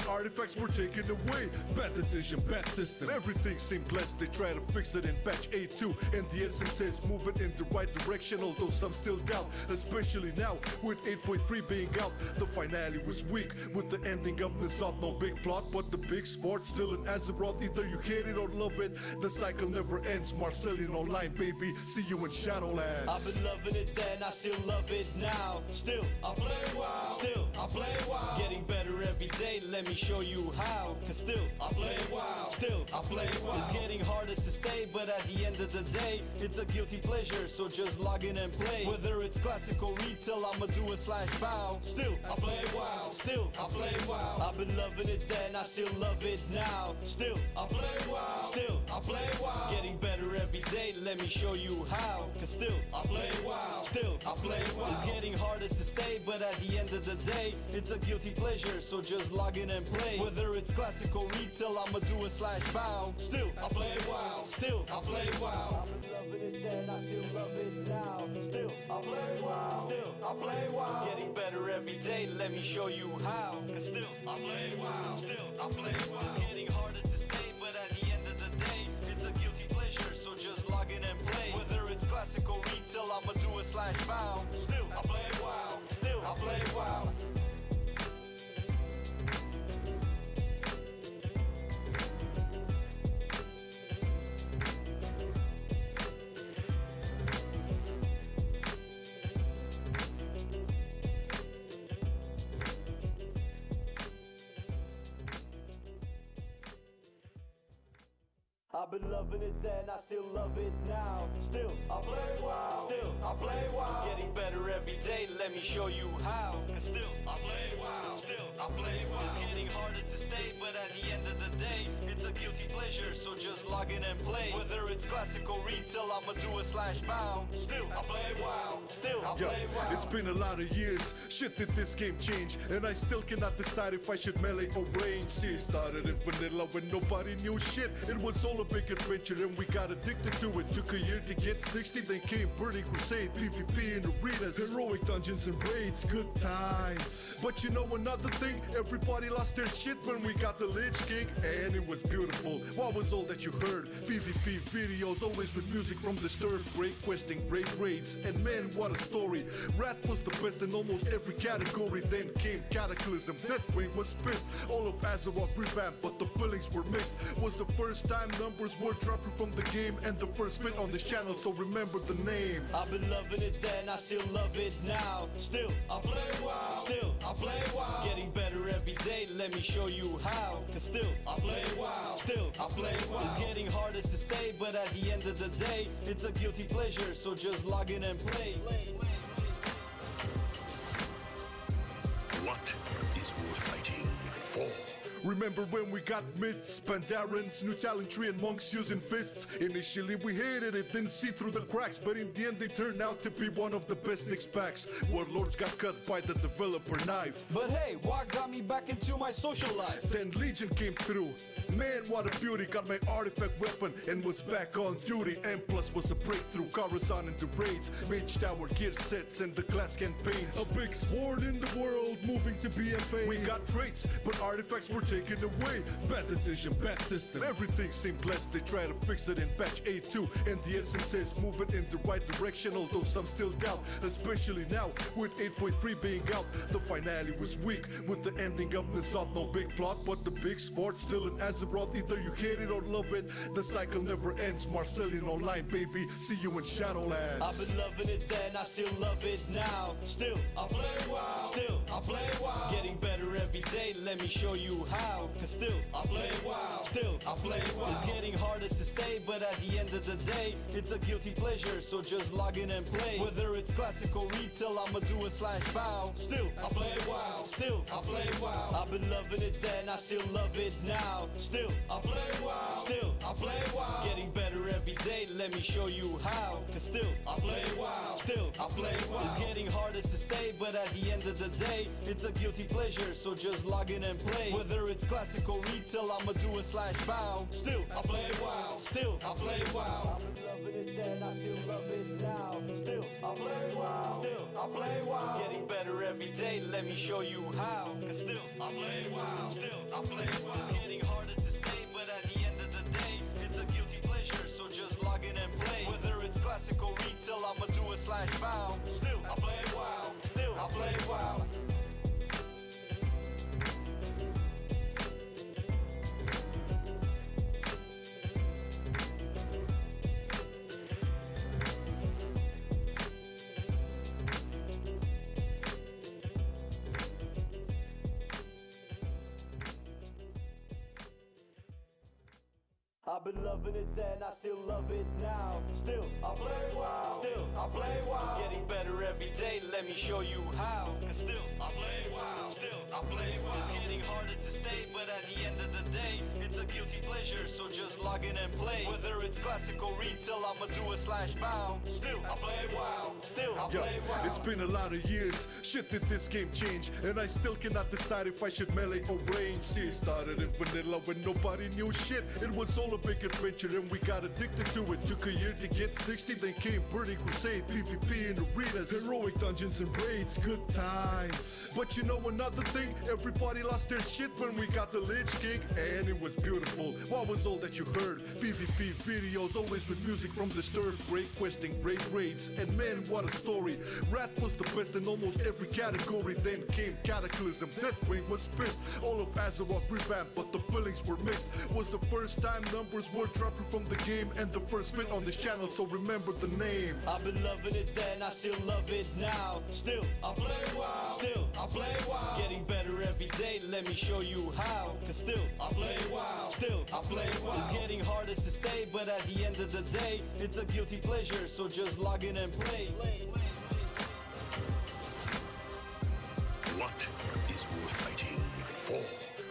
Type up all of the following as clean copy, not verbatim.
artifacts were taken away. Bad decision, bad system, everything seemed blessed. They try to fix it in patch 8.2, and the essence says move it in the right direction, although some still doubt, especially now with 8.3 being out. The finale was weak with the ending of the South. No big plot, but the big sport still in Azeroth. Either you hate it or love it, the cycle never ends. Marcelian online, baby, see you in Shadowlands. I've been loving it then, I still love it now. Still, I play WoW. Still, I play WoW. Getting better every day, let me show you how. Cause still, I play WoW. Still, I play WoW. It's getting harder to stay, but at the end of the day, it's a guilty pleasure, so just log in and play. Whether it's classic or retail, I'ma do a /bow. Still, I play WoW. Still, I play WoW. I've been loving it then, I still love it now. Still, I play WoW. Still, I play WoW. Getting better every day, let me show you how. Cause still, I play WoW. Still, I play WoW. It's getting harder to stay, but at the end of the day, it's a guilty pleasure, so just log in and play. Whether it's classic or retail, I'ma do a /bow. Still, I play WoW. Still, I play WoW. I've been loving it then, I still love it now. Still, I play WoW. Still, I play WoW. Getting better every day, let me show you how. Cause still, I play WoW. Still, I play WoW. It's getting harder to stay, but at the end of the day, it's a guilty pleasure, so just log in and play. Whether it's classic or retail, I'ma do a /bow. Still, I play WoW. Still, I play WoW. I've been loving it then, I still love it now. Still, I play WoW. Still, I play WoW. Getting better every day, let me show you how. Cause still, I play WoW. Still, I play WoW. It's getting harder to stay, but at the end of the day, it's a guilty pleasure, so just log in and play. Whether it's classic or retail, I'ma do a /bow. Still, I play WoW. Still, I play WoW. It's been a lot of years, shit did this game change, and I still cannot decide if I should melee or range. See, it started in vanilla when nobody knew shit. It was all a big adventure and we got addicted to it. Took a year to get 60, then came Burning Crusade, PvP in arenas, heroic dungeons and raids, good times. But you know another thing, everybody lost their shit when we got the Lich King, and it was beautiful. What was all that you heard? PvP videos, always with music from Disturbed, great questing, great raids, and man, what a story. Wrath was the best in almost every category. Then came Cataclysm, Deathwing was pissed. All of Azeroth revamped, but the feelings were mixed. Was the first time numbers were dropping from the game, and the first fit on this channel, so remember the name. I've been loving it then, I still love it now. Still, I play WoW. Still, I play WoW. Getting better every day, let me show you how. Cause still, I play WoW. Still, I play WoW. It's getting harder to stay, but at the end of the day, it's a guilty pleasure, so just log in and play. What is worth fighting for? Remember when we got Mists, Pandarans, New Talent Tree and Monks using fists? Initially we hated it, didn't see through the cracks, but in the end they turned out to be one of the best Nyx packs. Warlords got cut by the developer knife. But hey, what got me back into my social life? Then Legion came through. Man, what a beauty, got my artifact weapon and was back on duty. M plus was a breakthrough, Coruscant into raids, Mage Tower gear sets and the class campaigns. A big sword in the world, moving to BFA. We got traits, but artifacts were taken away. Bad decision, bad system, everything seemed blessed. They try to fix it in patch 8.2, and the essence says move it in the right direction, although some still doubt, especially now with 8.3 being out. The finale was weak with the ending of the South. No big plot, but the big sport still in Azeroth. Either you hate it or love it, the cycle never ends. Marcelian online, baby, see you in Shadowlands. I've been loving it then, I still love it now. Still, I play WoW. Still, I play WoW. Getting better every day, let me show you how. Cause still, I play WoW. Still, I play WoW. It's getting harder to stay, but at the end of the day, it's a guilty pleasure, so just log in and play. Whether it's classic or retail, I'ma do a /bow. Still, I play WoW. Still, I play WoW. I've been loving it then, I still love it now. Still, I play WoW. Still, I play WoW. Getting better every day, let me show you how. Cause still, I play WoW. Still, I play WoW. It's getting harder to stay, but at the end of the day, it's a guilty pleasure, so just log in and play. Whether Whether it's classic or retail, I'ma do a slash bow. Still, I play WoW. Still, I play WoW. I've been loving it then, I still love it now. Still, I play WoW. Still, I play WoW. Getting better every day, let me show you how. Cause still, I play WoW. Still, I play WoW. It's getting harder to stay, but at the end of the day, it's a guilty pleasure, so just log in and play. Whether it's classic or retail, I'ma do a slash bow. Still, I play WoW. Still, I play WoW. I've been loving it then, I still love it now. Still, I play WoW. Still, I play WoW. Getting better every day, let me show you how. Cause still, I play WoW. Still, I play WoW. It's getting harder to stay, but at the end of the day, it's a guilty pleasure, so just log in and play. Whether it's classic or retail, I'ma do a slash bow. Still, I play WoW. Still, I play WoW. It's been a lot of years, shit did this game change, and I still cannot decide if I should melee or range. See, it started in vanilla when nobody knew shit. It was all a big adventure and we got addicted to it. Took a year to get 60, then came Burning Crusade, PvP in arenas, heroic dungeons and raids, good times. But you know another thing, everybody lost their shit when we got the Lich King, and it was beautiful. What was all that you heard? PvP videos, always with music from Disturbed, great questing, great raids, and man, what a story. Wrath was the best in almost every category. Then came Cataclysm, Deathwing was pissed. All of Azeroth revamped, but the feelings were mixed. Was the first time numbers were dropping from the game, and the first fit on this channel, so remember the name. I've been loving it then, I still love it now. Still, I play WoW. Still, I play WoW. Getting better every day, let me show you how. Cause still, I play WoW. Still, I play WoW. It's getting harder to stay, but at the end of the day, it's a guilty pleasure, so just log in and play. What is worth fighting for?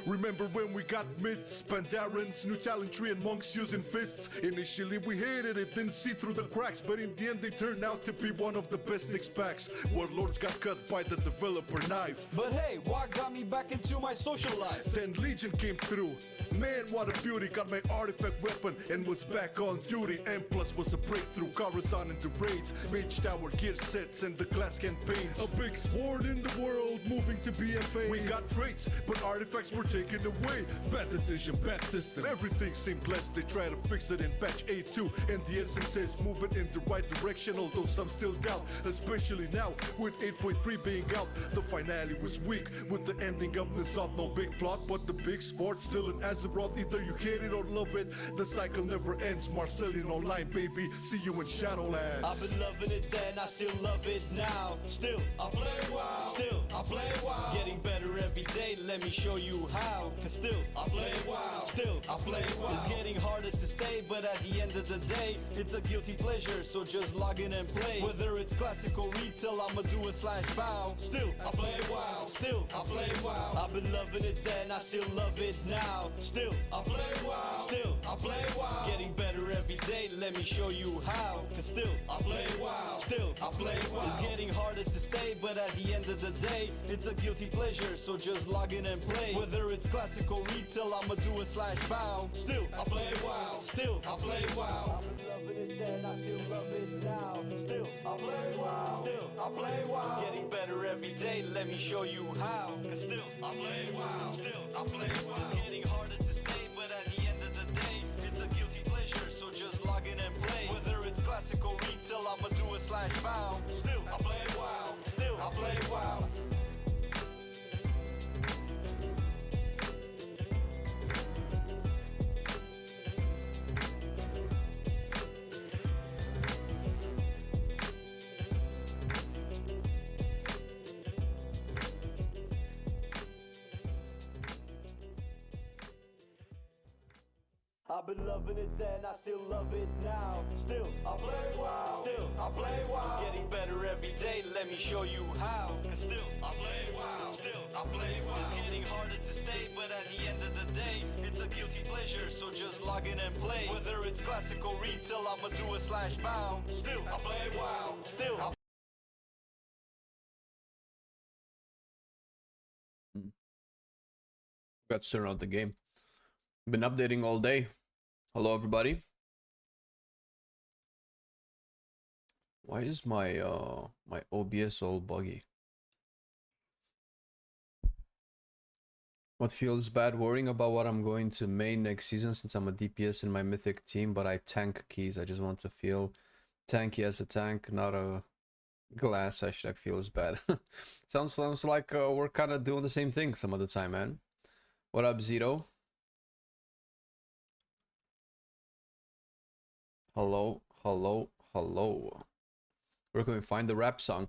Remember when we got mists, Pandarans, new talent tree and monks using fists. Initially we hated it, didn't see through the cracks, but in the end they turned out to be one of the best expects. Warlords got cut by the developer knife. But hey, what got me back into my social life? Then Legion came through. Man, what a beauty, got my artifact weapon and was back on duty. And plus was a breakthrough, Coruscant into raids, Mage Tower gear sets and the class campaigns. A big sword in the world, moving to BFA. We got traits, but artifacts were taken away. Bad decision, bad system, everything seemed less. They try to fix it in patch 8.2, and the essence is moving in the right direction, although some still doubt, especially now with 8.3 being out. The finale was weak with the ending of Nissath, no big plot, but the big sport still in Azeroth. Either you hate it or love it, the cycle never ends. Marcelian Online, baby, see you in Shadowlands. I've been loving it then, I still love it now. Still, I play WoW. Still, I play WoW. Getting better every day, let me show you how. Cause still, I play WoW. Still, I play WoW. It's getting harder to stay, but at the end of the day, it's a guilty pleasure, so just log in and play. Whether it's classic or retail, I'ma do a slash bow. Still, I play WoW. Still, I play WoW. I've been loving it then, I still love it now. Still, I play WoW. Still, I play WoW. Getting better every day, let me show you how. Cause still, I play WoW. Still, I play WoW. It's getting harder to stay, but at the end of the day, it's a guilty pleasure, so just log in and play. Whether it's classic or retail, I'ma do a slash bow. Still, I play WoW. Still, I play WoW. I've been loving it then, I still love it now. Still, I play WoW. Still, I play WoW. Getting better every day, let me show you how. Cause still, I play WoW. Still, I play WoW. It's getting harder to stay, but at the end of the day, it's a guilty pleasure, so just log in and play. Whether it's classic or retail, I'ma do a slash bow. Still, I play WoW. Still, I play WoW. I've been loving it then, I still love it now. Still, I play WoW. Still, I play WoW. Getting better every day, let me show you how. Cause still, I play WoW. Still, I play WoW. It's getting harder to stay, but at the end of the day, it's a guilty pleasure, so just log in and play. Whether it's classic or retail, I'ma do a slash bow. Still, I play WoW. Still, I Got to turn out the game. Been updating all day. Hello, everybody. Why is my my OBS all buggy? What feels bad? Worrying about what I'm going to main next season since I'm a DPS in my mythic team, but I tank keys. I just want to feel tanky as a tank, not a glass. Hashtag feels bad. sounds like we're kind of doing the same thing some of the time, man. What up, Zito? Hello, hello, hello. Where can we find the rap song?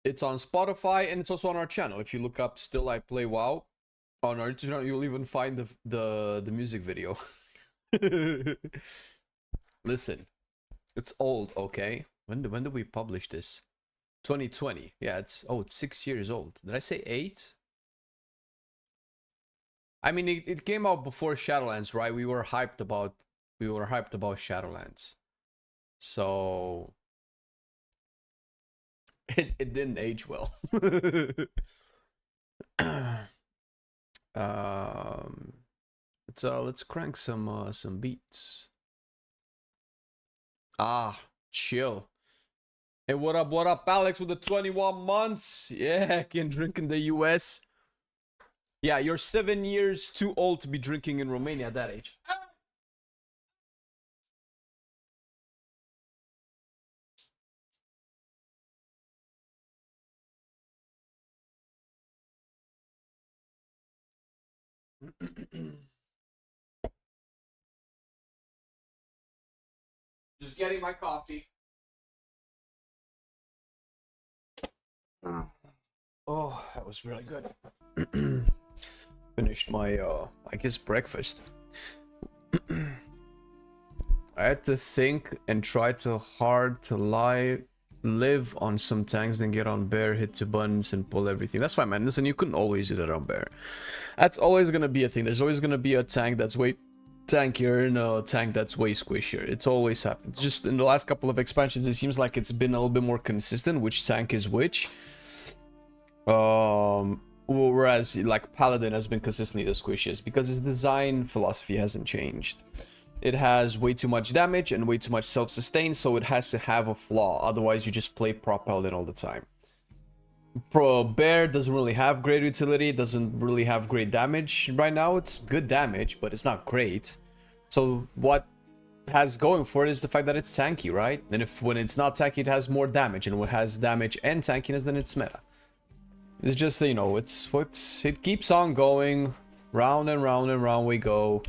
It's on Spotify and it's also on our channel. If you look up "Still I Play WoW" on our channel, you'll even find the music video. Listen, it's old, okay? When did we publish this? 2020. Yeah, it's 6 years old. Did I say 8? I mean, it came out before Shadowlands, right? We were hyped about Shadowlands. So it didn't age well. Let's crank some beats. Chill. Hey, what up, Alex, with the 21 months? Yeah, can drink in the US. Yeah, you're 7 years too old to be drinking in Romania at that age. Just getting my coffee. Oh, that was really good. Finished my I guess breakfast. I had to think and try to hard to live on some tanks, then get on bear, hit 2 buttons and pull everything. That's fine, man. Listen, you couldn't always do that on bear. That's always gonna be a thing. There's always gonna be a tank that's way tankier and a tank that's way squishier. It's always happened. Just in the last couple of expansions, it seems like it's been a little bit more consistent which tank is which. Whereas like Paladin has been consistently the squishiest because his design philosophy hasn't changed. It has way too much damage and way too much self-sustain, so it has to have a flaw. Otherwise, you just play Pro Paladin all the time. Pro Bear doesn't really have great utility, doesn't really have great damage. Right now, it's good damage, but it's not great. So what has going for it is the fact that it's tanky, right? And if when it's not tanky, it has more damage. And when it has damage and tankiness, then it's meta. It's just, you know, it keeps on going. Round and round and round we go.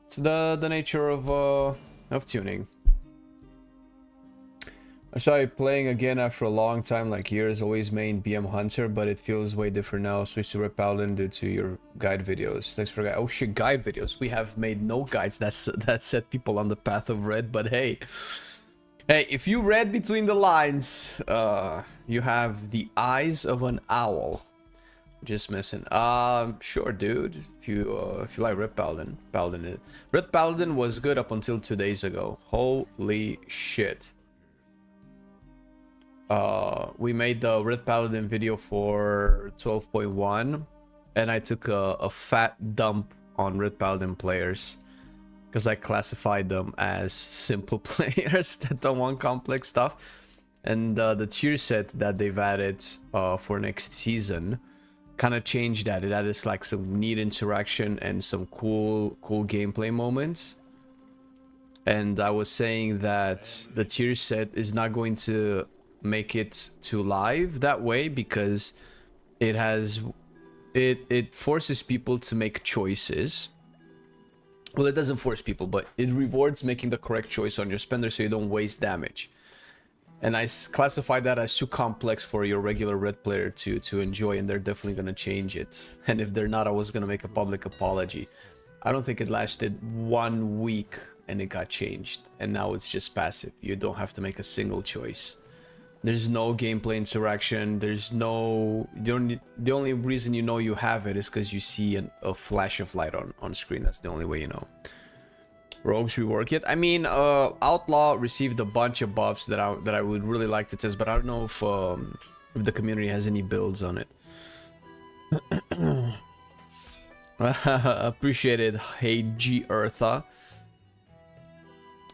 It's the nature of tuning. I started playing again after a long time, like years. Always main BM Hunter, but it feels way different now. Switch to Red Paladin due to your guide videos. Thanks for guide. Oh shit, guide videos. We have made no guides that set people on the path of red, but hey. Hey, if you read between the lines, you have the eyes of an owl. Just missing. Sure, dude. If you like Red Paladin, Red Paladin was good up until 2 days ago. Holy shit. We made the Red Paladin video for 12.1, and I took a fat dump on Red Paladin players because I classified them as simple players that don't want complex stuff. And the tier set that they've added for next season kind of changed that. It added like some neat interaction and some cool gameplay moments. And I was saying that the tier set is not going to make it to live that way because it forces people to make choices. Well, it doesn't force people, but it rewards making the correct choice on your spender so you don't waste damage. And I classified that as too complex for your regular red player to enjoy, and they're definitely going to change it. And if they're not, I was going to make a public apology. I don't think it lasted 1 week and it got changed. And now it's just passive. You don't have to make a single choice. There's no gameplay interaction. There's no... The only reason you know you have it is because you see a flash of light on screen. That's the only way you know. Rogues rework it. I mean, Outlaw received a bunch of buffs that I would really like to test, but I don't know if the community has any builds on it. Appreciate it. Hey G Eartha.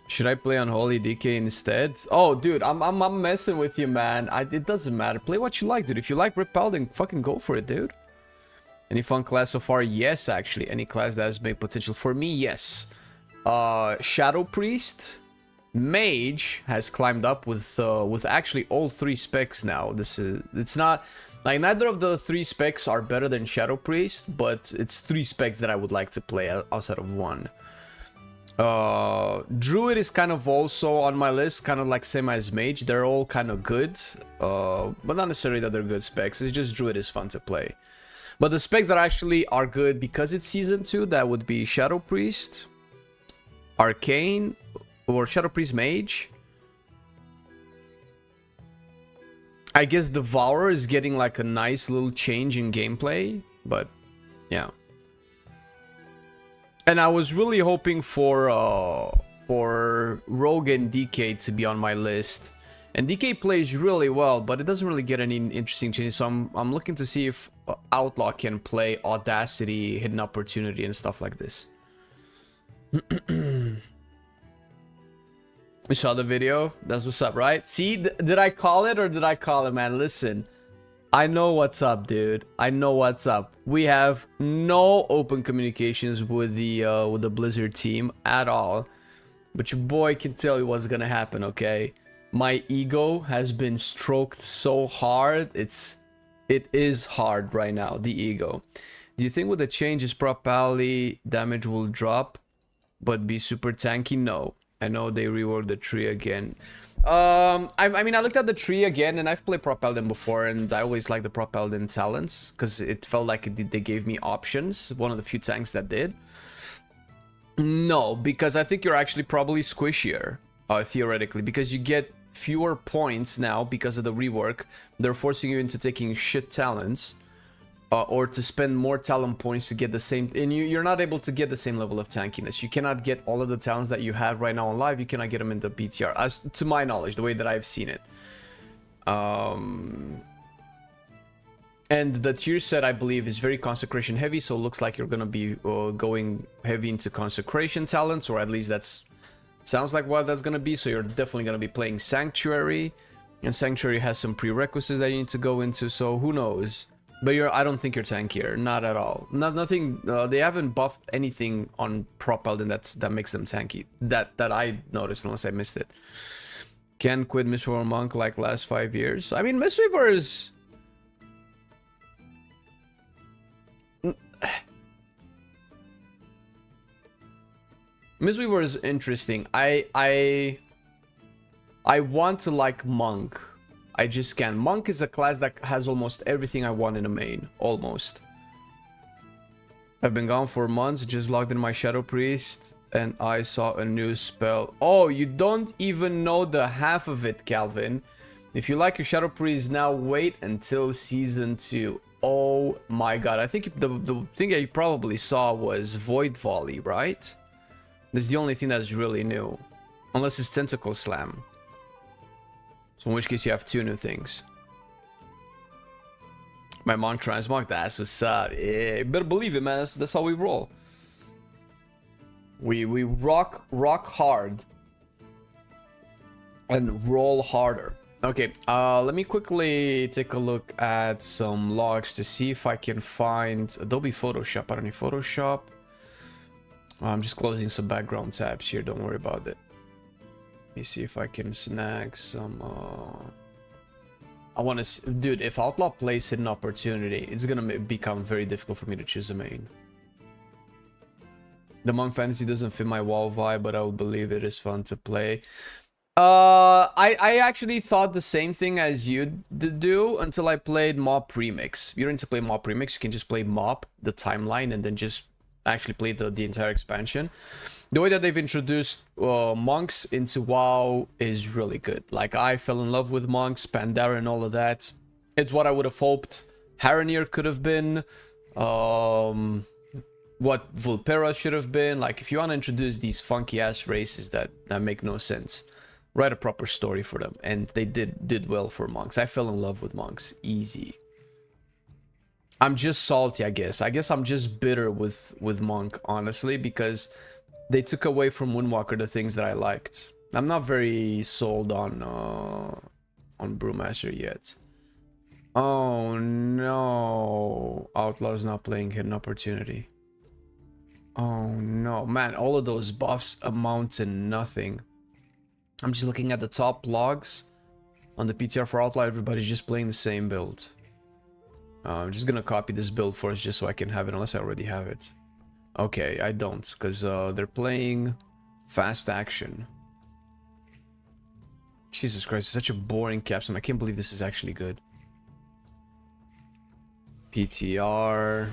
Should I play on Holy DK instead? Oh, dude, I'm messing with you, man. It doesn't matter. Play what you like, dude. If you like Repel, then fucking go for it, dude. Any fun class so far? Yes, actually. Any class that has big potential for me? Yes. Shadow Priest, Mage has climbed up with actually all 3 specs now. It's not like neither of the 3 specs are better than Shadow Priest, but it's 3 specs that I would like to play outside of 1. Druid is kind of also on my list, kind of like same as Mage. They're all kind of good, but not necessarily that they're good specs. It's just Druid is fun to play. But the specs that actually are good because it's season 2, that would be Shadow Priest, Arcane, or Shadow Priest Mage. I guess Devourer is getting like a nice little change in gameplay, but yeah. And I was really hoping for Rogue and DK to be on my list. And DK plays really well, but it doesn't really get any interesting changes. So I'm looking to see if Outlaw can play Audacity, Hidden Opportunity, and stuff like this. You saw the video? That's what's up, right? See, did I call it or did I call it, man? Listen, I know what's up, dude. I know what's up. We have no open communications with the Blizzard team at all. But your boy can tell you what's gonna happen, okay? My ego has been stroked so hard. It is hard right now, the ego. Do you think with the changes prop ally damage will drop but be super tanky? No. I know they reworked the tree again. I mean, I looked at the tree again, and I've played Prop Paladin before, and I always liked the Prop Paladin talents because it felt like they gave me options. One of the few tanks that did. No, because I think you're actually probably squishier, theoretically, because you get fewer points now because of the rework. They're forcing you into taking shit talents, or to spend more talent points to get the same, and you're not able to get the same level of tankiness. You cannot get all of the talents that you have right now on live. You cannot get them in the BTR, as to my knowledge, the way that I've seen it. And the tier set, I believe, is very consecration heavy, so it looks like you're gonna be going heavy into consecration talents, or at least that's sounds like what that's gonna be. So you're definitely gonna be playing Sanctuary, and Sanctuary has some prerequisites that you need to go into, so who knows. But I don't think you're tankier, not at all. Nothing. They haven't buffed anything on Prop Paladin that makes them tanky. That I noticed, unless I missed it. Can quit Mistweaver Monk like last 5 years. I mean, Mistweaver is. Mistweaver is interesting. I want to like Monk. I just can't. Monk is a class that has almost everything I want in a main. Almost. I've been gone for months, just logged in my Shadow Priest, and I saw a new spell. Oh, you don't even know the half of it, Calvin. If you like your Shadow Priest now, wait until Season 2. Oh my god. I think the thing that you probably saw was Void Volley, right? This is the only thing that's really new. Unless it's Tentacle Slam. In which case you have 2 new things. My Monk Transmog, that's what's up. Yeah, you better believe it, man. That's how we roll. We rock hard and roll harder. Okay, let me quickly take a look at some logs to see if I can find Adobe Photoshop. I don't need Photoshop. I'm just closing some background tabs here. Don't worry about it. Let me see if I can snag some. I want to, dude. If Outlaw plays Hidden Opportunity, it's gonna become very difficult for me to choose a main. The Monk Fantasy doesn't fit my WoW vibe, but I will believe it is fun to play. I actually thought the same thing as you do until I played Mob Premix. You don't need to play Mob Premix. You can just play Mob, the timeline, and then just actually play the entire expansion. The way that they've introduced monks into WoW is really good. Like, I fell in love with monks, Pandara and all of that. It's what I would have hoped Haranir could have been. What Vulpera should have been. Like, if you want to introduce these funky ass races that make no sense, write a proper story for them. And they did well for monks. I fell in love with monks. Easy. I'm just salty, I guess. I guess I'm just bitter with Monk, honestly, because they took away from Windwalker the things that I liked. I'm not very sold on Brewmaster yet. Oh no. Outlaw's not playing Hidden Opportunity. Oh no. Man, all of those buffs amount to nothing. I'm just looking at the top logs on the PTR for Outlaw. Everybody's just playing the same build. I'm just gonna copy this build first just so I can have it, unless I already have it. Okay, I don't, because they're playing Fast Action. Jesus Christ, it's such a boring capstone. I can't believe this is actually good. PTR.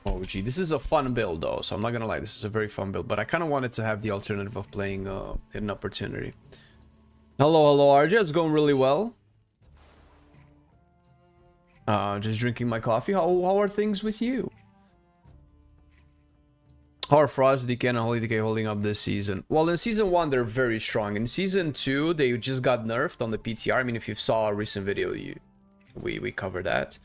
Oh gee, this is a fun build though, so I'm not gonna lie, this is a very fun build, but I kind of wanted to have the alternative of playing Hidden Opportunity. Hello RJ, it's going really well. Just drinking my coffee. How are things with you? How are Frost, DK, and Holy Decay holding up this season? Well, in Season 1, they're very strong. In Season 2, they just got nerfed on the PTR. I mean, if you saw a recent video, we covered that.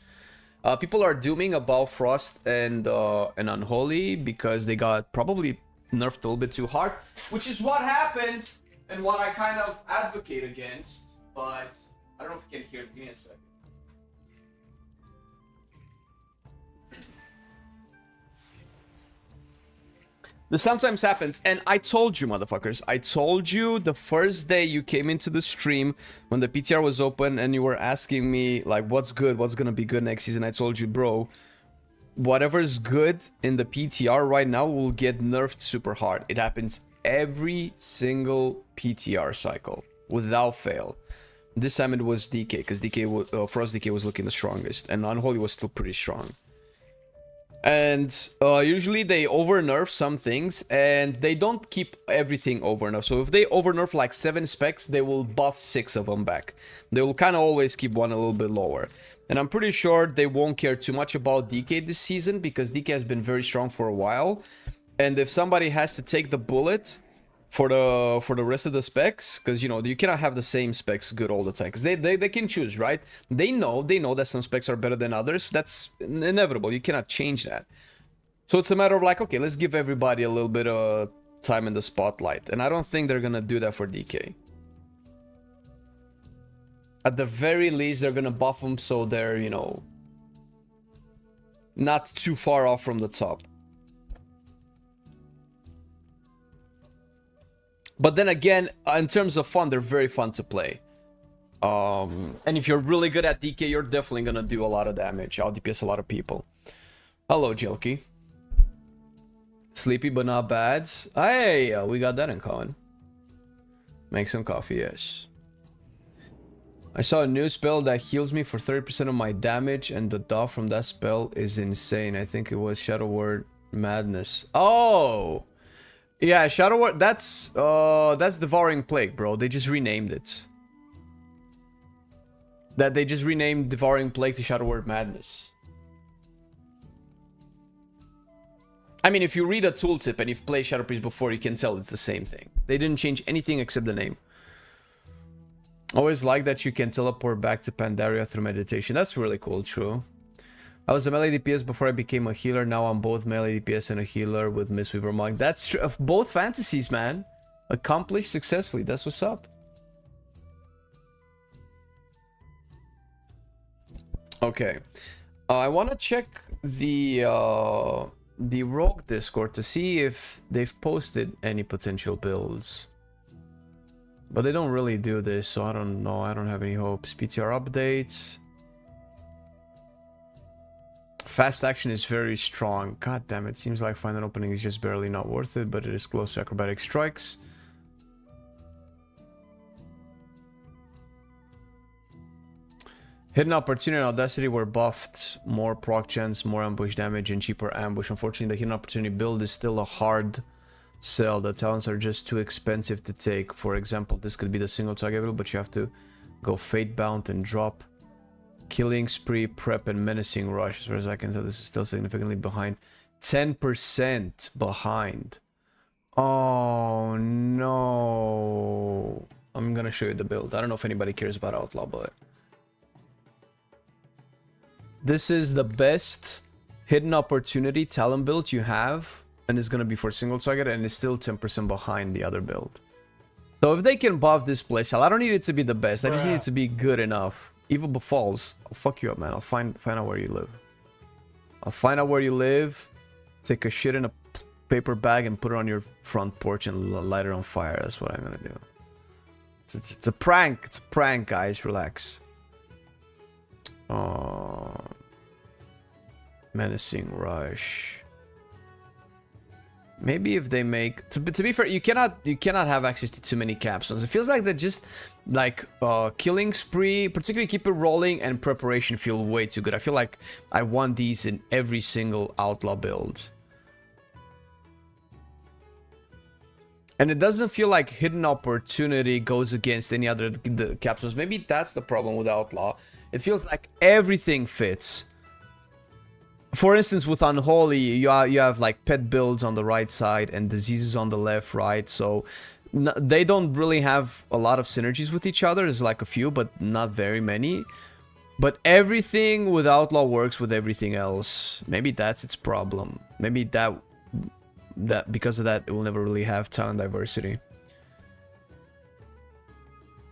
People are dooming about Frost and Unholy because they got probably nerfed a little bit too hard, which is what happens and what I kind of advocate against. But I don't know if you can hear it. Give me a second. This sometimes happens, and I told you, motherfuckers. I told you the first day you came into the stream when the PTR was open and you were asking me, like, what's good, what's gonna be good next season. I told you, bro, whatever's good in the PTR right now will get nerfed super hard. It happens every single PTR cycle, without fail. This time it was DK, because Frost DK was looking the strongest, and Unholy was still pretty strong. And usually they over nerf some things and they don't keep everything over nerf. So if they over nerf like 7 specs, they will buff 6 of them back. They will kind of always keep one a little bit lower. And I'm pretty sure they won't care too much about DK this season because DK has been very strong for a while. And if somebody has to take the bullet for the rest of the specs, because you know you cannot have the same specs good all the time, because they can choose, right? They know that some specs are better than others. That's inevitable. You cannot change that. So it's a matter of like, okay, let's give everybody a little bit of time in the spotlight, and I don't think they're gonna do that for DK. At the very least, they're gonna buff them so they're, you know, not too far off from the top. But then again, in terms of fun, they're very fun to play. And if you're really good at DK, you're definitely gonna do a lot of damage. I'll DPS a lot of people. Hello, Jilky. Sleepy but not bad. Hey, we got that in common. Make some coffee, yes. I saw a new spell that heals me for 30% of my damage, and the dot from that spell is insane. I think it was Shadow Word Madness. Oh! Yeah, Shadow Word, that's Devouring Plague, bro. They just renamed it. They just renamed Devouring Plague to Shadow Word Madness. I mean, if you read a tooltip and you've played Shadow Priest before, you can tell it's the same thing. They didn't change anything except the name. Always like that you can teleport back to Pandaria through meditation. That's really cool, true. I was a melee DPS before I became a healer. Now I'm both melee DPS and a healer with Mistweaver Monk. That's true. Both fantasies, man. Accomplished successfully. That's what's up. Okay. I want to check the Rogue Discord to see if they've posted any potential builds. But they don't really do this, so I don't know. I don't have any hopes. PTR updates. Fast action is very strong. God damn it. Seems like final opening is just barely not worth it, but it is close to acrobatic strikes. Hidden Opportunity and Audacity were buffed. More proc chance, more ambush damage, and cheaper ambush. Unfortunately, the Hidden Opportunity build is still a hard sell. The talents are just too expensive to take. For example, this could be the single target build, but you have to go Fate Bound and drop Killing Spree, Prep, and Menacing Rush. As far as I can tell, this is still significantly behind. 10% behind. Oh, no. I'm gonna show you the build. I don't know if anybody cares about Outlaw, but This is the best hidden opportunity talent build you have, and it's gonna be for single target, and it's still 10% behind the other build. So if they can buff this playstyle, I don't need it to be the best. I just need it to be good enough. Evil Befalls. I'll fuck you up, man. I'll find out where you live. I'll find out where you live. Take a shit in a paper bag and put it on your front porch and light it on fire. That's what I'm gonna do. It's a prank. It's a prank, guys. Relax. Menacing Rush. Maybe if they make to be fair, you cannot have access to too many capstones. It feels like they're just like killing spree, particularly keep it rolling, and preparation feel way too good. I feel like I want these in every single outlaw build. And it doesn't feel like hidden opportunity goes against any other the capstones. Maybe that's the problem with outlaw. It feels like everything fits. For instance, with Unholy, you have like pet builds on the right side and diseases on the left, right? So they don't really have a lot of synergies with each other. There's like a few, but not very many. But everything with Outlaw works with everything else. Maybe that's its problem. Maybe that because of that, it will never really have talent diversity.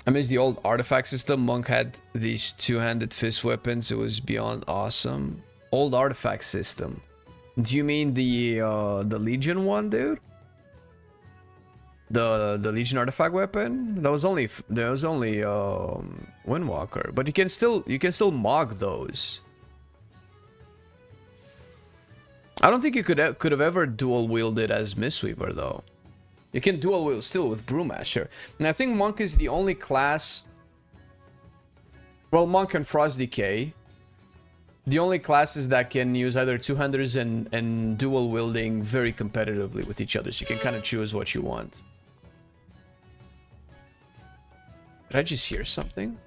I miss the old artifact system. Monk had these two-handed fist weapons. It was beyond awesome. Old artifact system. Do you mean the Legion one, dude? The Legion artifact weapon? There was only Windwalker, but you can still mog those. I don't think you could have ever dual wielded as Mistweaver though. You can dual wield still with Brewmaster, and I think Monk is the only class. Well, Monk and Frost Decay. The only classes that can use either two-handers and dual wielding very competitively with each other, so you can kind of choose what you want. Did I just hear something?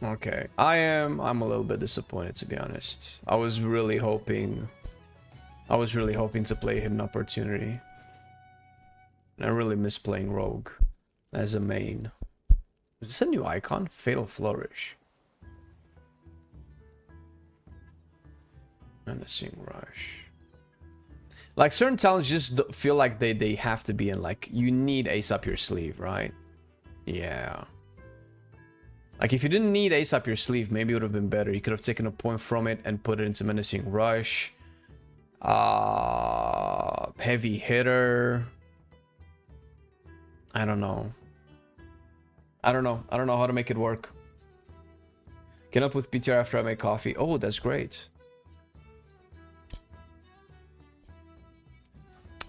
Okay, I'm a little bit disappointed, to be honest. I was really hoping to play Hidden Opportunity. And I really miss playing Rogue as a main. Is this a new icon? Fatal Flourish. Menacing Rush. Like certain talents just feel like they have to be in, like you need ace up your sleeve, right? Yeah. Like if you didn't need ace up your sleeve, maybe it would have been better. You could have taken a point from it and put it into Menacing Rush. Heavy Hitter. I don't know. I don't know how to make it work. Get up with PTR after I make coffee. Oh, that's great.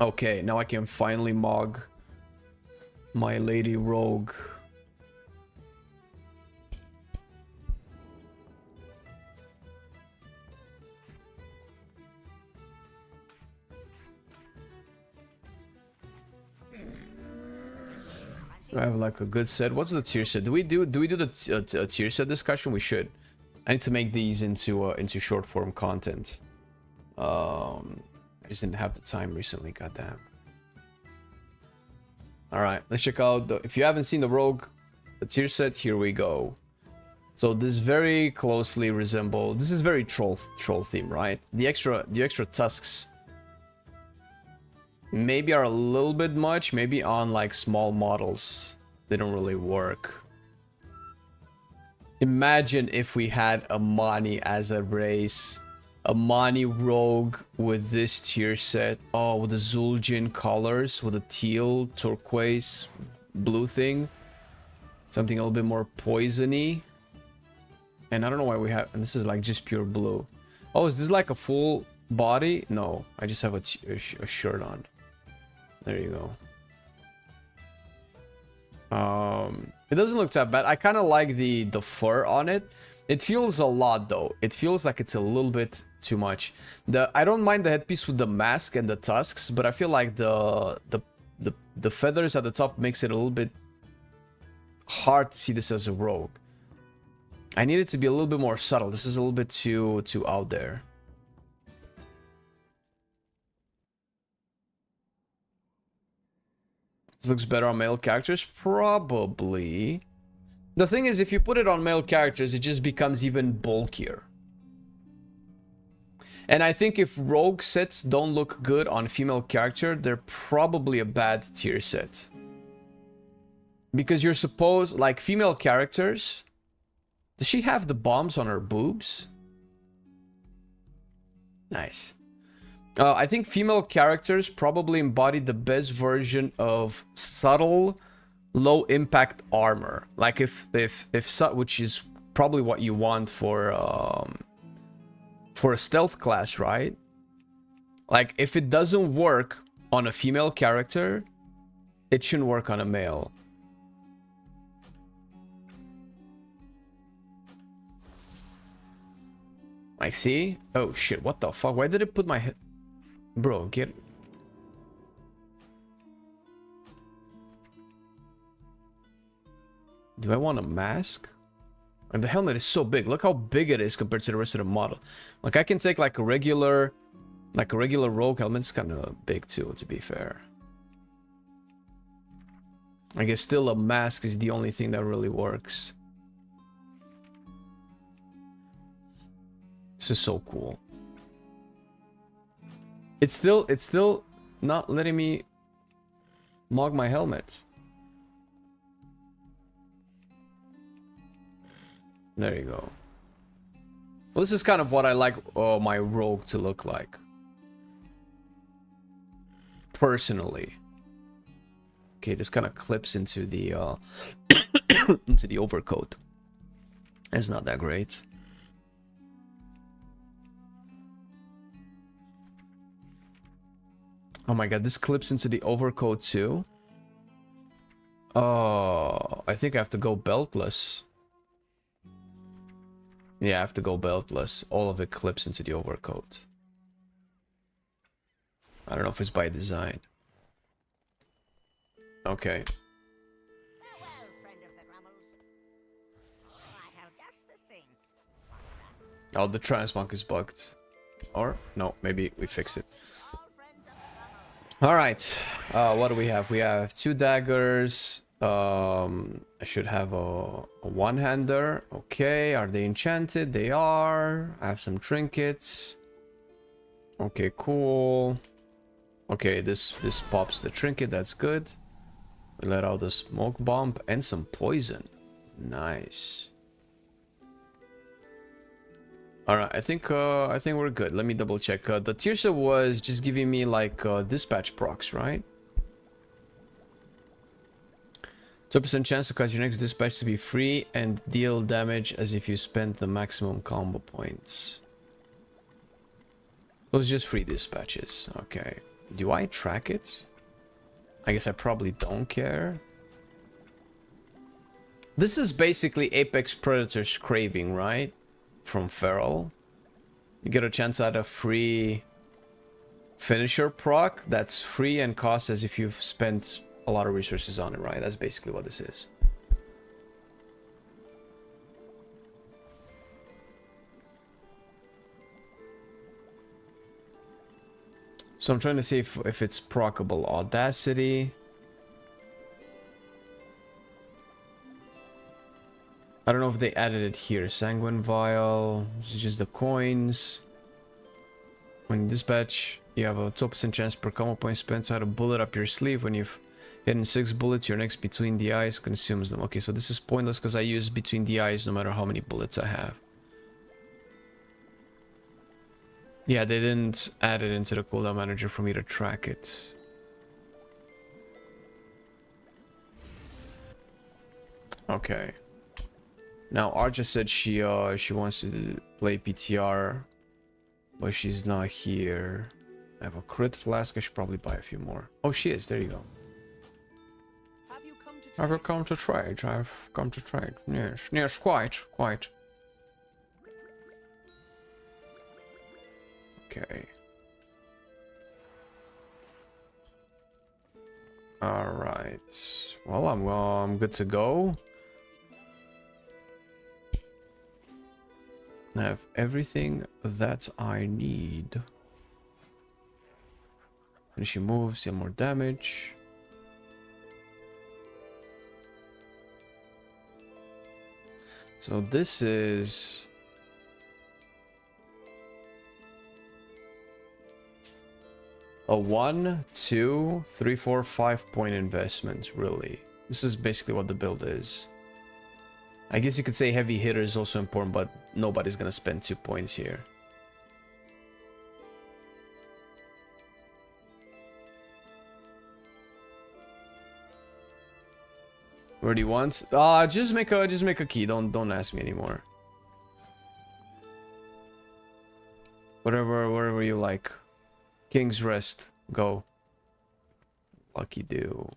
Okay, now I can finally mog my Lady Rogue. I have like a good set. What's the tier set? Do we do the tier set discussion? We should. I need to make these into short form content. I just didn't have the time recently. Goddamn. All right, let's check out. If you haven't seen the Rogue, the tier set, here we go. So this very closely resemble. This is very troll theme, right? The extra tusks maybe are a little bit much. Maybe on like small models, they don't really work. Imagine if we had a Mani as a race. A Mani Rogue with this tier set. Oh, with the Zul'jin colors, with a teal, turquoise, blue thing. Something a little bit more poisony. And I don't know why we have... And this is like just pure blue. Oh, is this like a full body? No, I just have a shirt on. There you go. It doesn't look that bad. I kind of like the fur on it. It feels a lot though. It feels like it's a little bit too much. I don't mind the headpiece with the mask and the tusks, but I feel like the feathers at the top makes it a little bit hard to see this as a rogue. I need it to be a little bit more subtle. This is a little bit too out there. This looks better on male characters? Probably. The thing is, if you put it on male characters, it just becomes even bulkier. And I think if rogue sets don't look good on female character, they're probably a bad tier set. Because you're supposed, like, female characters... Does she have the bombs on her boobs? Nice. I think female characters probably embody the best version of subtle, low impact armor. Like which is probably what you want for a stealth class, right? Like if it doesn't work on a female character, it shouldn't work on a male. Like, see? Oh shit, what the fuck? Why did it put my head? Bro, get... Do I want a mask? And the helmet is so big. Look how big it is compared to the rest of the model. Like, I can take like a regular rogue helmet. It's kind of big too, to be fair. I guess still a mask is the only thing that really works. This is so cool. It's still not letting me mog my helmet. There you go. Well, this is kind of what I like my rogue to look like. Personally. Okay, this kind of clips into the into the overcoat. It's not that great. Oh my god, this clips into the overcoat too. Oh, I think I have to go beltless. Yeah, I have to go beltless. All of it clips into the overcoat. I don't know if it's by design. Okay. Oh, the transmog is bugged. Or, no, maybe we fixed it. Alright, what do we have? We have 2 daggers. I should have a one-hander. Okay, are they enchanted? They are. I have some trinkets. Okay, cool. Okay, this pops the trinket. That's good. We let out the smoke bomb and some poison. Nice. Alright, I think we're good. Let me double check. The Tirsa was just giving me like dispatch procs, right? 2% chance to cause your next dispatch to be free and deal damage as if you spent the maximum combo points. Those just free dispatches. Okay. Do I track it? I guess I probably don't care. This is basically Apex Predator's Craving, right? From Feral. You get a chance at a free finisher proc that's free and costs as if you've spent a lot of resources on it, right? That's basically what this is. So I'm trying to see if it's procable. Audacity. I don't know if they added it here. Sanguine Vial. This is just the coins. When you dispatch, you have a 2% chance per combo point spent to add a bullet up your sleeve. When you've hidden 6 bullets, your next between the eyes consumes them. Okay, so this is pointless because I use between the eyes no matter how many bullets I have. Yeah, they didn't add it into the cooldown manager for me to track it. Okay. Now Arja said she wants to play PTR, but she's not here. I have a crit flask. I should probably buy a few more. Oh, she is. There you go. Have you come to trade? I've come to trade. Yes, yes, quite. Okay. All right. Well, I'm good to go. I have everything that I need. Finishing moves, see more damage. So this is... a 1, 2, 3, 4, 5 point investment, really. This is basically what the build is. I guess you could say heavy hitter is also important, but nobody's gonna spend 2 points here. What do you want? Just make a key. Don't ask me anymore. Whatever you like. King's Rest. Go. Lucky do.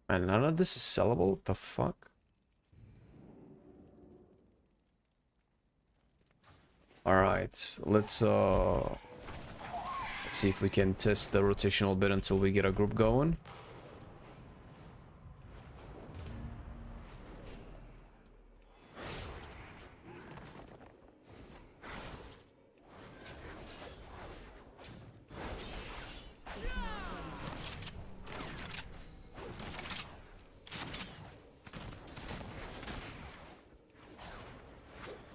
Man, none of this is sellable? What the fuck? Alright, let's see if we can test the rotational bit until we get a group going.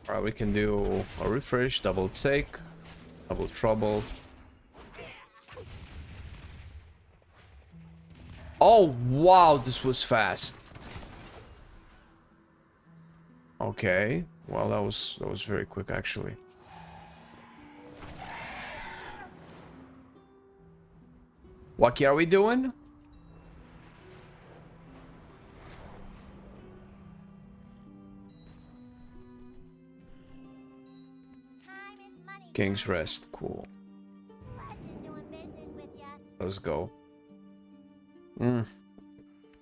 Alright, we can do a refresh, double take, double trouble. Oh wow, this was fast. Okay, well that was very quick actually. What key are we doing? King's Rest, cool. Let's go.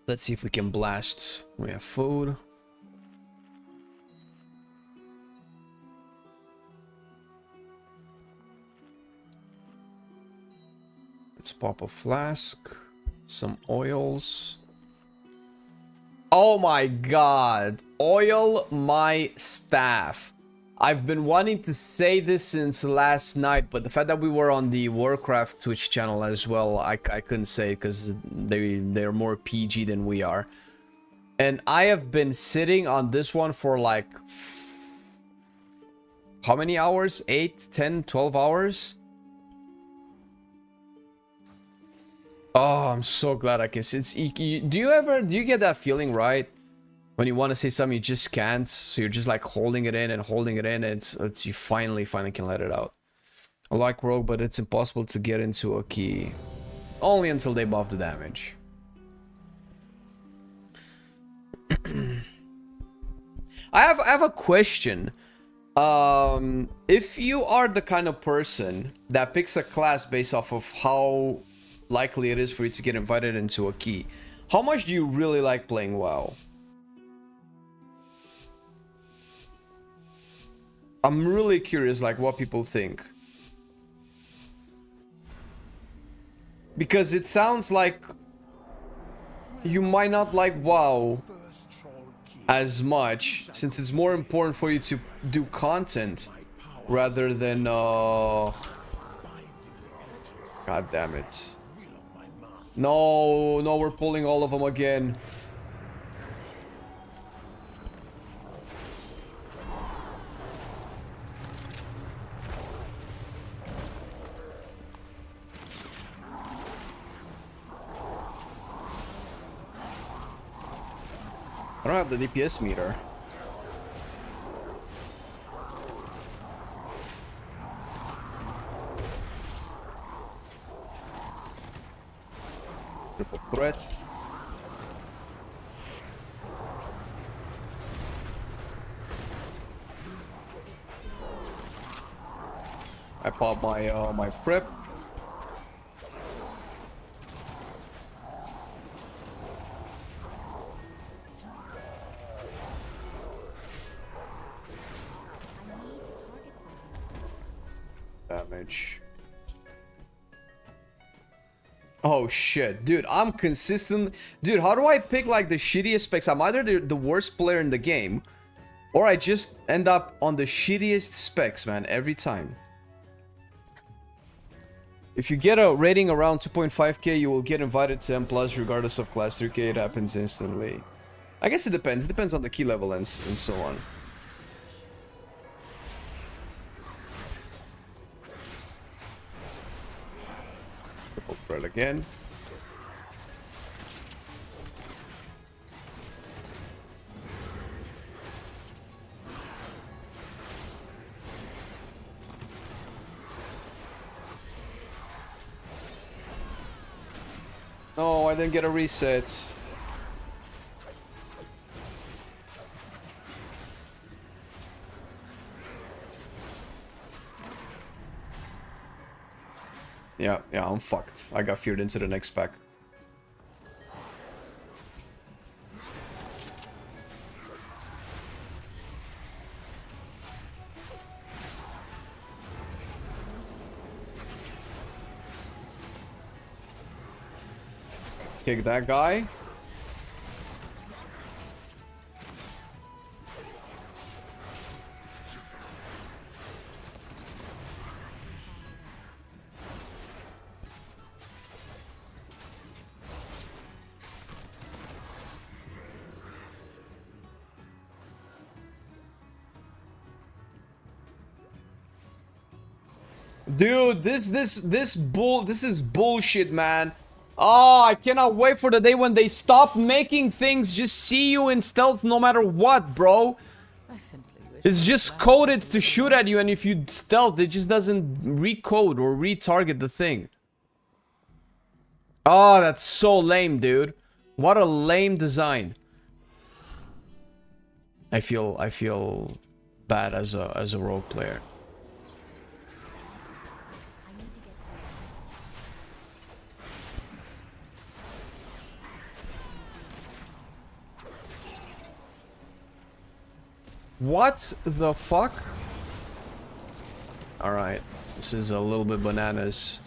Let's see if we can blast. We have food. Let's pop a flask. Some oils. Oh my god. Oil my staff. I've been wanting to say this since last night, but the fact that we were on the Warcraft Twitch channel as well, I couldn't say it because they're more PG than we are. And I have been sitting on this one for like... how many hours? 8, 10, 12 hours? Oh, I'm so glad I can see it. Do you get that feeling, right? When you want to say something, you just can't. So you're just like holding it in and holding it in. And it's you finally can let it out. I like Rogue, but it's impossible to get into a key. Only until they buff the damage. I have a question. If you are the kind of person that picks a class based off of how likely it is for you to get invited into a key, how much do you really like playing WoW? I'm really curious, like, what people think. Because it sounds like you might not like WoW as much, since it's more important for you to do content rather than, God damn it. No, we're pulling all of them again. I don't have the DPS meter. Triple threat. I pop my prep. Damage. Oh shit, dude, I'm consistent. Dude, how do I pick like the shittiest specs? I'm either the worst player in the game, or I just end up on the shittiest specs, man, every time. If you get a rating around 2.5k, you will get invited to M+, regardless of class 3k, it happens instantly. I guess it depends. It depends on the key level and so on. Triple threat again. No, I didn't get a reset. Yeah, I'm fucked. I got feared into the next pack. Kick that guy. Dude, this is bullshit, man. Oh, I cannot wait for the day when they stop making things just see you in stealth no matter what, bro. It's just coded to shoot at you, and if you stealth, it just doesn't recode or retarget the thing. Oh, that's so lame, dude. What a lame design. I feel bad as a rogue player. What the fuck? Alright, this is a little bit bananas.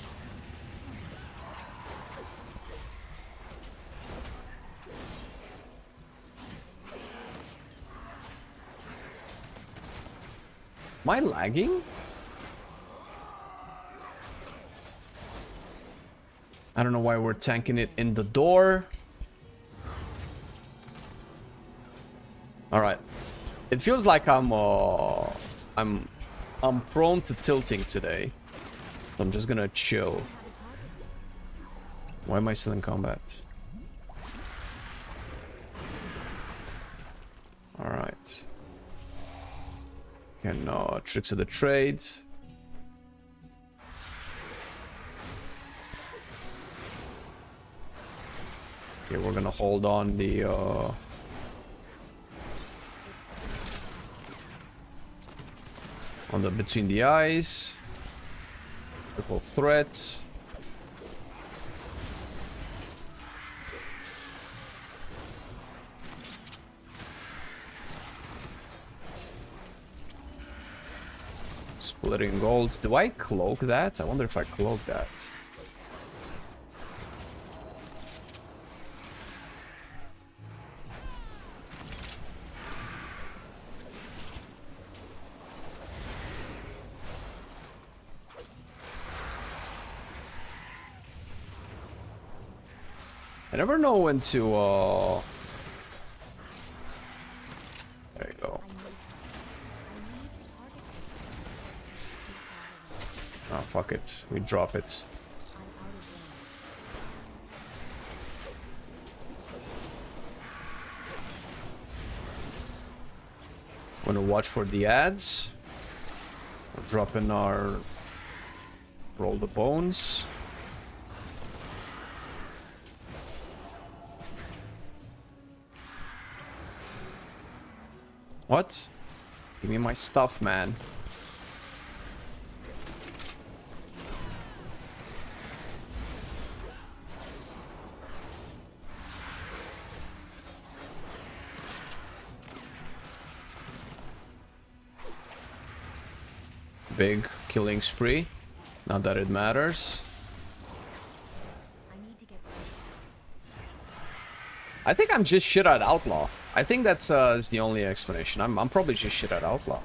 Am I lagging? I don't know why we're tanking it in the door. Alright. It feels like I'm prone to tilting today. I'm just gonna chill. Why am I still in combat? Alright. Can tricks of the trade. Okay, we're gonna hold on the on the between the eyes. Triple threat. Splitting gold. Do I cloak that? I wonder if I cloak that. I never know when to, there you go. Oh, fuck it. We drop it. Want to watch for the ads. We'll drop in our... Roll the bones. What? Give me my stuff, man. Big killing spree. Not that it matters. I think I'm just shit at Outlaw. I think that's is the only explanation. I'm probably just shit at Outlaw.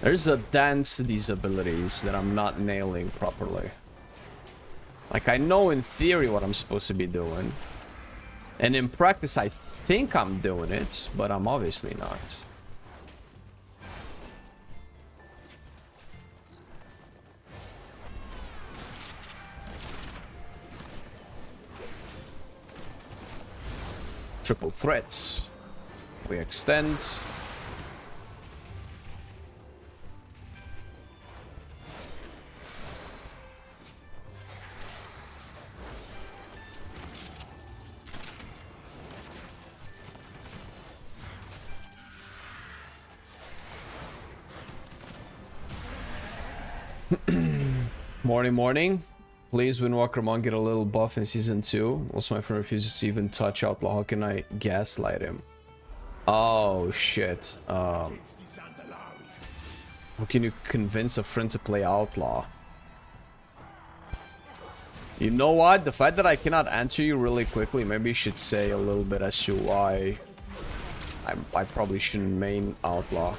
There's a dance to these abilities that I'm not nailing properly. Like, I know in theory what I'm supposed to be doing. And in practice, I think I'm doing it, but I'm obviously not. Triple threats. We extend. Morning. Please, Windwalker get a little buff in season 2. Also, my friend refuses to even touch Outlaw. How can I gaslight him? Oh, shit. How can you convince a friend to play Outlaw? You know what? The fact that I cannot answer you really quickly, maybe you should say a little bit as to why I probably shouldn't main Outlaw.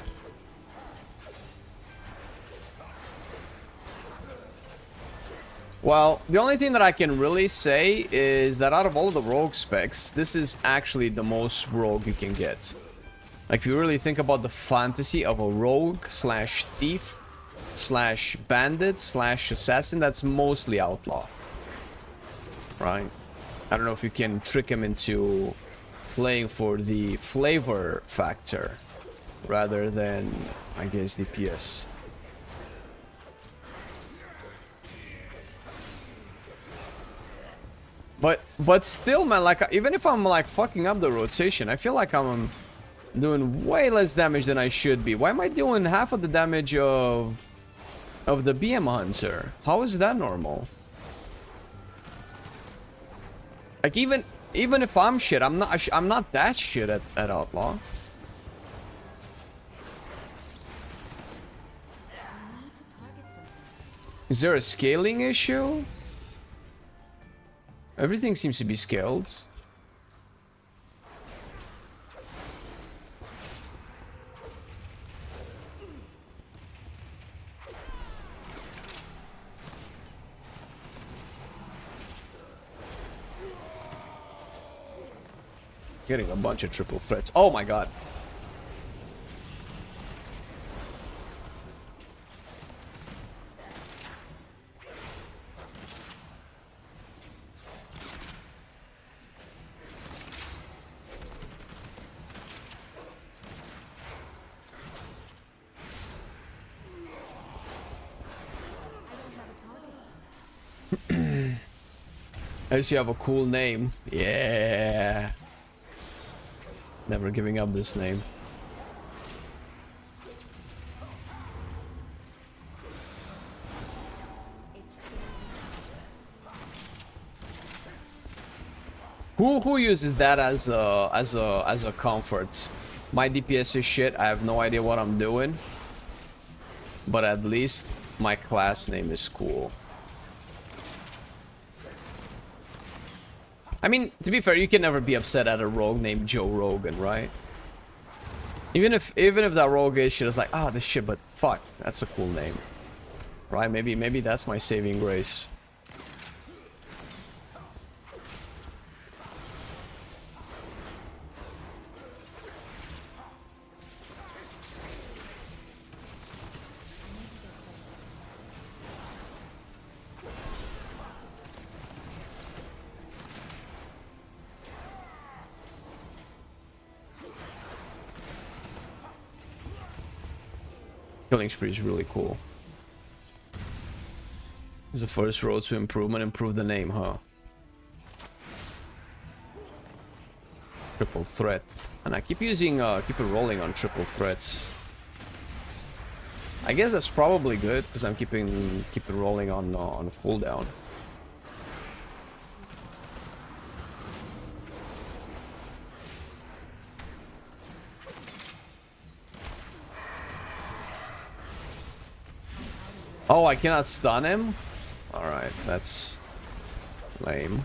Well, the only thing that I can really say is that out of all of the rogue specs, this is actually the most rogue you can get. Like, if you really think about the fantasy of a rogue slash thief slash bandit slash assassin, that's mostly outlaw. Right? I don't know if you can trick him into playing for the flavor factor rather than, I guess, DPS. But still, man, like, even if I'm like fucking up the rotation, I feel like I'm doing way less damage than I should be. Why am I doing half of the damage of the BM Hunter? How is that normal? Like, even if I'm shit, I'm not that shit at Outlaw. Is there a scaling issue? Everything seems to be scaled. Getting a bunch of triple threats. Oh my god. At least you have a cool name. Yeah. Never giving up this name. Who uses that as a comfort? My DPS is shit. I have no idea what I'm doing. But at least my class name is cool. I mean, to be fair, you can never be upset at a rogue named Joe Rogan, right? Even if that rogue is shit, it's like, ah, this shit, but fuck, that's a cool name, right? Maybe that's my saving grace. Killing spree is really cool. It's the first road to improvement. Improve the name, huh? Triple threat, and I keep rolling on triple threats. I guess that's probably good because I'm keep it rolling on cooldown. Oh, I cannot stun him? Alright, that's lame.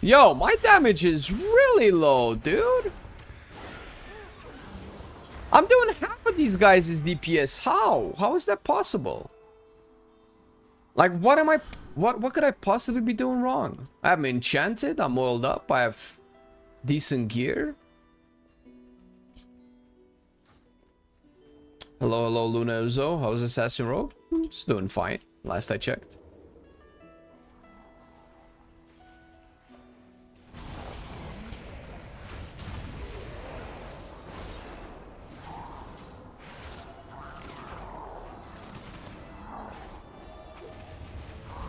Yo, my damage is really low, dude. I'm doing half of these guys' DPS. How? How is that possible? Like, what am I... What could I possibly be doing wrong? I'm enchanted. I'm oiled up. I have decent gear. Hello, hello, Luna Uzo. How's Assassin Rogue? It's doing fine. Last I checked.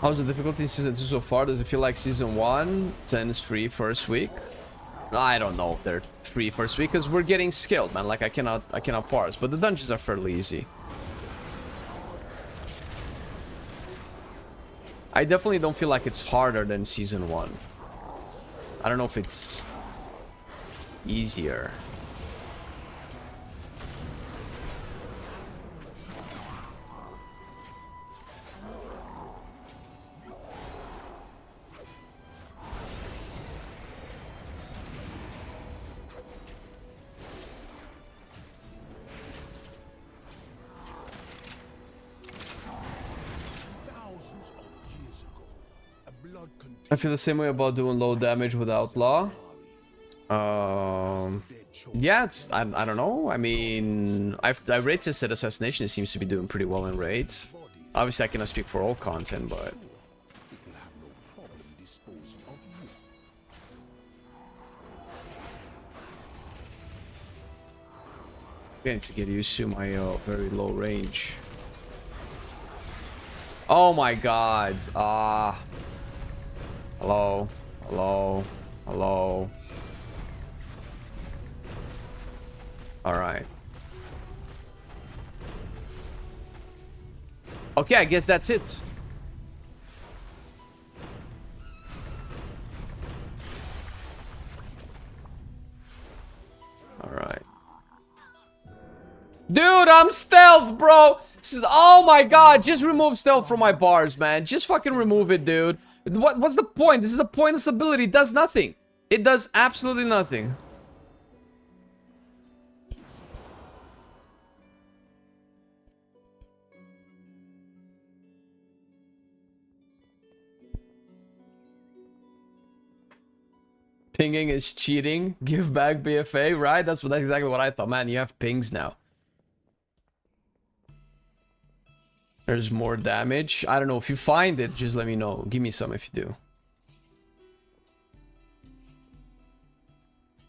How's the difficulty in Season 2 so far? Does it feel like Season 1? 10 is free first week? I don't know if they're free first week because we're getting skilled, man. Like, I cannot parse. But the dungeons are fairly easy. I definitely don't feel like it's harder than Season 1. I don't know if it's easier. I feel the same way about doing low damage with Outlaw. Yeah, it's I don't know. I mean, I rate tested Assassination. It seems to be doing pretty well in raids. Obviously, I cannot speak for all content, but I need to get used to my very low range. Oh my god. Hello. Hello. Hello. Alright. Okay, I guess that's it. Alright. Dude, I'm stealth, bro! Oh my god, just remove stealth from my bars, man. Just fucking remove it, dude. What's the point? This is a pointless ability. It does nothing. It does absolutely nothing. Pinging is cheating. Give back BFA, right? That's exactly what I thought. Man, you have pings now. There's more damage. I don't know. If you find it, just let me know. Give me some if you do.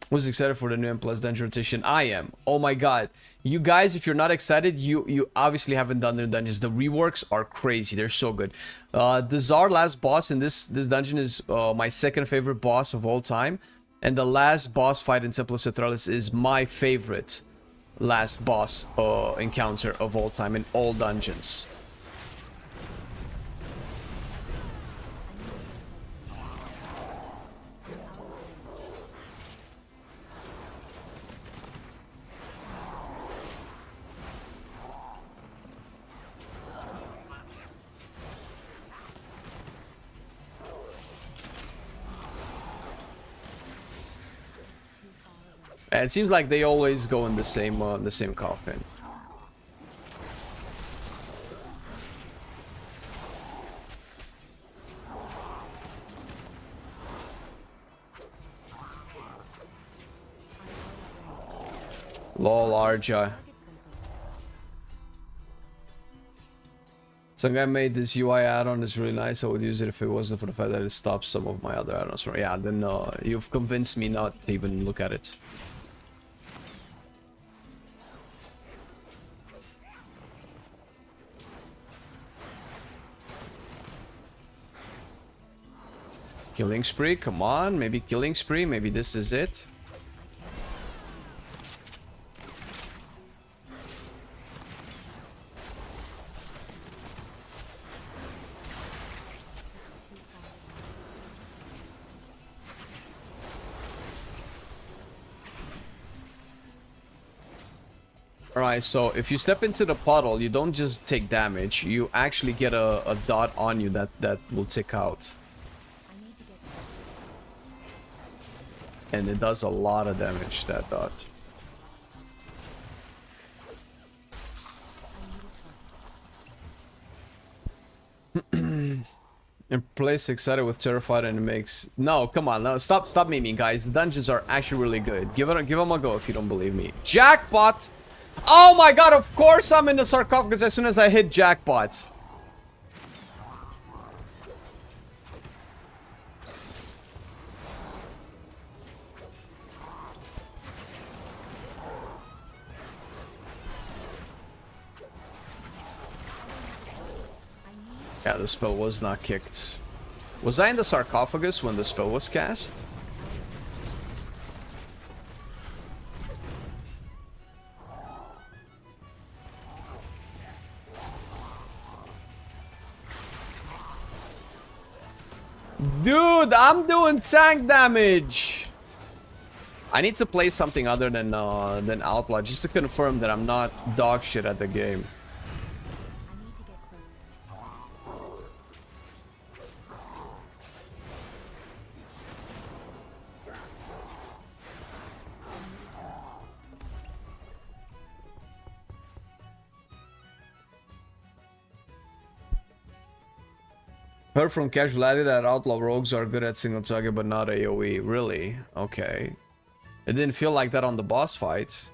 Who's excited for the new M+ dungeon rotation? I am. Oh my god. You guys, if you're not excited, you obviously haven't done the dungeons. The reworks are crazy. They're so good. The Czar last boss in this dungeon is my second favorite boss of all time. And the last boss fight in Templo Centralis is my favorite last boss encounter of all time in all dungeons. It seems like they always go in the same coffin. Lol, Arja. Some guy made this UI add-on. It's really nice. I would use it if it wasn't for the fact that it stops some of my other add-ons. Yeah, then you've convinced me not to even look at it. Killing spree, come on. Maybe killing spree. Maybe this is it. Alright, so if you step into the puddle, you don't just take damage. You actually get a dot on you that will tick out. And it does a lot of damage, that dot. And place excited with terrified and it makes... No, come on. No, stop memeing, guys. The dungeons are actually really good. Give them a go if you don't believe me. Jackpot! Oh my god, of course I'm in the sarcophagus as soon as I hit jackpot. Yeah, the spell was not kicked. Was I in the sarcophagus when the spell was cast? Dude, I'm doing tank damage. I need to play something other than Outlaw just to confirm that I'm not dog shit at the game. Heard from Casuality that Outlaw Rogues are good at single target but not AoE. Really? Okay. It didn't feel like that on the boss fight.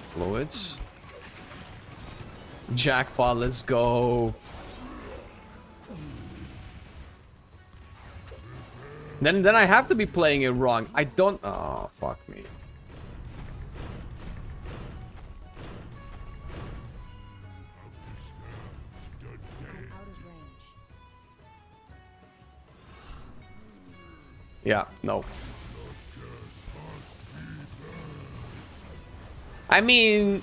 Fluids. Jackpot, let's go. Then I have to be playing it wrong. I don't... Oh, fuck me. Yeah, no. I mean,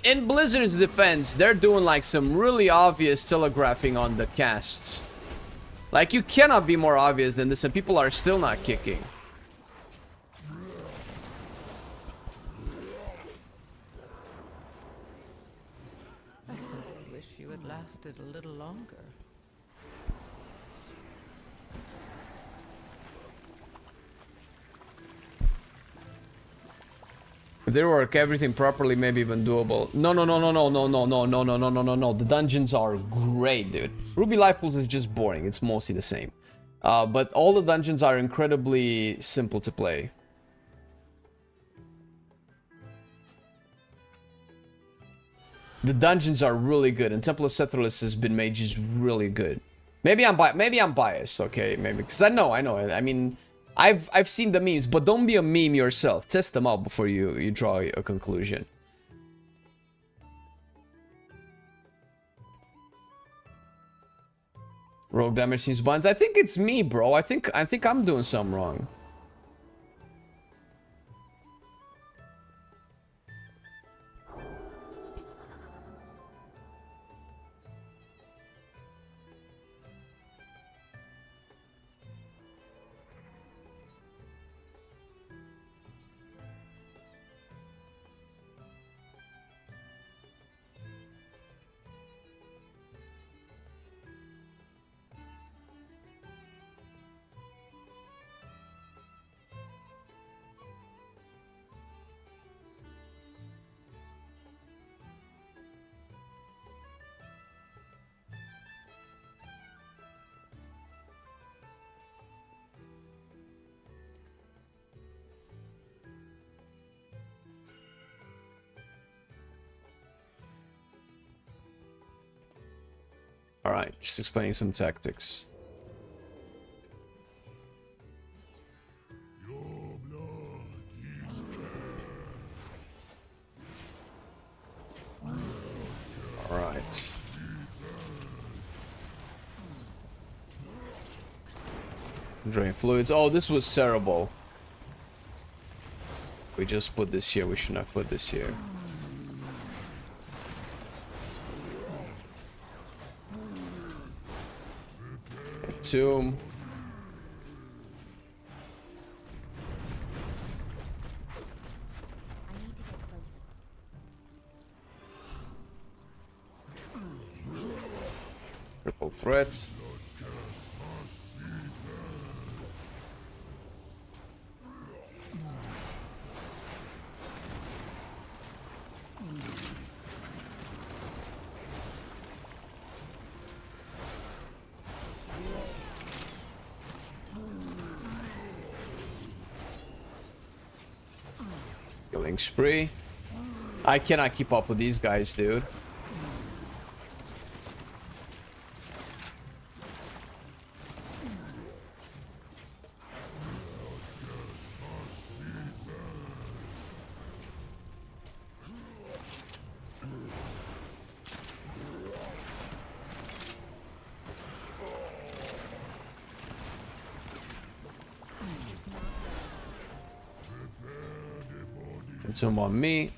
in Blizzard's defense, they're doing like some really obvious telegraphing on the casts. Like, you cannot be more obvious than this, and people are still not kicking. I wish you had lasted a little longer. If they work everything properly, maybe even doable. No. The dungeons are great, dude. Ruby Life Pools is just boring. It's mostly the same. But all the dungeons are incredibly simple to play. The dungeons are really good, and Temple of Sethralus has been made just really good. Maybe I'm biased, okay? Maybe because I know. I mean, I've seen the memes, but don't be a meme yourself. Test them out before you draw a conclusion. Rogue damage seems buns. I think it's me, bro. I think I'm doing something wrong. Alright, just explaining some tactics. Alright. Drain fluids. Oh, this was terrible. We just put this here. We should not put this here. Tomb. threat. Killing spree. I cannot keep up with these guys, dude. Zoom on me.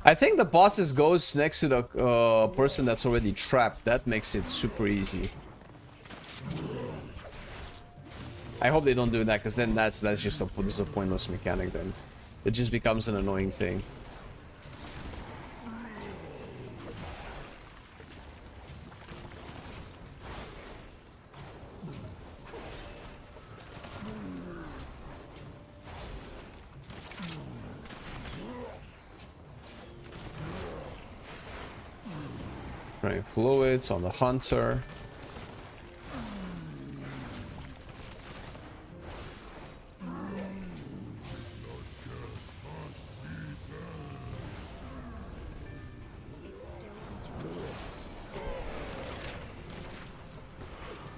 I think the bosses goes next to the person that's already trapped. That makes it super easy. I hope they don't do that, because then that's just this is a pointless mechanic. Then it just becomes an annoying thing. Right, fluids on the hunter.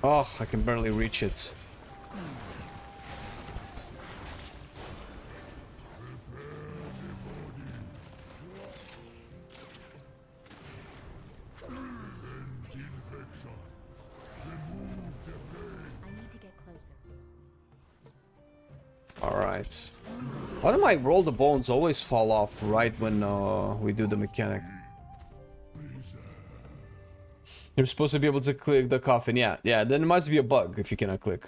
Oh, I can barely reach it. Alright. Why do my roll the bones always fall off right when we do the mechanic? You're supposed to be able to click the coffin. Yeah, then it must be a bug if you cannot click.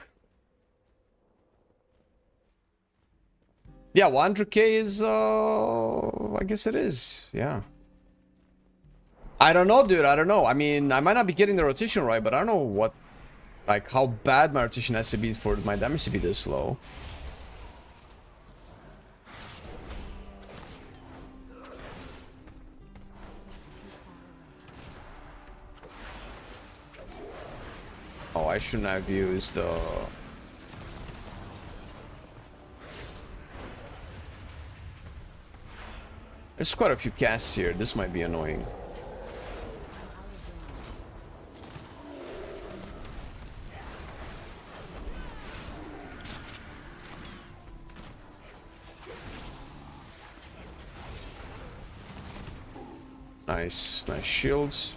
Yeah, 100k is, I guess it is. Yeah. I don't know, dude. I don't know. I mean, I might not be getting the rotation right, but I don't know what, like, how bad my rotation has to be for my damage to be this low. Oh, I shouldn't have used the... There's quite a few casts here. This might be annoying. Nice shields.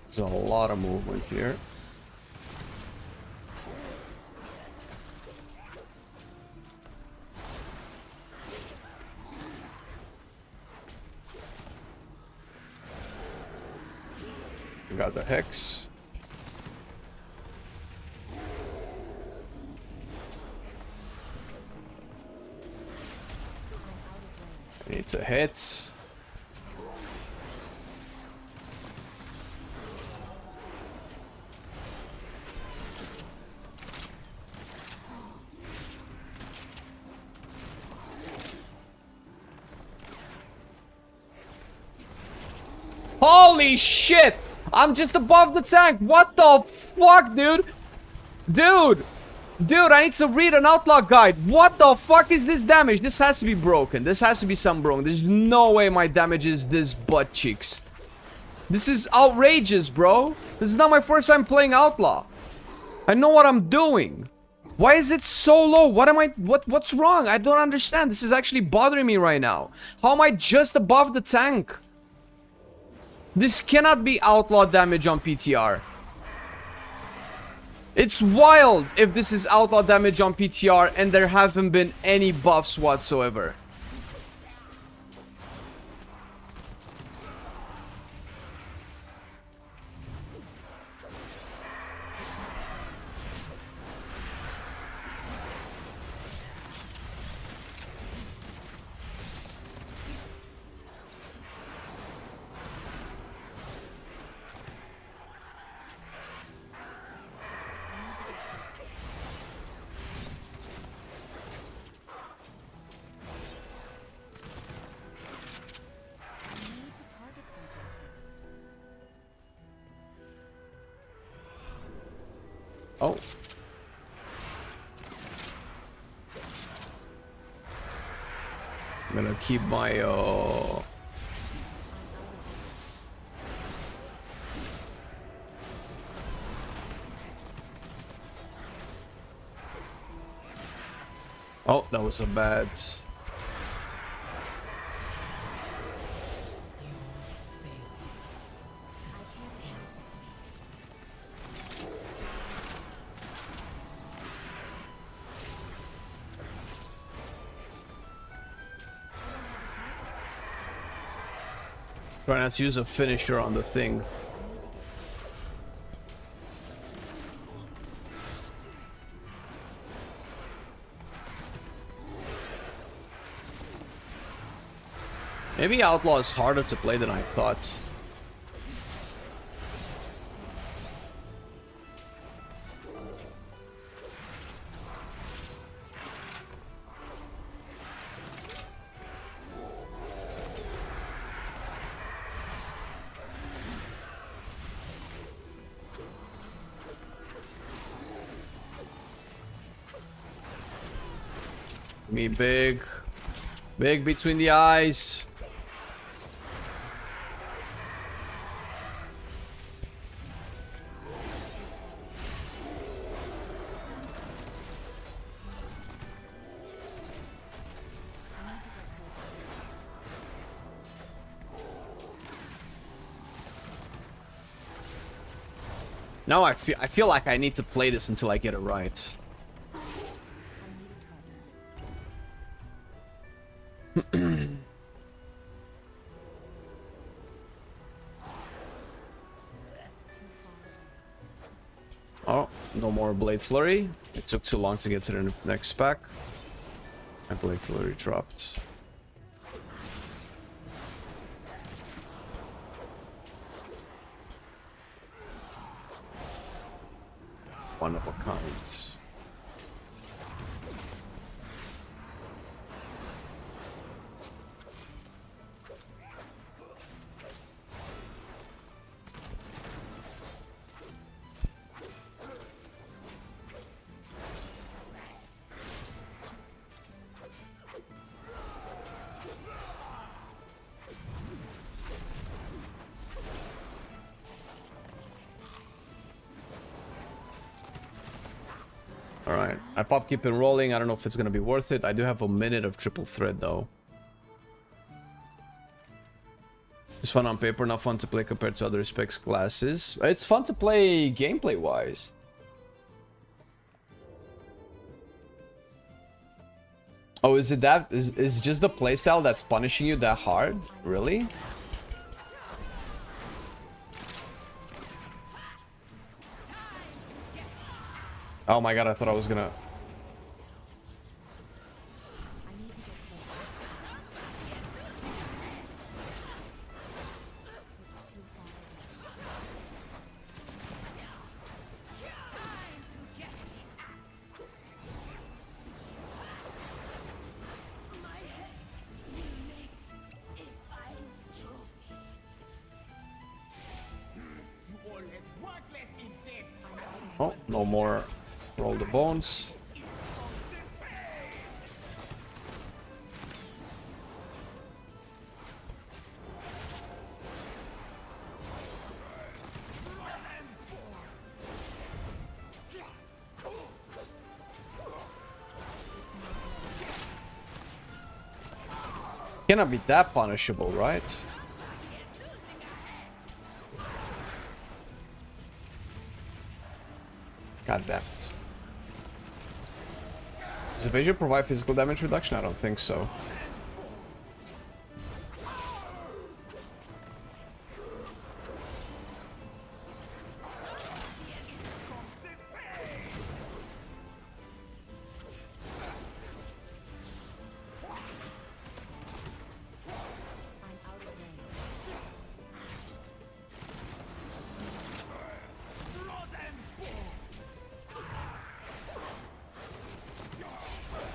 There's a lot of movement here. We got the Hex. Needs a hit. Holy shit! I'm just above the tank. What the fuck, dude? Dude, I need to read an outlaw guide. What the fuck is this damage? This has to be broken. This has to be some broken. There's no way my damage is this butt cheeks. This is outrageous, bro. This is not my first time playing outlaw. I know what I'm doing. Why is it so low? What's wrong? I don't understand. This is actually bothering me right now. How am I just above the tank? This cannot be outlaw damage on PTR. It's wild if this is outlaw damage on PTR and there haven't been any buffs whatsoever. Oh. I'm gonna keep my Oh, that was a bad. Try not to use a finisher on the thing. Maybe Outlaw is harder to play than I thought. Me big. Big between the eyes. Now I feel like I need to play this until I get it right. Oh, no more Blade Flurry. It took too long to get to the next pack. My Blade Flurry dropped. One of a kind. Alright, I pop keep it rolling. I don't know if it's gonna be worth it. I do have a minute of triple thread though. It's fun on paper, not fun to play compared to other specs classes. It's fun to play gameplay wise. Oh, is it that? Is just the playstyle that's punishing you that hard? Really? Oh my god, I thought I was gonna... Oh, no more roll the bones. Cannot be that punishable, right? God damn it. Does evasion provide physical damage reduction? I don't think so.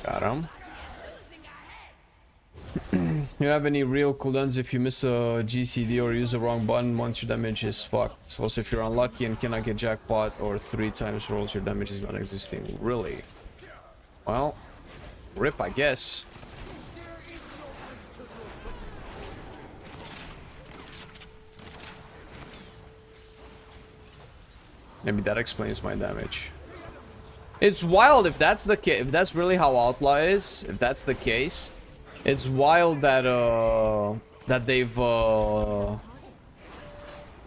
Got him. You don't have any real cooldowns if you miss a GCD or use the wrong button. Once your damage is fucked. Also, if you're unlucky and cannot get jackpot or 3 times rolls, your damage is not existing. Really? Well, rip, I guess. Maybe that explains my damage. It's wild if that's the case. If that's really how Outlaw is, if that's the case, it's wild that that they've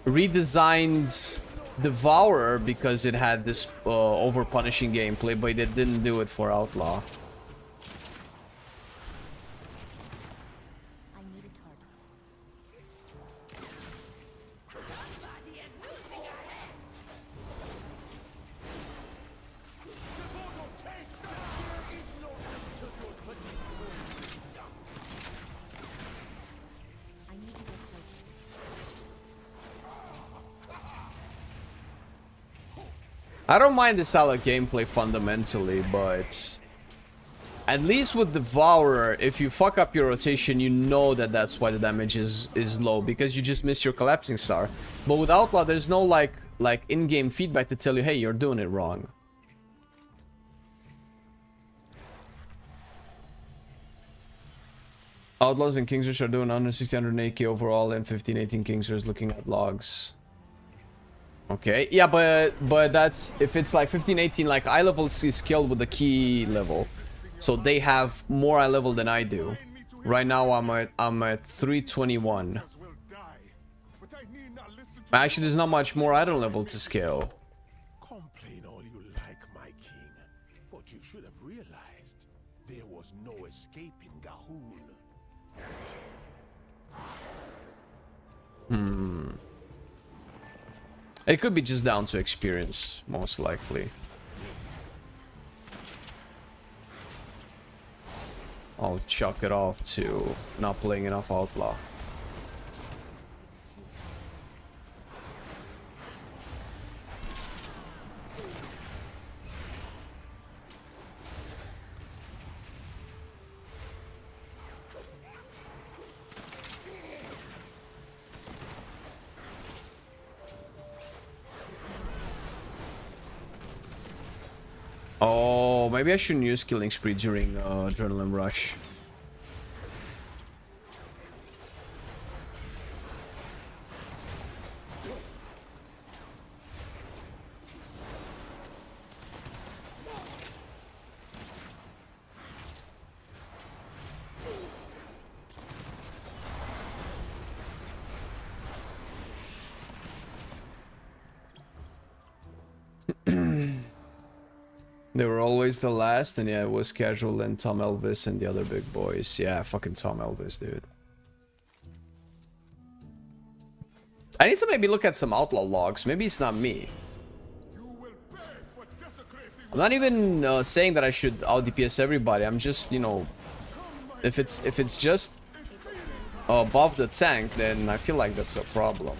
redesigned Devourer because it had this over punishing gameplay, but they didn't do it for Outlaw. I don't mind the solid gameplay fundamentally, but at least with Devourer, if you fuck up your rotation, you know that that's why the damage is low, because you just miss your collapsing star. But with Outlaw, there's no like in-game feedback to tell you, hey, you're doing it wrong. Outlaws and Kingsters are doing 160, 108k overall, and 15, 18 Kingsters looking at logs. Okay, yeah, but that's if it's like 15, 18, like eye level is scaled with the key level, so they have more eye level than I do. Right now I'm at 321. Actually, there's not much more item level to scale. Complain all you like, my king, but you should have realized there was no escaping Gahul. It could be just down to experience, most likely. I'll chuck it off to not playing enough Outlaw. Oh, maybe I shouldn't use Killing Spree during Adrenaline Rush. They were always the last, and yeah, it was Casual and Tom Elvis and the other big boys. Yeah, fucking Tom Elvis, dude. I need to maybe look at some Outlaw logs. Maybe it's not me. I'm not even saying that I should out DPS everybody. I'm just, you know, if it's just above the tank, then I feel like that's a problem.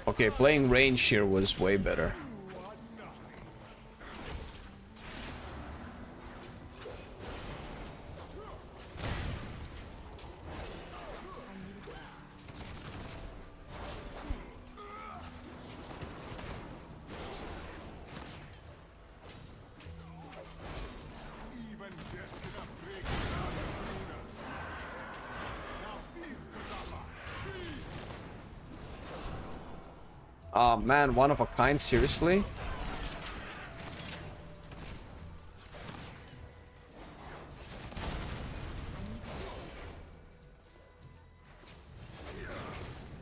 Okay, playing range here was way better. Oh man, one of a kind, seriously?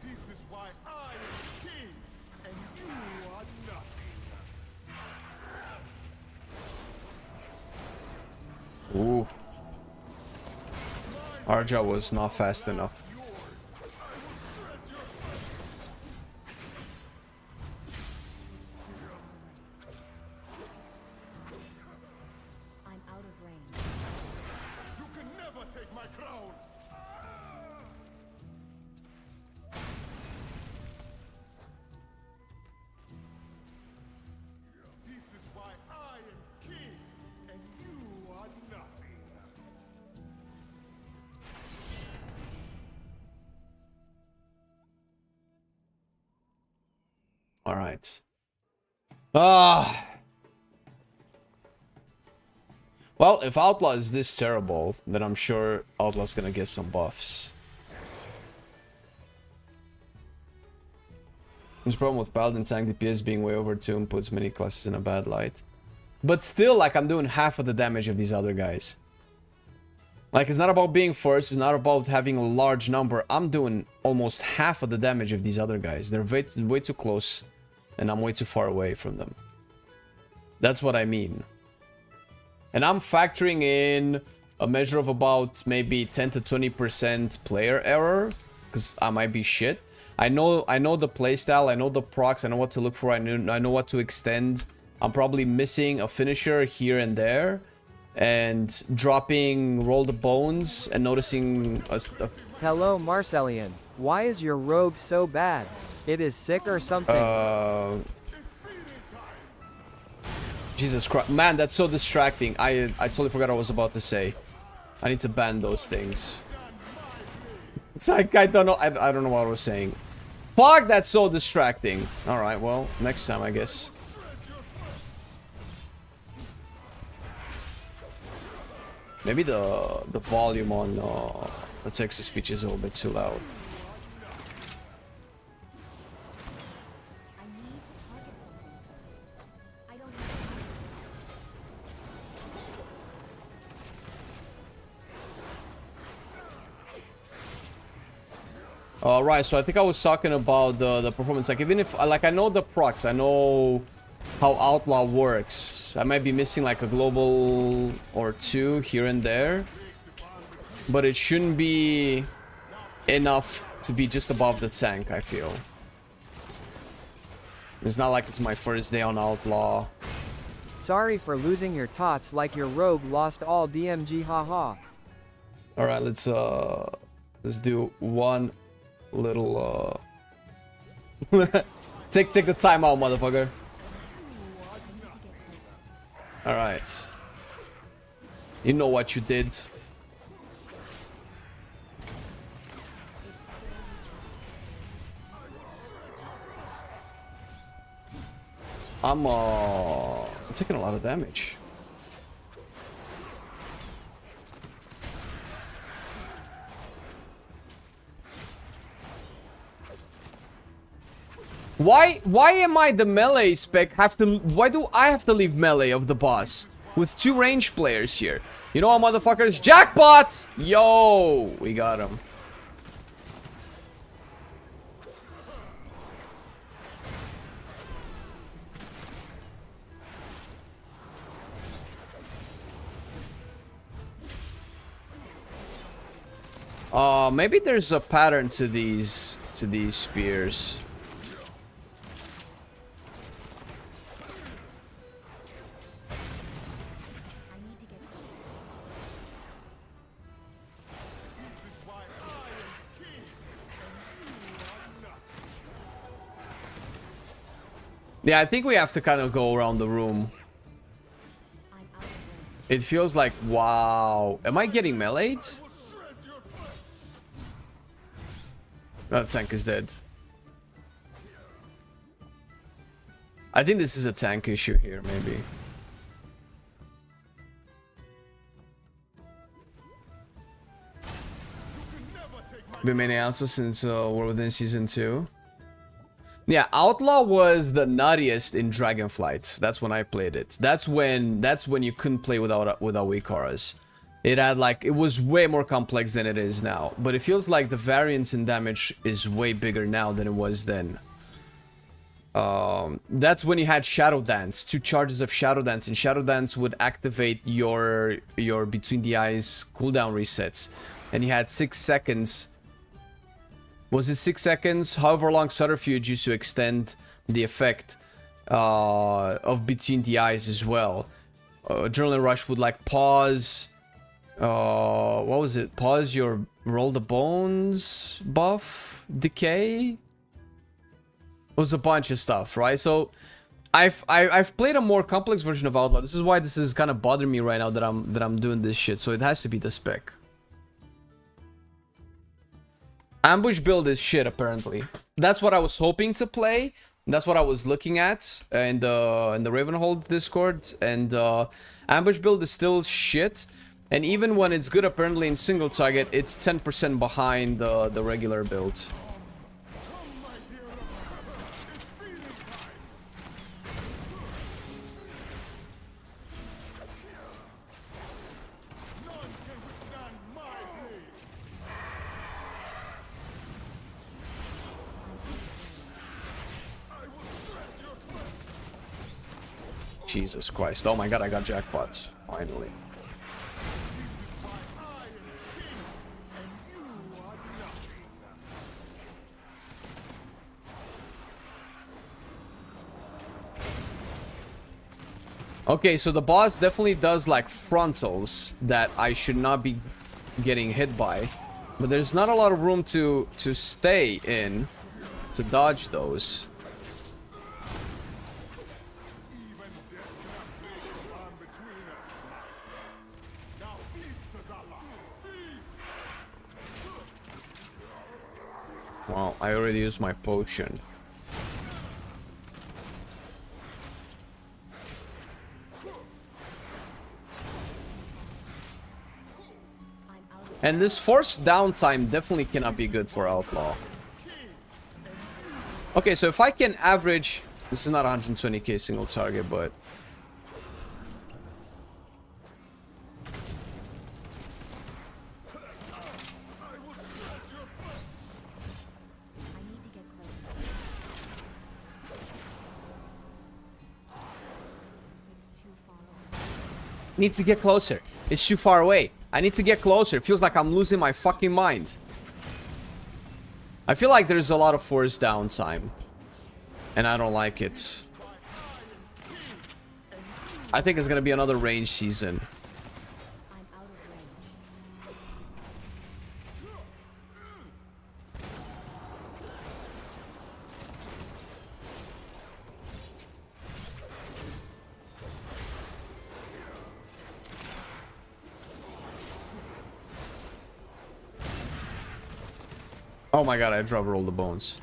This is why I am king, and you are nothing. Ooh. Arja was not fast enough. I'm out of range. my crown. This is why I am king, and you are nothing. All right. Ah. Well, if Outlaw is this terrible, then I'm sure Outlaw's gonna get some buffs. There's a problem with Paladin tank DPS being way over 2 and puts many classes in a bad light. But still, like, I'm doing half of the damage of these other guys. Like, it's not about being first, it's not about having a large number. I'm doing almost half of the damage of these other guys. They're way too close, and I'm way too far away from them. That's what I mean. And I'm factoring in a measure of about maybe 10 to 20% player error, because I might be shit. I know the playstyle, I know the procs, I know what to look for, I know what to extend. I'm probably missing a finisher here and there, and dropping Roll the Bones and noticing a Hello, Marcelian. Why is your robe so bad? It is sick or something? Jesus Christ. Man, that's so distracting. I totally forgot what I was about to say. I need to ban those things. It's like, I don't know. I don't know what I was saying. Fuck, that's so distracting. Alright, well, next time, I guess. Maybe the volume on the text-to-speech is a little bit too loud. Right, so I think I was talking about the performance. Like, even if, like, I know the procs, I know how Outlaw works. I might be missing like a global or two here and there, but it shouldn't be enough to be just above the tank, I feel. It's not like it's my first day on Outlaw. Sorry for losing your tots like your robe lost all DMG, haha. Alright, let's do one little take the time out, motherfucker. Alright. You know what you did. I'm taking a lot of damage. Why am I the melee spec? Why do I have to leave melee of the boss with two ranged players here? You know what, motherfuckers? Jackpot! Yo, we got him. Maybe there's a pattern to these spears. Yeah, I think we have to kind of go around the room. It feels like, wow. Am I getting melee'd? No, tank is dead. I think this is a tank issue here, maybe. Been many outs since we're within season 2. Yeah, Outlaw was the nuttiest in Dragonflight. That's when I played it. That's when you couldn't play without weak auras. It had like, it was way more complex than it is now. But it feels like the variance in damage is way bigger now than it was then. That's when you had Shadow Dance, 2 charges of Shadow Dance, and Shadow Dance would activate your Between the Eyes cooldown resets. And you had 6 seconds. Was it 6 seconds? However long Subterfuge used to extend the effect of Between the Eyes as well. Adrenaline Rush would like pause What was it? Pause your roll the bones buff decay. It was a bunch of stuff, right? So I've played a more complex version of Outlaw. This is why this is kind of bothering me right now that I'm doing this shit. So it has to be the spec. Ambush build is shit apparently. That's what I was hoping to play. That's what I was looking at in the Ravenhold Discord. And ambush build is still shit. And even when it's good apparently in single target, it's 10% behind the regular build. Jesus Christ. Oh my god, I got jackpots. Finally. Okay, so the boss definitely does like frontals that I should not be getting hit by. But there's not a lot of room to stay in to dodge those. Well, I already used my potion. And this forced downtime definitely cannot be good for Outlaw. Okay, so if I can average... This is not 120k single target, but... Need to get closer. It's too far away. I need to get closer. It feels like I'm losing my fucking mind. I feel like there's a lot of forced downtime. And I don't like it. I think it's gonna be another range season. Oh my god, I drop roll the bones.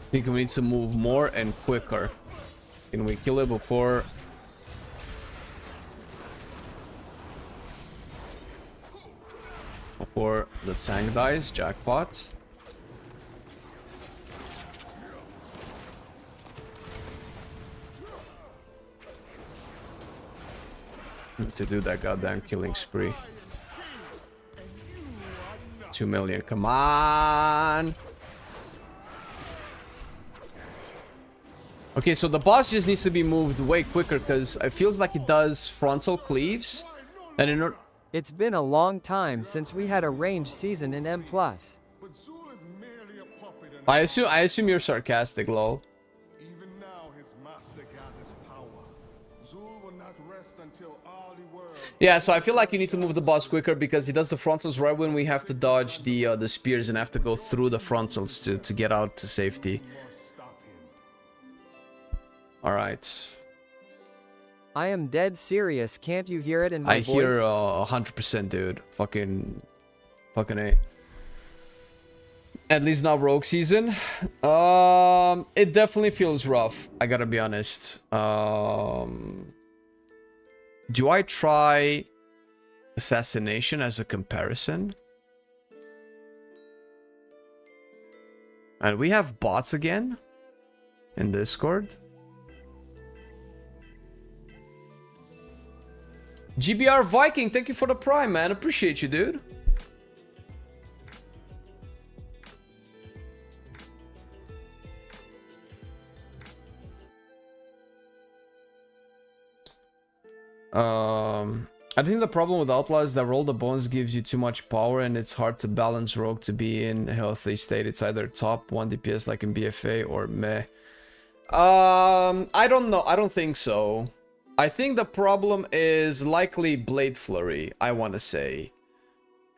I think we need to move more and quicker. Can we kill it before... Before the tank dies? Jackpot. Need to do that goddamn killing spree. 2 million, come on! Okay, so the boss just needs to be moved way quicker because it feels like it does frontal cleaves. And in order... It's been a long time since we had a ranged season in M+. I assume you're sarcastic, lol. Even now his master gathers power. Zul will not rest until all the world... Yeah, so I feel like you need to move the boss quicker because he does the frontals right when we have to dodge the spears and have to go through the frontals to get out to safety. Alright. I am dead serious. Can't you hear it in my voice? I hear 100%, dude. Fucking A. At least not rogue season. It definitely feels rough. I gotta be honest. Do I try assassination as a comparison? And we have bots again in Discord. GBR Viking, thank you for the prime, man. Appreciate you, dude. I think the problem with Outlaw is that Roll the Bones gives you too much power and it's hard to balance Rogue to be in a healthy state. It's either top 1 DPS like in BFA or meh. I don't know. I don't think so. I think the problem is likely Blade Flurry, I want to say.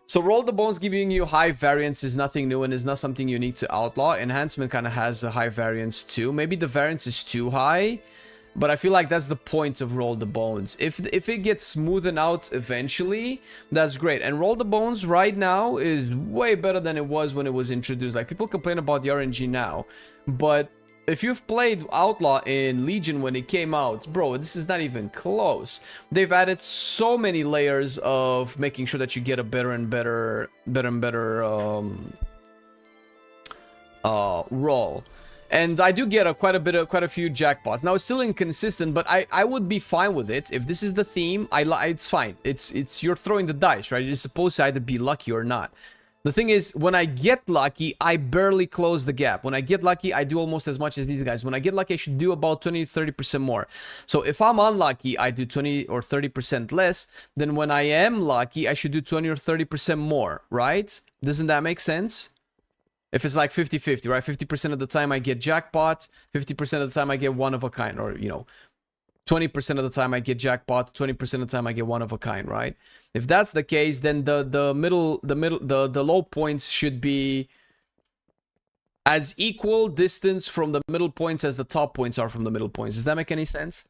So Roll the Bones giving you high variance is nothing new and is not something unique to Outlaw. Enhancement kind of has a high variance too. Maybe the variance is too high, but I feel like that's the point of Roll the Bones. If it gets smoothened out eventually, that's great. And Roll the Bones right now is way better than it was when it was introduced. Like, people complain about the RNG now, but if you've played Outlaw in Legion when it came out, bro, this is not even close. They've added so many layers of making sure that you get a better and better roll. And I do get quite a few jackpots. Now, it's still inconsistent, but I would be fine with it. If this is the theme, it's fine. It's you're throwing the dice, right? You're supposed to either be lucky or not. The thing is, when I get lucky, I barely close the gap. When I get lucky, I do almost as much as these guys. When I get lucky, I should do about 20-30% more. So if I'm unlucky, I do 20 or 30% less. Then when I am lucky, I should do 20 or 30% more, right? Doesn't that make sense? If it's like 50-50, right? 50% of the time I get jackpot, 50% of the time I get one of a kind, or, you know, 20% of the time I get jackpot, 20% of the time I get one of a kind, right? If that's the case, then the low points should be as equal distance from the middle points as the top points are from the middle points. Does that make any sense?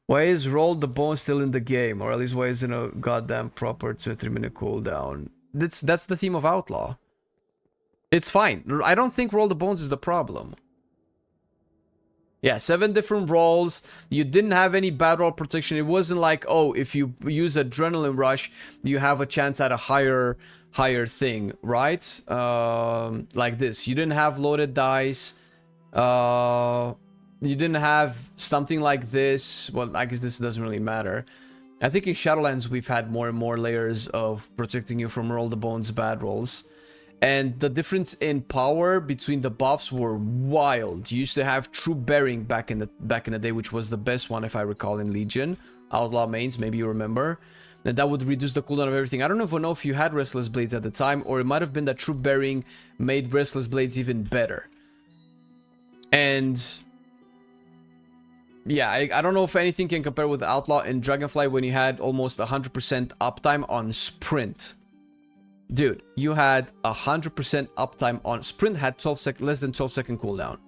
Why is Roll the Bone still in the game? Or at least why isn't a goddamn proper 2-3-minute cooldown? That's the theme of Outlaw. It's fine. I don't think Roll the Bones is the problem. Yeah, 7 different rolls. You didn't have any bad roll protection. It wasn't like, oh, if you use Adrenaline Rush, you have a chance at a higher thing, right? Like this. You didn't have loaded dice. You didn't have something like this. Well, I guess this doesn't really matter. I think in Shadowlands, we've had more and more layers of protecting you from Roll the Bones bad rolls. And the difference in power between the buffs were wild. You used to have True Bearing back in the day, which was the best one if I recall in Legion. Outlaw mains, maybe you remember. And that would reduce the cooldown of everything. I don't even know if you had Restless Blades at the time, or it might have been that True Bearing made Restless Blades even better. And yeah, I don't know if anything can compare with Outlaw and Dragonfly when you had almost 100% uptime on Sprint. Dude, you had 100% uptime on Sprint, had less than 12-second cooldown.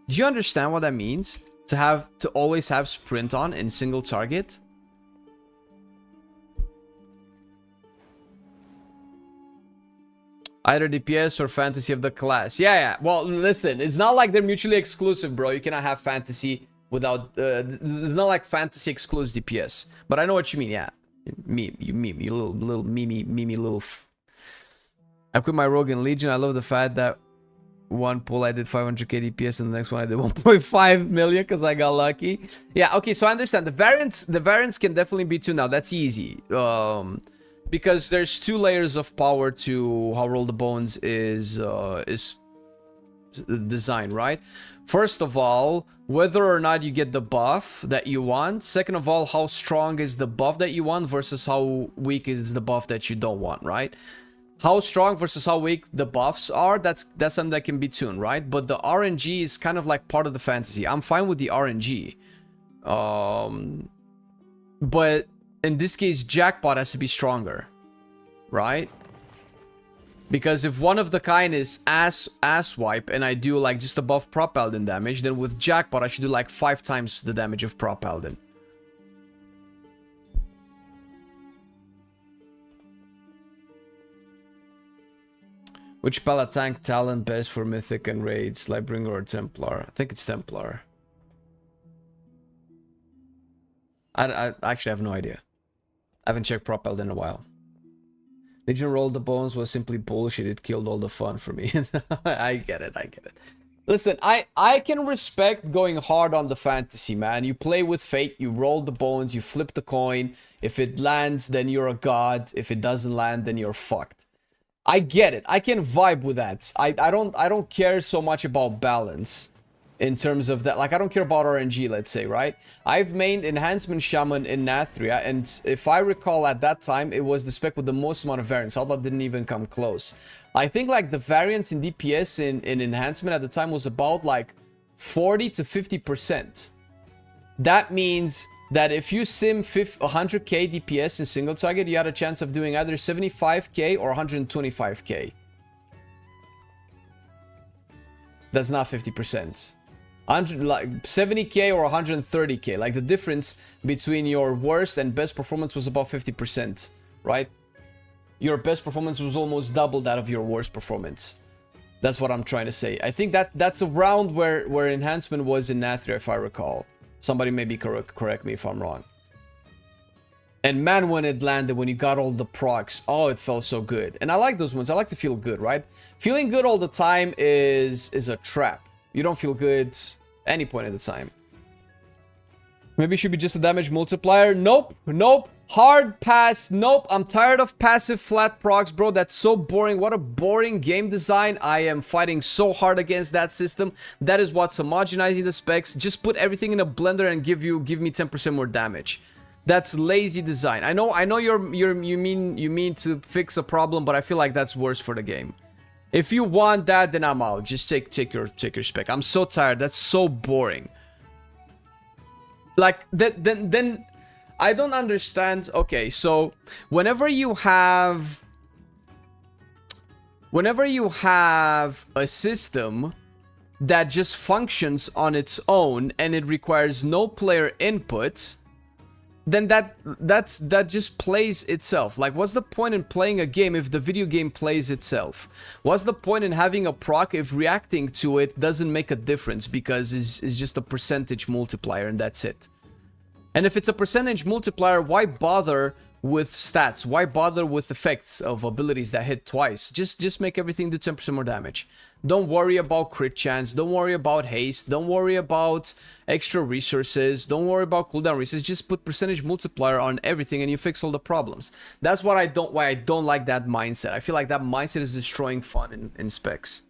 Do you understand what that means? To always have Sprint on in single target? Either DPS or fantasy of the class. Yeah. Well, listen, it's not like they're mutually exclusive, bro. You cannot have fantasy without... it's not like fantasy excludes DPS. But I know what you mean, yeah. You little meme little... I quit my rogue in Legion. I love the fact that one pull I did 500k DPS and the next one I did 1.5 million because I got lucky. Yeah, okay, so I understand. The variance can definitely be 2 now. That's easy. Because there's 2 layers of power to how Roll the Bones is designed, right? First of all, whether or not you get the buff that you want. Second of all, how strong is the buff that you want versus how weak is the buff that you don't want, right? How strong versus how weak the buffs are, that's something that can be tuned, right? But the RNG is kind of like part of the fantasy. I'm fine with the RNG. But in this case, Jackpot has to be stronger, right? Because if one of the kind is ass wipe and I do like just above Prop Paladin damage, then with Jackpot I should do like 5 times the damage of Prop Paladin. Which Palatank talent best for Mythic and Raids? Lightbringer or Templar? I think it's Templar. I actually have no idea. I haven't checked Prop Paladin in a while. Legion Roll the Bones was simply bullshit. It killed all the fun for me. I get it. Listen, I can respect going hard on the fantasy, man. You play with fate, you roll the bones, you flip the coin. If it lands, then you're a god. If it doesn't land, then you're fucked. I get it. I can vibe with that. I don't care so much about balance. in terms of that. Like, I don't care about RNG, let's say, right? I've mained Enhancement Shaman in Nathria, and if I recall at that time, it was the spec with the most amount of variance, although didn't even come close. I think, like, the variance in DPS in Enhancement at the time was about, like, 40 to 50%. That means that if you sim 100k DPS in single target, you had a chance of doing either 75k or 125k. That's not 50%. 70k or 130k. Like, the difference between your worst and best performance was about 50%, right? Your best performance was almost double that of your worst performance. That's what I'm trying to say. I think that's around where enhancement was in Nathria, if I recall. Somebody maybe correct me if I'm wrong. And man, when it landed, when you got all the procs, oh, it felt so good. And I like those ones. I like to feel good, right? Feeling good all the time is a trap. You don't feel good any point in the time. Maybe it should be just a damage multiplier. Nope. Nope. Hard pass. Nope. I'm tired of passive flat procs, bro. That's so boring. What a boring game design. I am fighting so hard against that system. That is what's homogenizing the specs. Just put everything in a blender and give me 10% more damage. That's lazy design. I know you mean to fix a problem, but I feel like that's worse for the game. If you want that, then I'm out. Just take your spec. I'm so tired. That's so boring. Like, then I don't understand. Okay, so whenever you have a system that just functions on its own and it requires no player input, then that just plays itself. Like, what's the point in playing a game if the video game plays itself? What's the point in having a proc if reacting to it doesn't make a difference because it's just a percentage multiplier and that's it? And if it's a percentage multiplier, why bother with stats? Why bother with effects of abilities that hit twice? Just make everything do 10% more damage. Don't worry about crit chance. Don't worry about haste. Don't worry about extra resources. Don't worry about cooldown resources. Just put percentage multiplier on everything and you fix all the problems. That's what why I don't like that mindset. I feel like that mindset is destroying fun in specs.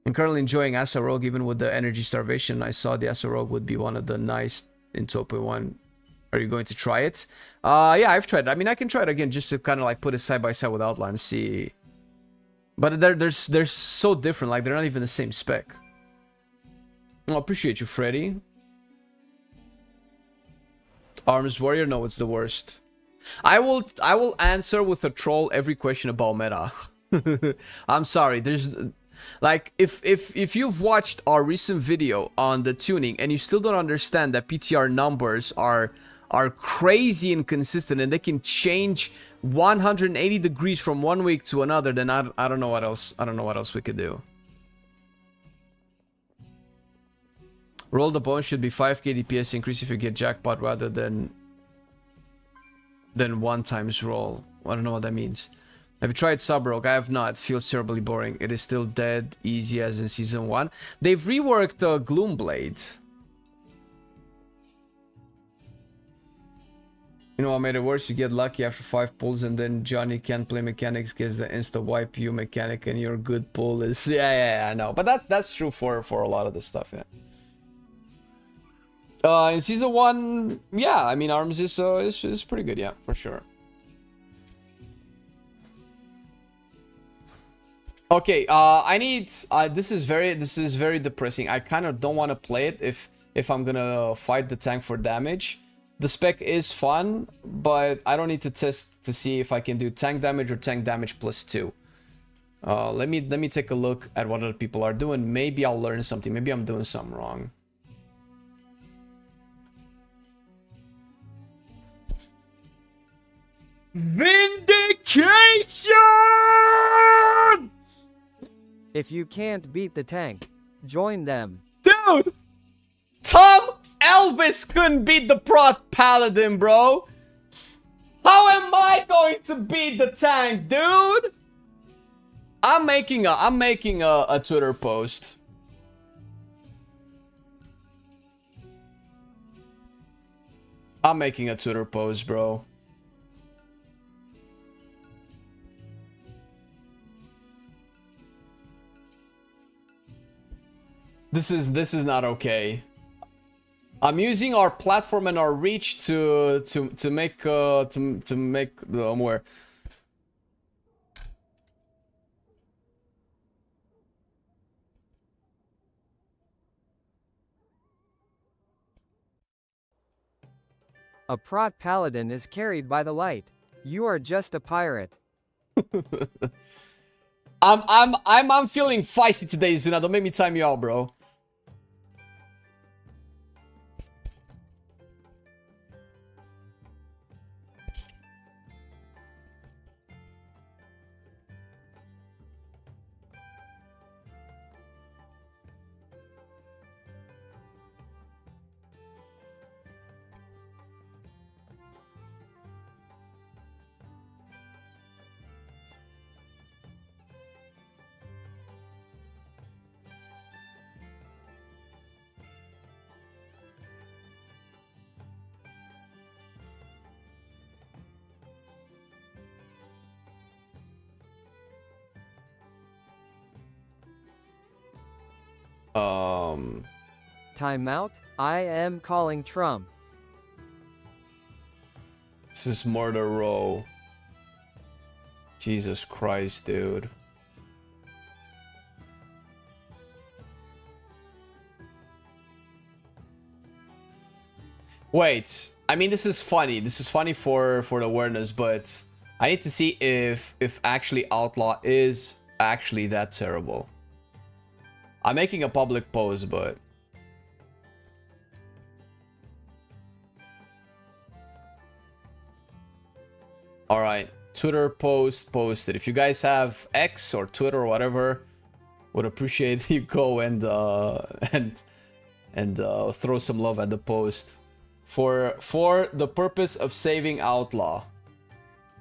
I'm currently enjoying Asa Rogue even with the energy starvation. I saw the Asa Rogue would be one of the nice in 2.1. Are you going to try it? Yeah, I've tried it. I mean, I can try it again just to kind of like put it side by side with Outline and see. But they're so different. Like, they're not even the same spec. Oh, appreciate you, Freddy. Arms Warrior? No, it's the worst. I will answer with a troll every question about meta. I'm sorry. There's like, if you've watched our recent video on the tuning and you still don't understand that PTR numbers are crazy inconsistent and they can change 180 degrees from one week to another, then I don't know what else. I don't know what else we could do. Roll the bone should be 5k DPS increase if you get jackpot rather than 1 times roll. I don't know what that means. Have you tried Sub-Rogue? I have not. It feels terribly boring. It is still dead easy as in Season 1. They've reworked Gloomblade. You know what made it worse? You get lucky after 5 pulls and then Johnny can't play mechanics, gets the insta wipe you mechanic and your good pull is... Yeah, I know. But that's true for a lot of this stuff, yeah. In Season 1, yeah, I mean, Arms is pretty good, yeah, for sure. Okay, I need... this is very depressing. I kind of don't want to play it if I'm gonna fight the tank for damage. The spec is fun, but I don't need to test to see if I can do tank damage or tank damage plus 2. Let me take a look at what other people are doing. Maybe I'll learn something. Maybe I'm doing something wrong. Vindication! If you can't beat the tank, join them. Dude! Tom Elvis couldn't beat the Prot Paladin, bro! How am I going to beat the tank, dude? I'm making a Twitter post. I'm making a Twitter post, bro. This is not okay. I'm using our platform and our reach to make the more. A prot paladin is carried by the light. You are just a pirate. I'm feeling feisty today, Zuna. Don't make me time you out, bro. Timeout. I am calling Trump. This is murder row. Jesus Christ, dude. Wait, I mean, this is funny. This is funny for the awareness, but I need to see if actually Outlaw is actually that terrible. I'm making a public post, but all right, Twitter post posted. If you guys have X or Twitter or whatever, would appreciate you go and throw some love at the post for the purpose of saving Outlaw.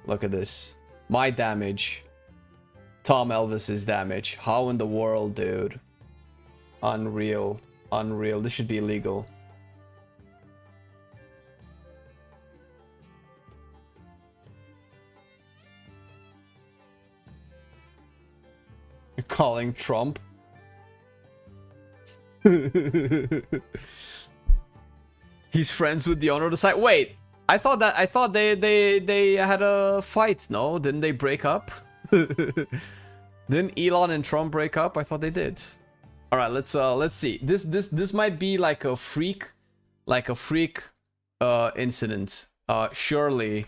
Look at this. My damage. Tom Elvis's damage. How in the world, dude? Unreal. Unreal. This should be illegal. You're calling Trump? He's friends with the owner of the site. Wait, I thought they had a fight. No, didn't they break up? Didn't Elon and Trump break up? I thought they did. All right, let's see. This might be like a freak incident. Surely.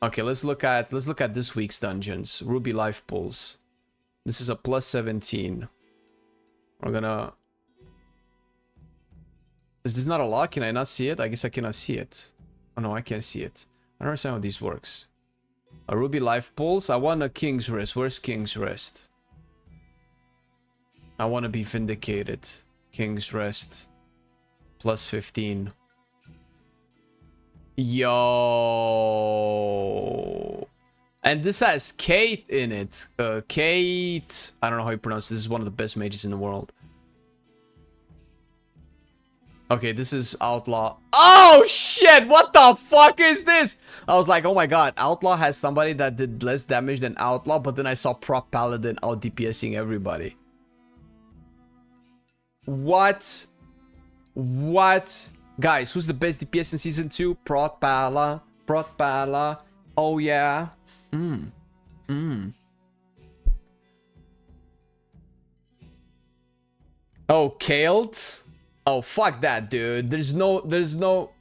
Okay, let's look at this week's dungeons. Ruby life pools. This is a plus 17. We're gonna. Is this not a lock? Can I not see it? I guess I cannot see it. Oh no, I can't see it. I don't understand how this works. A Ruby life pulse. I want a King's Rest. Where's King's Rest? I want to be vindicated. King's Rest. Plus 15. Yo. And this has Kate in it. Kate. I don't know how you pronounce this. This is one of the best mages in the world. Okay, this is Outlaw. Oh, shit! What the fuck is this? I was like, oh my god. Outlaw has somebody that did less damage than Outlaw, but then I saw Prop Paladin out DPSing everybody. What? What? Guys, who's the best DPS in Season 2? Prot Pala. Oh, yeah. Oh, Kaled? Oh, fuck that, dude. There's no...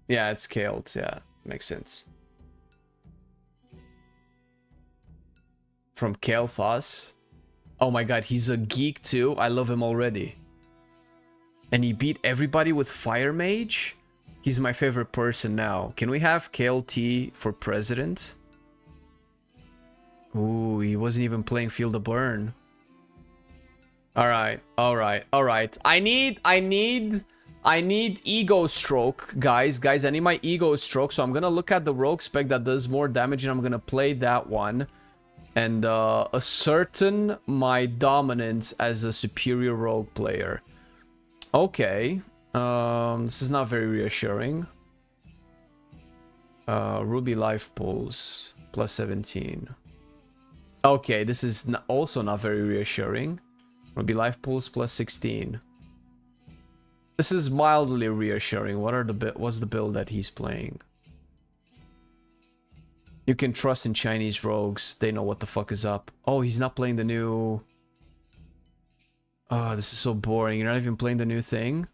Yeah, it's Kaled. Yeah, makes sense. From Kael'thas. Oh my god, he's a geek too. I love him already. And he beat everybody with Fire Mage? He's my favorite person now. Can we have KLT for president? Ooh, he wasn't even playing Feel the Burn. Alright. I need ego stroke, guys. I need my ego stroke. So I'm gonna look at the rogue spec that does more damage and I'm gonna play that one. And ascertain my dominance as a superior rogue player. Okay. This is not very reassuring. Ruby life pulls. Plus 17. Okay, this is also not very reassuring. Will be life pools plus 16. This is mildly reassuring. What's the build that he's playing? You can trust in Chinese rogues. They know what the fuck is up. Oh, he's not playing the new... Oh, this is so boring. You're not even playing the new thing?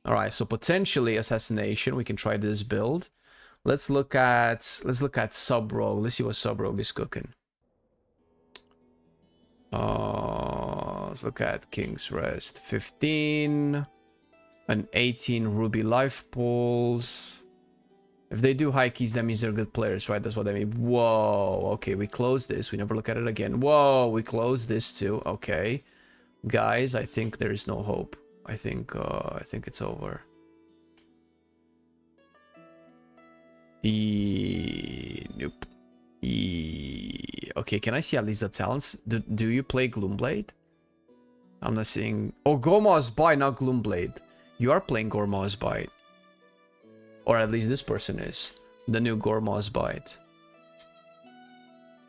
Alright, so potentially assassination. We can try this build. Let's look at sub rogue. Let's see what sub rogue is cooking. Let's look at King's Rest. 15 and 18 ruby life pools. If they do high keys, that means they're good players, right? That's what I mean. Whoa, okay, we close this. We never look at it again. Whoa, we close this too. Okay, guys, I think there's no hope. I think it's over. Nope. Okay, can I see at least the talents? Do you play Gloomblade? I'm not seeing... Oh, Gormaw's Bite, not Gloomblade. You are playing Gormaw's Bite. Or at least this person is. The new Gormaw's Bite.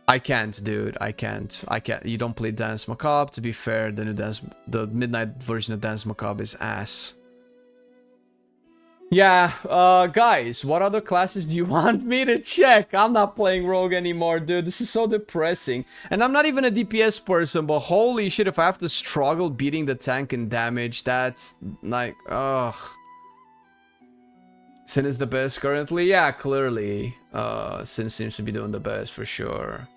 I can't, dude. I can't. You don't play Dance Macabre. To be fair, the midnight version of Dance Macabre is ass. Yeah, guys, what other classes do you want me to check? I'm not playing Rogue anymore, dude. This is so depressing. And I'm not even a DPS person, but holy shit, if I have to struggle beating the tank in damage, that's like, ugh. Sin is the best currently? Yeah, clearly. Sin seems to be doing the best for sure.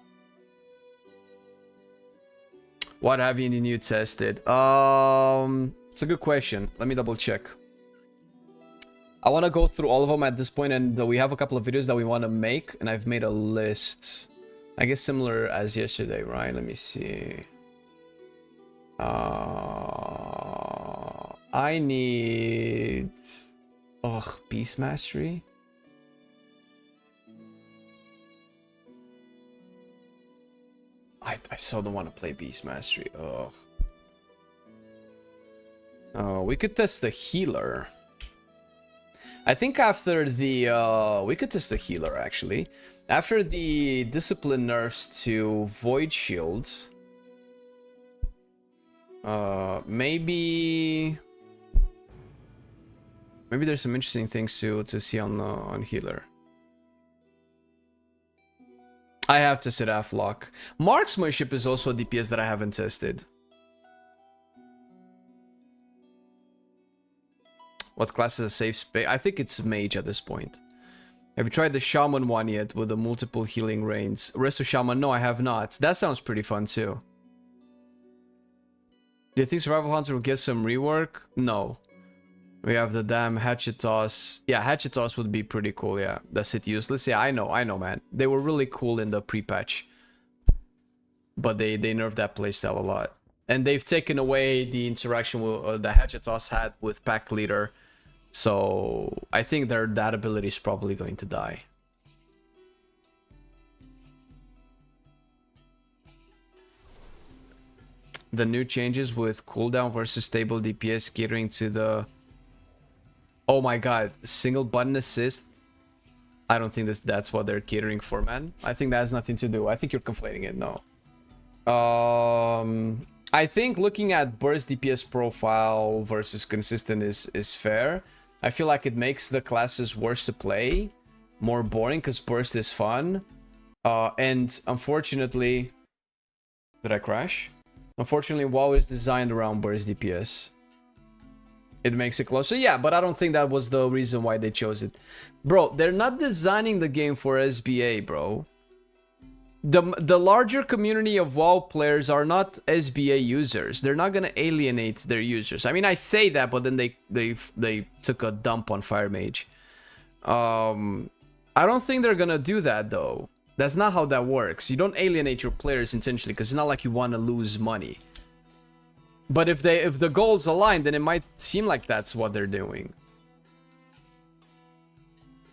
What have you new tested? It's a good question. Let me double check. I want to go through all of them at this point, and we have a couple of videos that we want to make, and I've made a list. I guess similar as yesterday, right? Let me see. I need... Ugh, Beast Mastery? I so don't want to play Beast Mastery. Ugh. Oh, we could test the healer. I think after the... we could test the healer, actually. After the discipline nerfs to Void Shields... maybe there's some interesting things to see on healer. I have tested Aflock. Marksmanship is also a DPS that I haven't tested. What class is a safe space? I think it's mage at this point. Have you tried the shaman one yet with the multiple healing rains? Rest of shaman? No, I have not. That sounds pretty fun too. Do you think Survival Hunter will get some rework? No. We have the damn hatchet toss. Yeah, hatchet toss would be pretty cool. Yeah, that's it useless. Yeah, I know, man. They were really cool in the pre-patch, but they nerfed that playstyle a lot, and they've taken away the interaction the hatchet toss had with pack leader. So I think that ability is probably going to die. The new changes with cooldown versus stable DPS catering to the... Oh my god, single button assist. I don't think that's what they're catering for, man. I think that has nothing to do. I think you're conflating it. No. I think looking at burst DPS profile versus consistent is fair. I feel like it makes the classes worse to play, more boring, because burst is fun. And unfortunately... Did I crash? Unfortunately, WoW is designed around burst DPS. It makes it closer. Yeah, but I don't think that was the reason why they chose it. Bro, they're not designing the game for SBA, bro. The larger community of WoW players are not SBA users. They're not gonna alienate their users. I mean, I say that, but then they took a dump on Fire Mage. I don't think they're gonna do that, though. That's not how that works. You don't alienate your players intentionally, because it's not like you want to lose money. But if the goals align, then it might seem like that's what they're doing.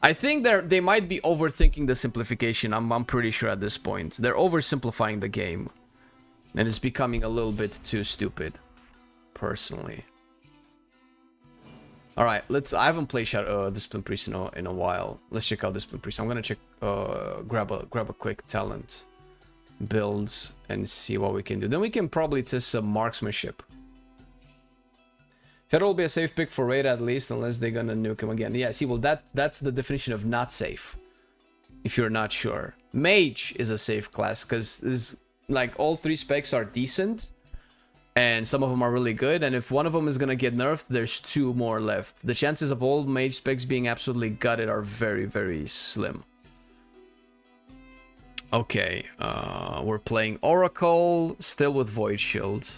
I think they might be overthinking the simplification. I'm pretty sure at this point. They're oversimplifying the game. And it's becoming a little bit too stupid. Personally. Alright, I haven't played Discipline Priest in a while. Let's check out Discipline Priest. I'm gonna check grab a quick talent. builds and see what we can do. Then we can probably test some marksmanship. Shadow will be a safe pick for raid at least, unless they're gonna nuke him again. Yeah, see, well, that's the definition of not safe. If you're not sure. Mage is a safe class, because like all 3 specs are decent. And some of them are really good. And if one of them is gonna get nerfed, there's 2 more left. The chances of all mage specs being absolutely gutted are very, very slim. Okay, we're playing Oracle, still with Void Shield.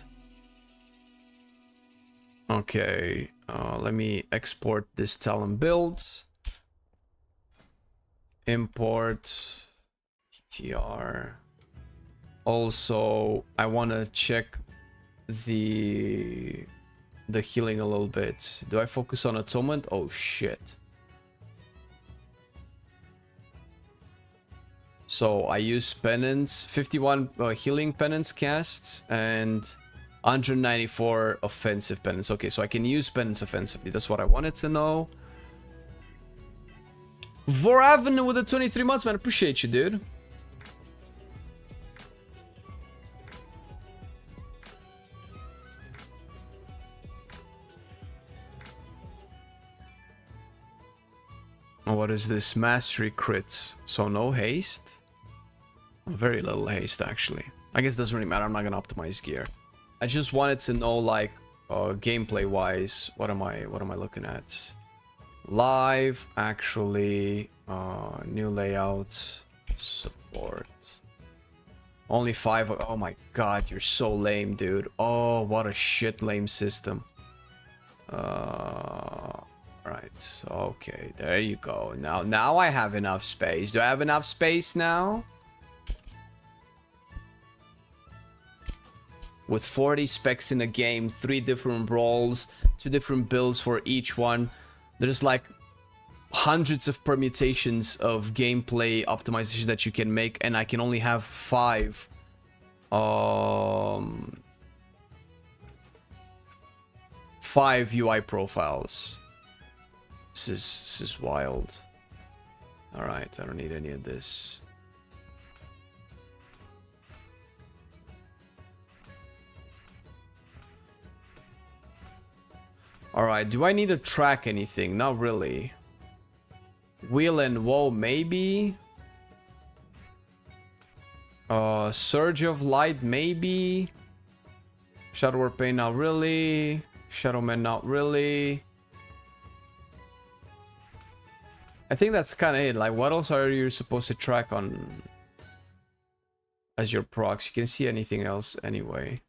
Okay, let me export this Talon build. Import PTR. Also, I want to check the healing a little bit. Do I focus on atonement? Oh shit. So I use penance, 51 healing penance casts and 194 offensive penance. Okay, so I can use penance offensively. That's what I wanted to know. Voraven with the 23 months, man. Appreciate you, dude. What is this? Mastery crits. So no haste? Very little haste, actually. I guess it doesn't really matter. I'm not gonna optimize gear. I just wanted to know, like, gameplay wise, what am I looking at? Live, actually, new layout, support. Only 5. Oh my god, you're so lame, dude. Oh, what a shit lame system. Right, okay, there you go. Now I have enough space. Do I have enough space now? With 40 specs in a game, 3 different roles, 2 different builds for each one. There's like hundreds of permutations of gameplay optimizations that you can make, and I can only have 5 UI profiles. This is wild. All right, I don't need any of this. All right, do I need to track anything? Not really. Wheel and woe, maybe. Surge of light, maybe. Shadow War Pain, not really. Shadowman, not really. I think that's kind of it. Like, what else are you supposed to track on as your procs? You can see anything else anyway.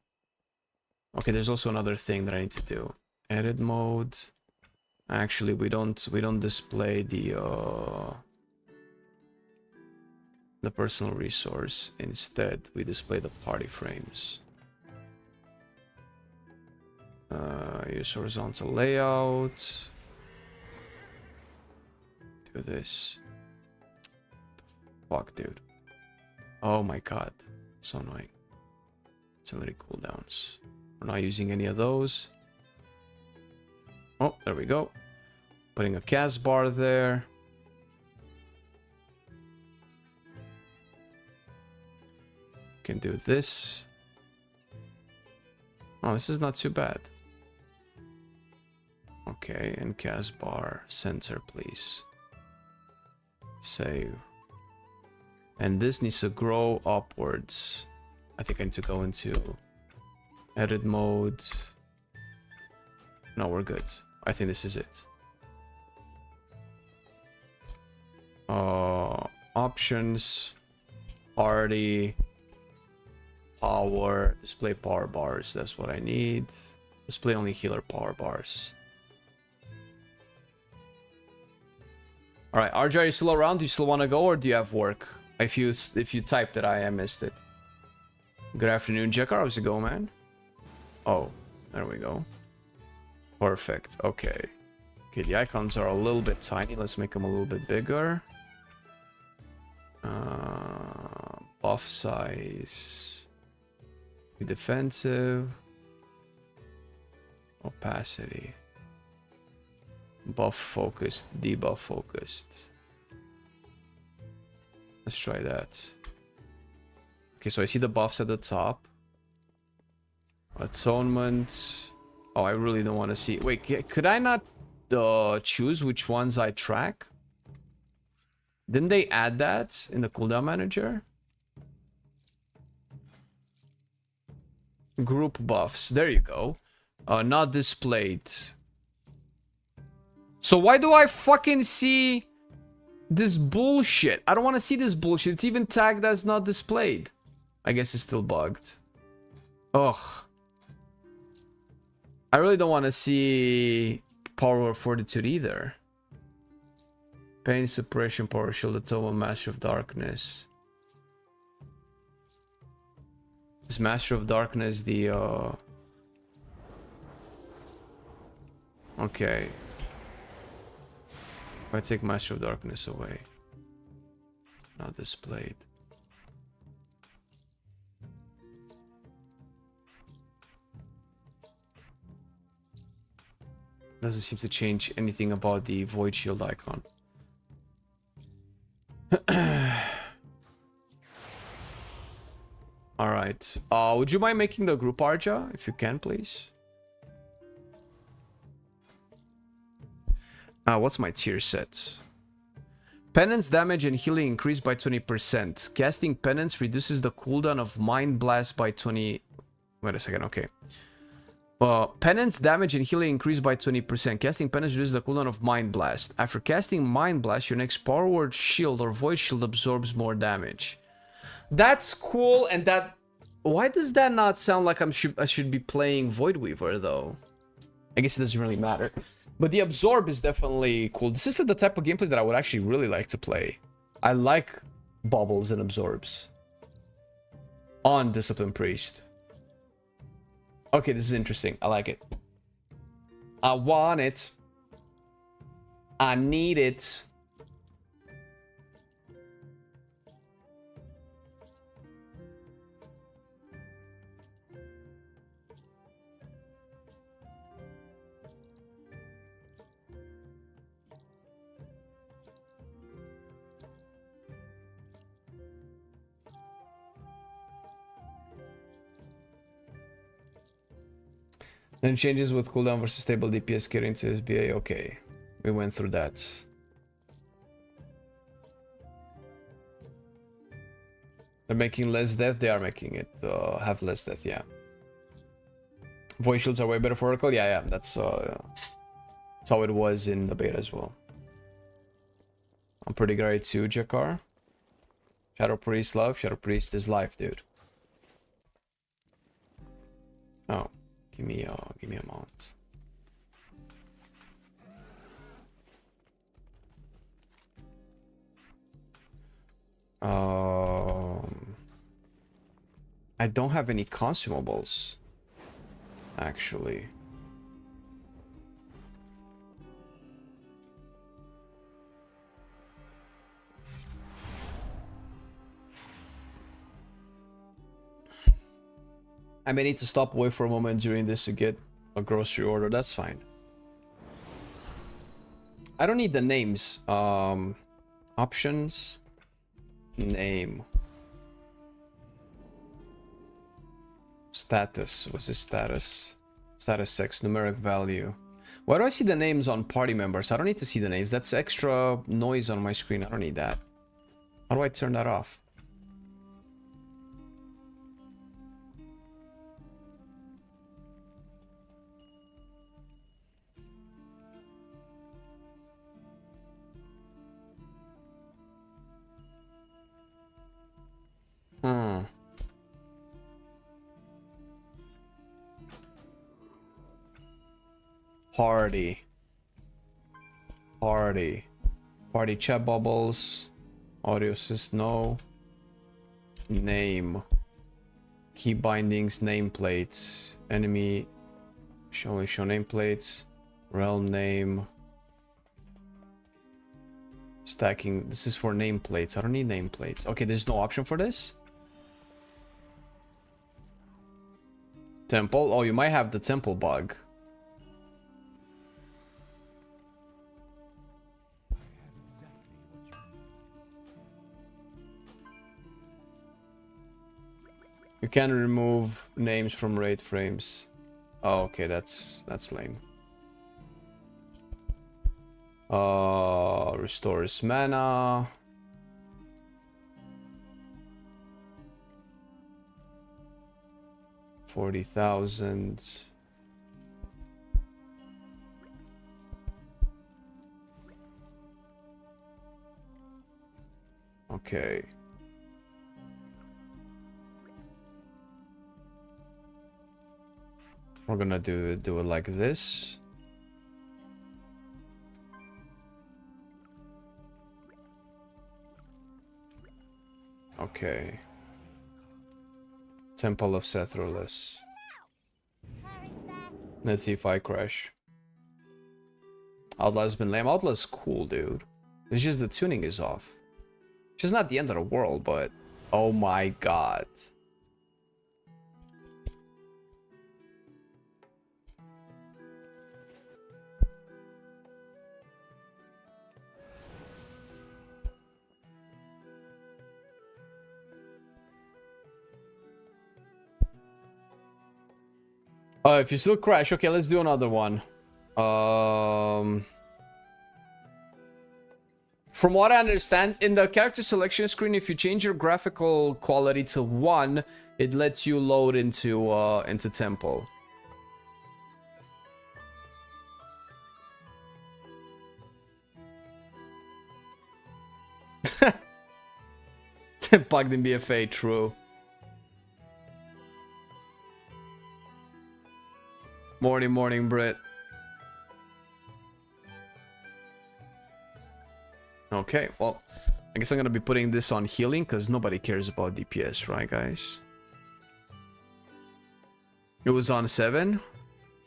Okay, there's also another thing that I need to do. Edit mode. Actually, we don't display the personal resource. Instead, we display the party frames. Use horizontal layout. Do this. Fuck, dude. Oh my god. So annoying. Utility cooldowns. We're not using any of those. Oh, there we go. Putting a cast bar there. Can do this. Oh, this is not too bad. Okay, and cast bar center, please. Save. And this needs to grow upwards. I think I need to go into edit mode. No, we're good. I think this is it. Options, party, power, display power bars. That's what I need. Display only healer power bars. All right, RJ, are you still around? Do you still want to go, or do you have work? If you typed it, I missed it. Good afternoon, Jakar. How's it going, man? Oh, there we go. Perfect. Okay. Okay, the icons are a little bit tiny. Let's make them a little bit bigger. Buff size. Be defensive. Opacity. Buff focused, debuff focused. Let's try that. Okay, so I see the buffs at the top. Atonement. Oh, I really don't want to see. Wait, could I not choose which ones I track? Didn't they add that in the cooldown manager? Group buffs. There you go. Not displayed. So why do I fucking see this bullshit? I don't want to see this bullshit. It's even tagged as not displayed. I guess it's still bugged. Ugh. I really don't want to see Power of Fortitude either. Pain, Suppression, Power Shield, Atonement, Master of Darkness. Is Master of Darkness the okay. If I take Master of Darkness away. Not displayed. Doesn't seem to change anything about the Void Shield icon. Alright. Would you mind making the group Arja? If you can, please. What's my tier set? Penance damage and healing increased by 20%. Casting Penance reduces the cooldown of Mind Blast by 20... Wait a second, okay. Penance damage and healing increased by 20%. Casting Penance reduces the cooldown of Mind Blast. After casting Mind Blast, your next Power Word Shield or Void Shield absorbs more damage. That's cool, and that... Why does that not sound like I should be playing Void Weaver, though? I guess it doesn't really matter. But the Absorb is definitely cool. This is the type of gameplay that I would actually really like to play. I like Bubbles and Absorbs. On Discipline Priest. Okay, this is interesting. I like it. I want it. I need it. Then changes with cooldown versus stable DPS getting to SBA. Okay, we went through that. They're making less death. They are making it have less death. Yeah. Void shields are way better for Oracle. Yeah. That's how it was in the beta as well. I'm pretty great too, Jakar. Shadow Priest love. Shadow Priest is life, dude. Oh. Give me a moment. I don't have any consumables, actually. I may need to stop away for a moment during this to get a grocery order. That's fine. I don't need the names. Options. Name. Status. What's his status? Status sex. Numeric value. Why do I see the names on party members? I don't need to see the names. That's extra noise on my screen. I don't need that. How do I turn that off? Party chat bubbles. Audio assist, no. Name. Key bindings, nameplates. Enemy. Show nameplates. Realm name. Stacking. This is for nameplates. I don't need nameplates. Okay, there's no option for this. Temple. Oh, you might have the temple bug. You can remove names from raid frames. Oh, okay, that's lame. Restores mana. $40,000. Okay. We're gonna do it like this. Okay. Temple of Sethrolus. Let's see if I crash. Outlaw's been lame. Outlaw's cool, dude. It's just the tuning is off. Which is not the end of the world, but oh my god. If you still crash, okay, let's do another one. From what I understand, in the character selection screen, if you change your graphical quality to 1, it lets you load into temple. Bugged in BFA, true. Morning, Brit. Okay, well, I guess I'm gonna be putting this on healing because nobody cares about DPS, right, guys? It was on 7.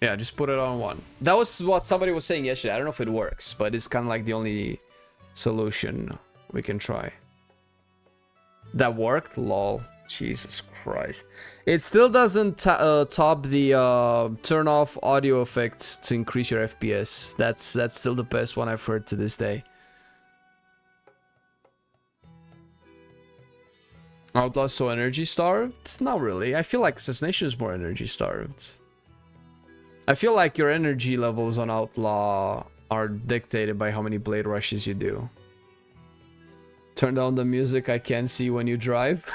Yeah, just put it on 1. That was what somebody was saying yesterday. I don't know if it works, but it's kind of like the only solution we can try. That worked? Lol. Jesus Christ. It still doesn't top the turn off audio effects to increase your FPS. That's still the best one I've heard to this day. Outlaw so energy starved? It's not really. I feel like Assassination is more energy starved. I feel like your energy levels on Outlaw are dictated by how many blade rushes you do. Turn down the music I can't see when you drive.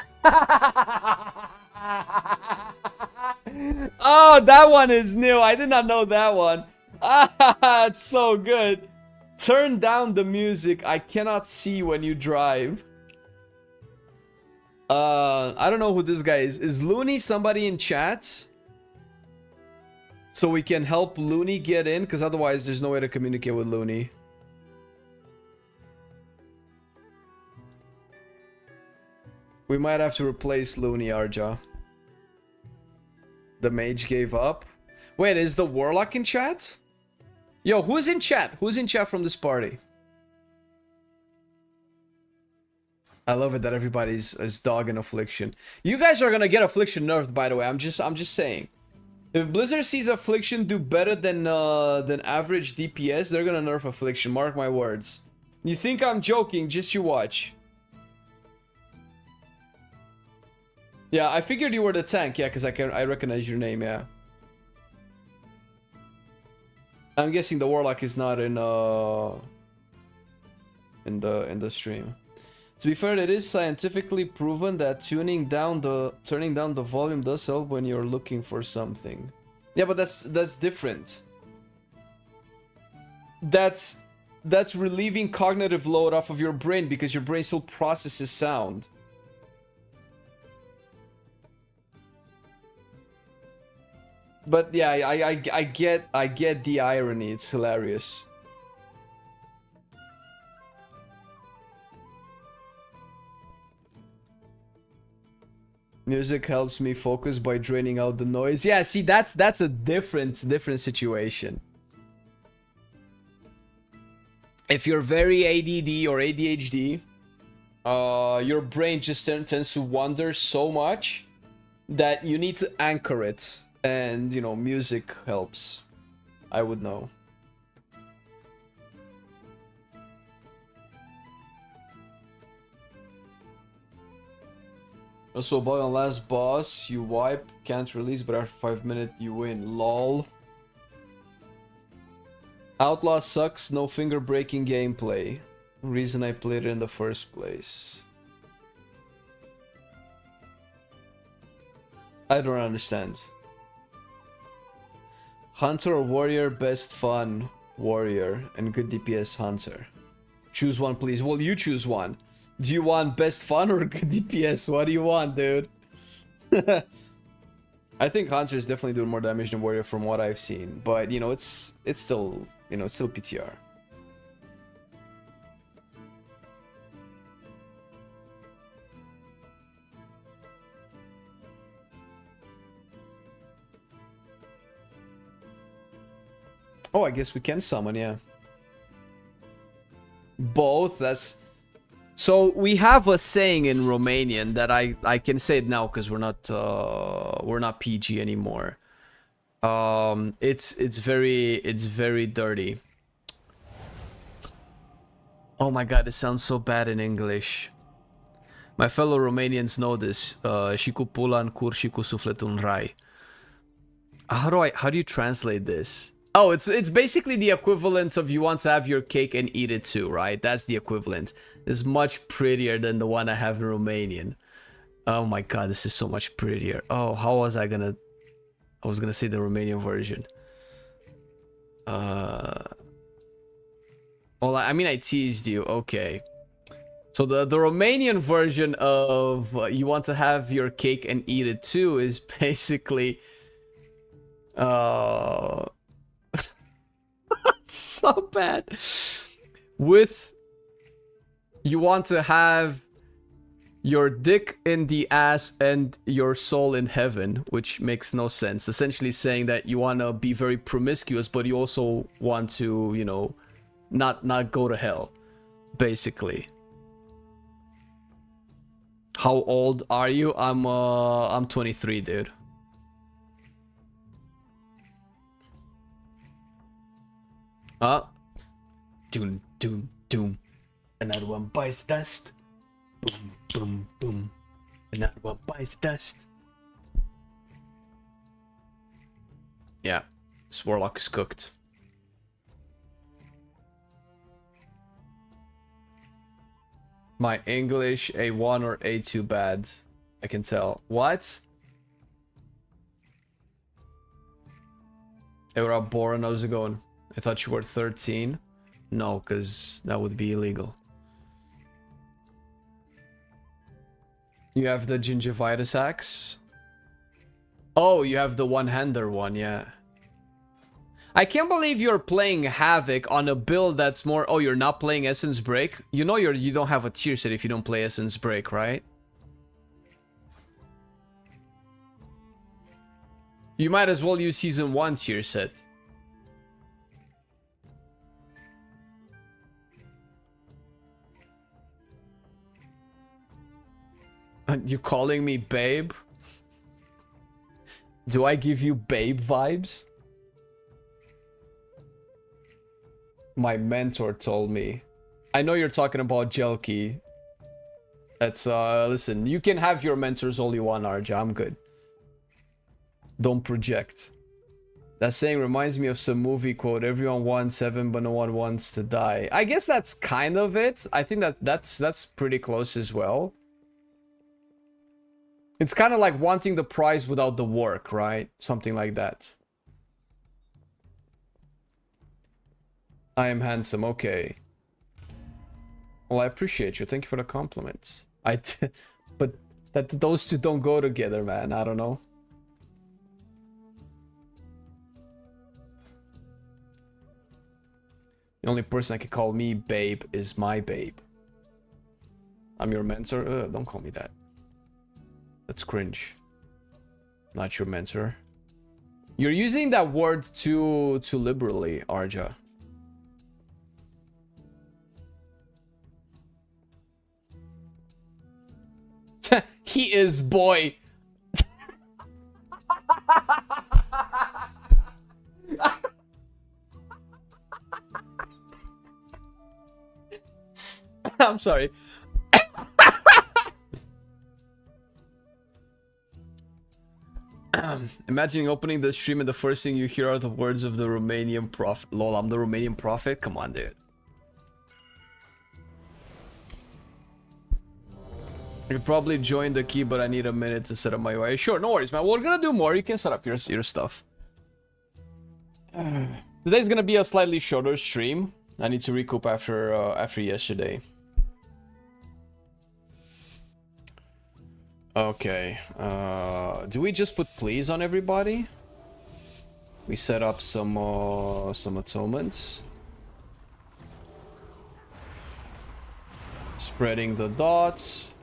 Oh, that one is new. I did not know that one. It's so good. Turn down the music I cannot see when you drive. I don't know who this guy is. Is Looney somebody in chat? So we can help Looney get in, because otherwise there's no way to communicate with Looney. We might have to replace Looney, Arja. The mage gave up. Wait, is the warlock in chat? Yo, who's in chat? Who's in chat from this party? I love it that everybody's is dog in affliction. You guys are gonna get affliction nerfed, by the way. I'm just saying. If Blizzard sees affliction do better than average DPS, they're gonna nerf affliction. Mark my words. You think I'm joking? Just you watch. Yeah, I figured you were the tank. Yeah, because I recognize your name. Yeah. I'm guessing the warlock is not in the stream. To be fair, it is scientifically proven that turning down the volume does help when you're looking for something. Yeah, but that's different. That's relieving cognitive load off of your brain because your brain still processes sound. But yeah, I get the irony. It's hilarious. Music helps me focus by draining out the noise. Yeah, see, that's a different situation. If you're very ADD or ADHD, your brain just tends to wander so much that you need to anchor it. And, you know, music helps. I would know. So about on last boss, you wipe, can't release, but after 5 minutes you win. LOL. Outlaw sucks, no finger breaking gameplay. Reason I played it in the first place. I don't understand. Hunter or warrior, best fun warrior, and good DPS hunter. Choose one, please. Well, you choose one. Do you want best fun or good DPS? What do you want, dude? I think hunter is definitely doing more damage than warrior from what I've seen, but you know, it's still, you know, it's still PTR. Oh, I guess we can summon, yeah. Both, that's... So, we have a saying in Romanian that I can say it now because we're not PG anymore. It's very dirty. Oh my god, it sounds so bad in English. My fellow Romanians know this. Și cu pula în cur și cu sufletul în rai. How do you translate this? Oh, it's basically the equivalent of you want to have your cake and eat it too, right? That's the equivalent. It's much prettier than the one I have in Romanian. Oh my god, this is so much prettier. Oh, how was I gonna... I was gonna say the Romanian version. Well, I mean, I teased you. Okay. So the Romanian version of you want to have your cake and eat it too is basically... so bad. With you want to have your dick in the ass and your soul in heaven, which makes no sense. Essentially saying that you want to be very promiscuous, but you also want to, you know, not go to hell, basically. How old are you? I'm 23, dude. Doom, doom, doom. Another one bites dust. Boom, boom, boom. Another one bites dust. Yeah, this warlock is cooked. My English A1 or A2 bad. I can tell. What? Hey, what up, Boran? How's it going? I thought you were 13. No, because that would be illegal. You have the gingivitis axe? Oh, you have the one-hander one, yeah. I can't believe you're playing Havoc on a build that's more... Oh, you're not playing Essence Break? You know you don't have a tier set if you don't play Essence Break, right? You might as well use Season 1 tier set. You calling me babe? Do I give you babe vibes? My mentor told me. I know you're talking about Jelky. That's, listen, you can have your mentors all you want, Arja. I'm good. Don't project. That saying reminds me of some movie quote, everyone wants heaven, but no one wants to die. I guess that's kind of it. I think that's pretty close as well. It's kind of like wanting the prize without the work, right? Something like that. I am handsome, okay. Well, I appreciate you. Thank you for the compliments. But those two don't go together, man. I don't know. The only person that can call me babe is my babe. I'm your mentor? Don't call me that. That's cringe. Not your mentor. You're using that word too liberally, Arja. He is boy. I'm sorry. Imagining opening the stream and the first thing you hear are the words of the Romanian prophet. Lol, I'm the Romanian prophet? Come on, dude. I could probably join the key, but I need a minute to set up my UI. Sure, no worries, man. We're gonna do more. You can set up your stuff. Today's gonna be a slightly shorter stream. I need to recoup after yesterday. Okay. Do we just put please on everybody? We set up some atonements. Spreading the dots.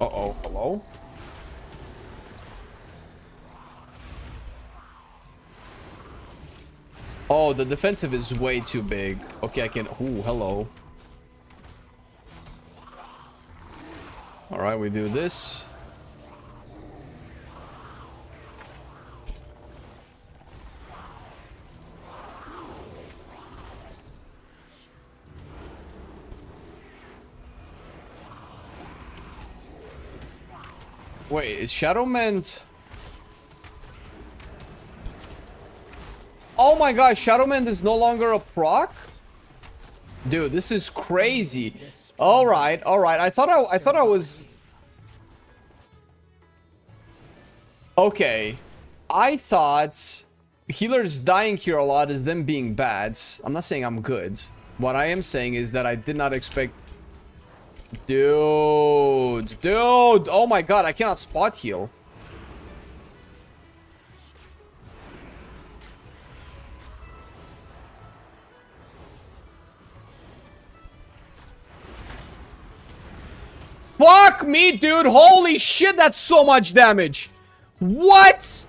Uh-oh, hello? Oh, the defensive is way too big. Okay, I can... Ooh, hello. Alright, we do this. Wait, is Shadowman... Oh my gosh, Shadowman is no longer a proc? Dude, this is crazy. Alright, alright. I thought I was... Okay. I thought healers dying here a lot is them being bad. I'm not saying I'm good. What I am saying is that I did not expect... Dude, oh my god, I cannot spot heal. Fuck me, dude, holy shit, that's so much damage. What?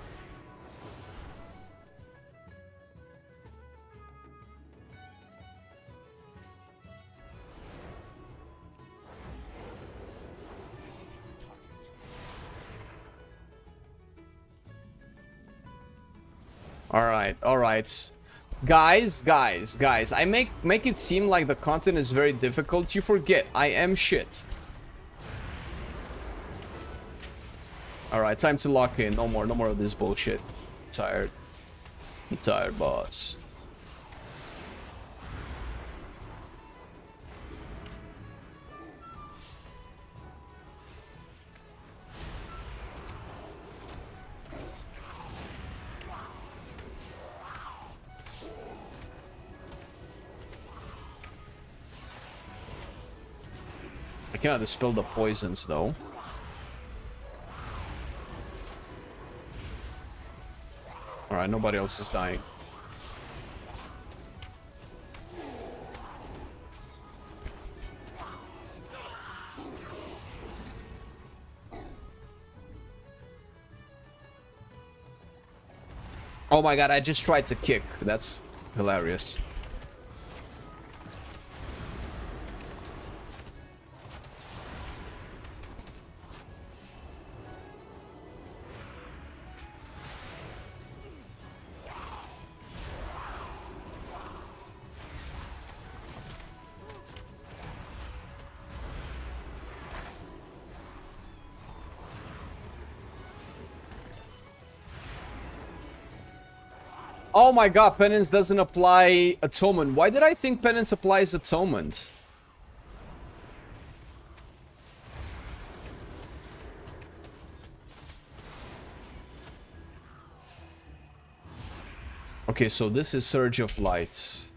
All right. Guys, I make it seem like the content is very difficult. You forget, I am shit. All right, time to lock in. No more of this bullshit. I'm tired, boss. I cannot dispel the poisons though. Alright, nobody else is dying. Oh my god, I just tried to kick. That's hilarious. Oh my god, penance doesn't apply atonement. Why did I think penance applies atonement? Okay, so this is Surge of Light.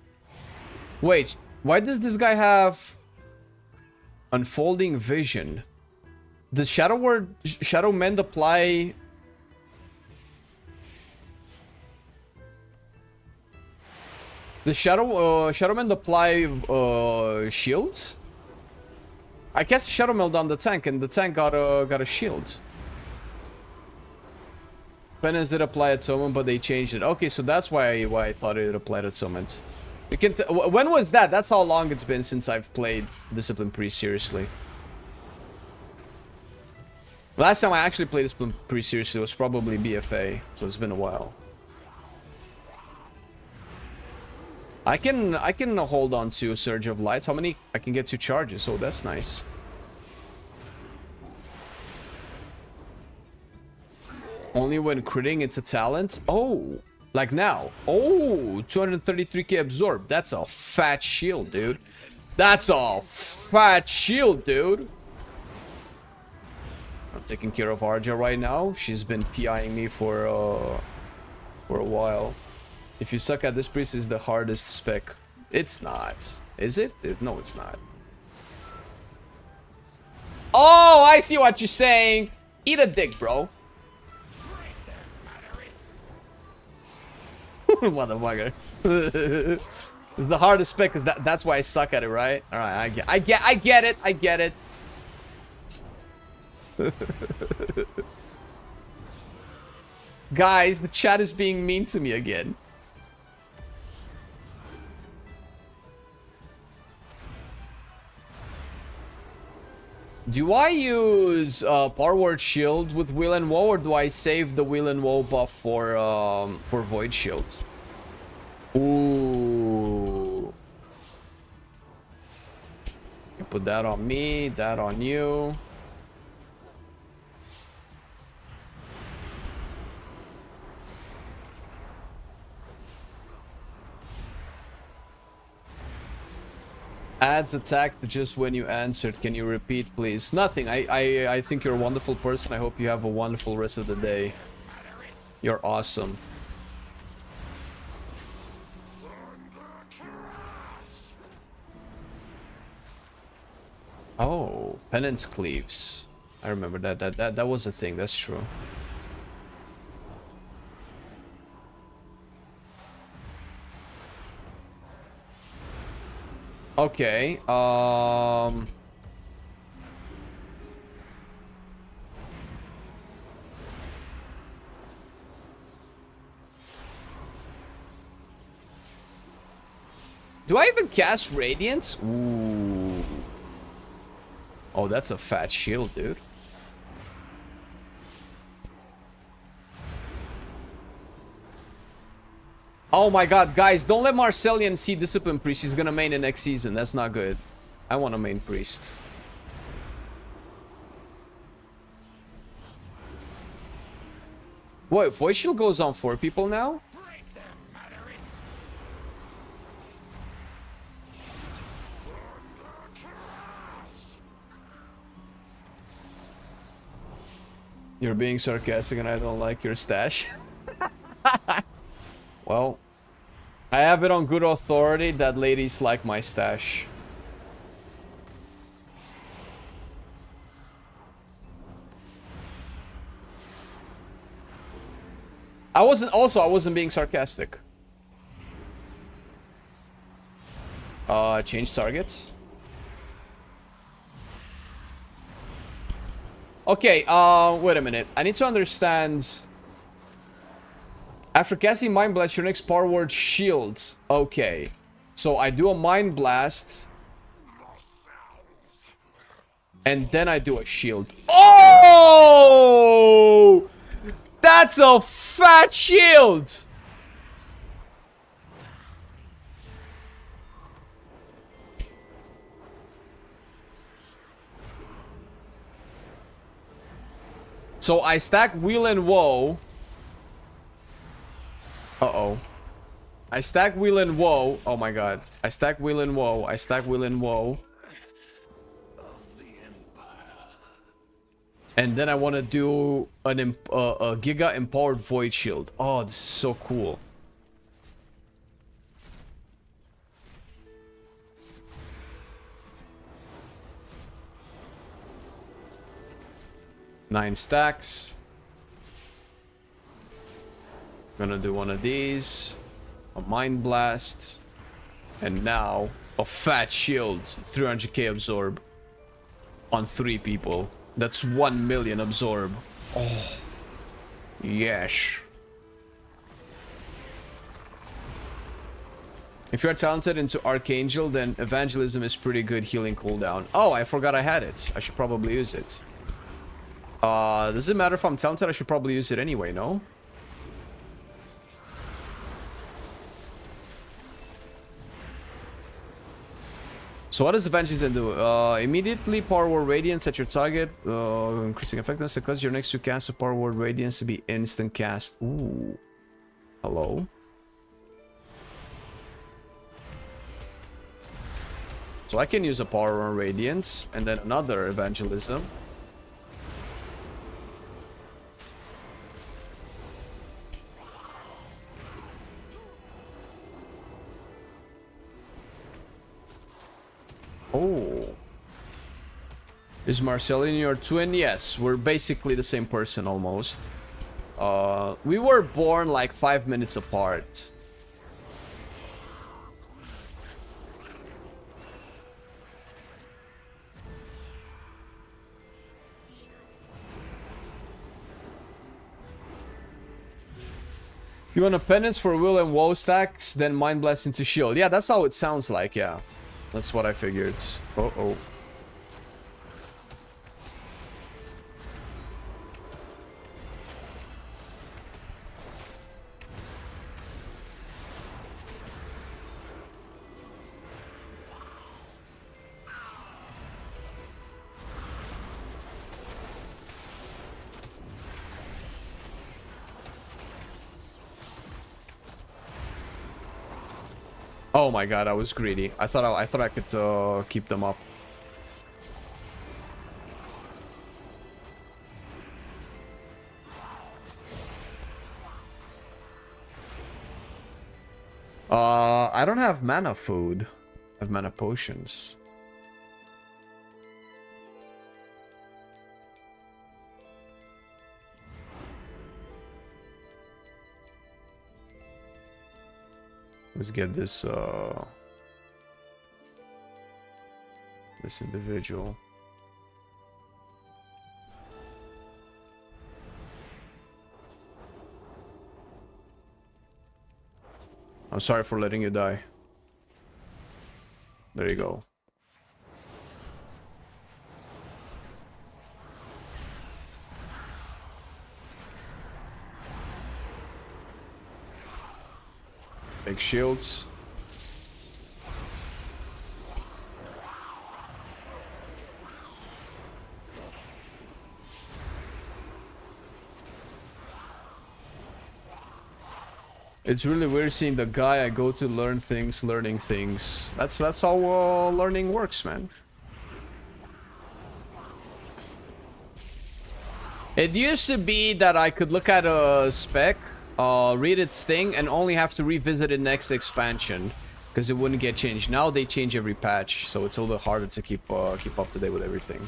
Wait, why does this guy have Unfolding Vision? Does Shadow Mend apply... Does Shadow Mend apply shields? I cast Shadow Meld on the tank and the tank got a shield. Penance did apply atonement, but they changed it. Okay, so that's why I thought it applied atonement. You can when was that? That's how long it's been since I've played Discipline pretty seriously. Last time I actually played Discipline pretty seriously was probably BFA, so it's been a while. I can hold on to Surge of Lights. How many? I can get 2 charges. Oh, that's nice. Only when critting, it's a talent. Oh, like now. Oh, 233k absorb. That's a fat shield, dude. That's a fat shield, dude. I'm taking care of Arja right now. She's been PIing me for a while. If you suck at this priest, is the hardest spec. It's not. Is it? No, it's not. Oh, I see what you're saying. Eat a dick, bro. Motherfucker. It's the hardest spec because that's why I suck at it, right? All right, I get it. I get it. Guys, the chat is being mean to me again. Do I use Power Word Shield with Will and Woe, or do I save the Will and Woe buff for Void Shield? Ooh. You put that on me, that on you. Adds attack just when you answered. Can you repeat, please? Nothing. I think you're a wonderful person. I hope you have a wonderful rest of the day. You're awesome. Oh, penance cleaves. I remember that was a thing. That's true. Okay, do I even cast Radiance? Ooh. Oh, that's a fat shield, dude. Oh my god, guys, don't let Marcelian see Discipline Priest. He's gonna main it next season. That's not good. I want a main Priest. What, Void Shield goes on 4 people now? You're being sarcastic and I don't like your stash. Well, I have it on good authority that ladies like my stash. I wasn't being sarcastic. Change targets. Okay, wait a minute. I need to understand. After casting Mind Blast, your next power word shields. Okay. So I do a Mind Blast. And then I do a shield. Oh! That's a fat shield! So I stack Wheel and Woe. Uh-oh. I stack Wheel and Woe. Oh my god. I stack Wheel and Woe. I stack Wheel and Woe. And then I want to do a Giga Empowered Void Shield. Oh, this is so cool. Nine stacks. Gonna do one of these, a Mind Blast, and now a fat shield, 300k absorb on 3 people. That's 1 million absorb. Oh, yes. If you're talented into Archangel, then Evangelism is pretty good healing cooldown. Oh, I forgot I had it. I should probably use it. Does it matter if I'm talented? I should probably use it anyway, no? So what does Evangelism do? Immediately Power Word Radiance at your target, increasing effectiveness because your next 2 casts of Power Word Radiance to be instant cast. Ooh. Hello? So I can use a Power Word Radiance and then another Evangelism. Oh. Is Marcelian your twin? Yes, we're basically the same person almost. We were born like 5 minutes apart. You want a penance for will and woe stacks, then mind blessing to shield. Yeah, that's how it sounds like, yeah. That's what I figured. Uh-oh. Oh my god, I was greedy. I thought I could keep them up. I don't have mana food. I have mana potions. Let's get this this individual. I'm sorry for letting you die. There you go. Big shields. It's really weird seeing the guy I go to learn things, learning things. That's how learning works, man. It used to be that I could look at a spec, read its thing, and only have to revisit it next expansion because it wouldn't get changed. Now they change every patch, so it's a little bit harder to keep up to date with everything.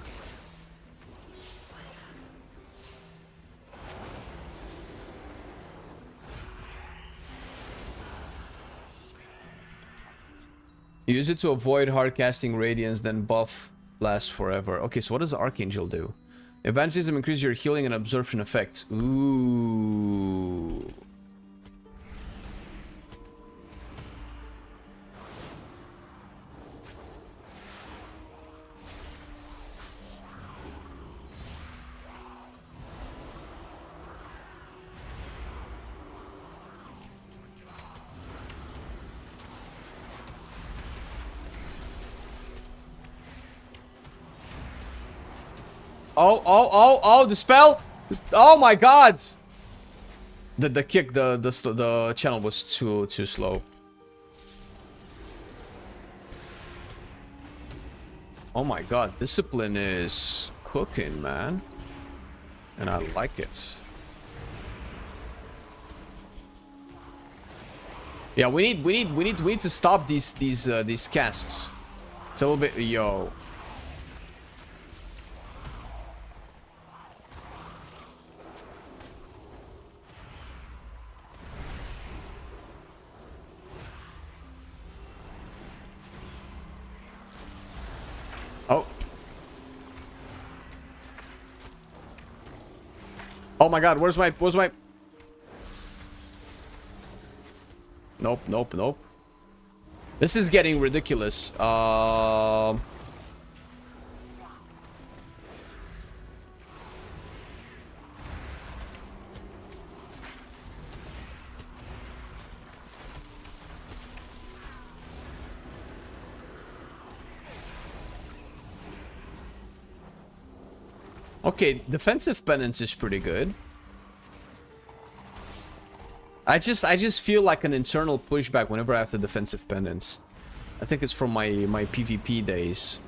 Use it to avoid hard casting radiance, then buff lasts forever. Okay, so what does the Archangel do? Evangelism increases your healing and absorption effects. Ooh. Oh, the spell! Oh my god! The kick, the channel was too slow. Oh my god, discipline is cooking, man. And I like it. Yeah, we need to stop these casts. It's a little bit, yo. Oh. Oh my god, where's my Nope. This is getting ridiculous. Okay, defensive penance is pretty good. I just feel like an internal pushback whenever I have the defensive penance. I think it's from my PvP days.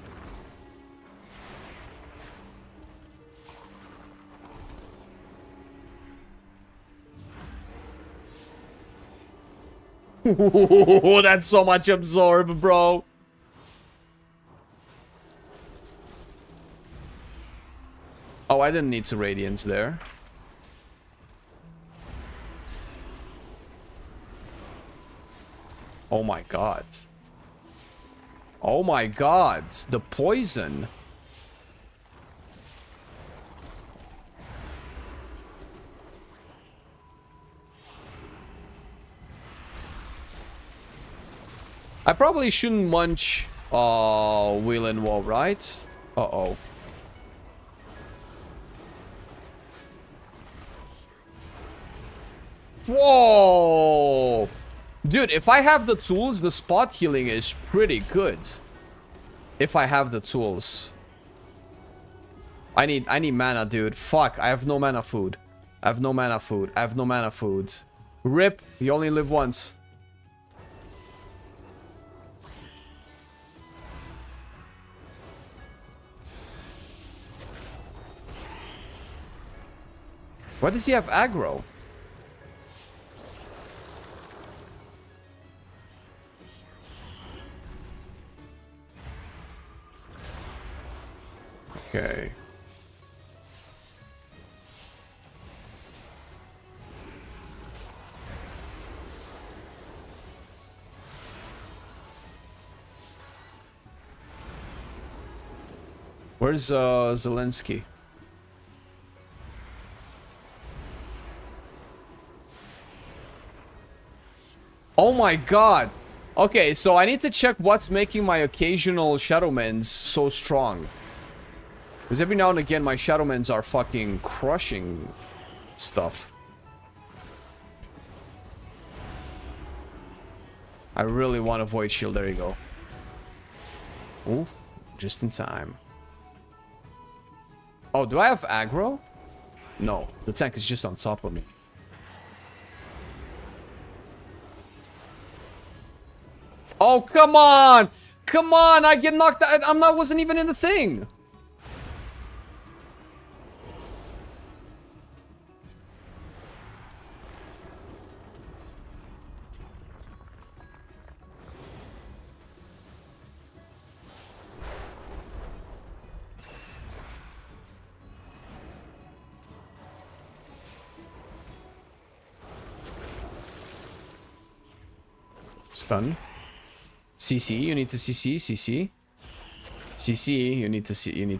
That's so much absorb, bro. Oh, I didn't need some radiance there. Oh my god. Oh my god. The poison. I probably shouldn't munch wheel and wall, right? Uh-oh. Whoa! Dude, if I have the tools, the spot healing is pretty good. If I have the tools. I need mana, dude. Fuck, I have no mana food. I have no mana food. I have no mana food. RIP, you only live once. Why does he have aggro? Okay. Where's Zelensky? Oh my god. Okay, so I need to check what's making my occasional Shadowmans so strong. Because every now and again, my Shadowmans are fucking crushing stuff. I really want a Void Shield. There you go. Ooh, just in time. Oh, do I have aggro? No, the tank is just on top of me. Oh, come on! Come on, I get knocked out. Wasn't even in the thing. Stun. CC, you need to CC, CC. CC, you need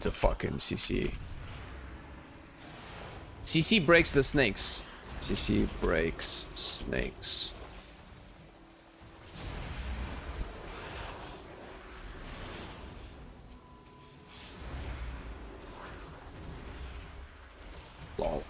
to fucking CC. CC breaks the snakes. CC breaks snakes. Lol.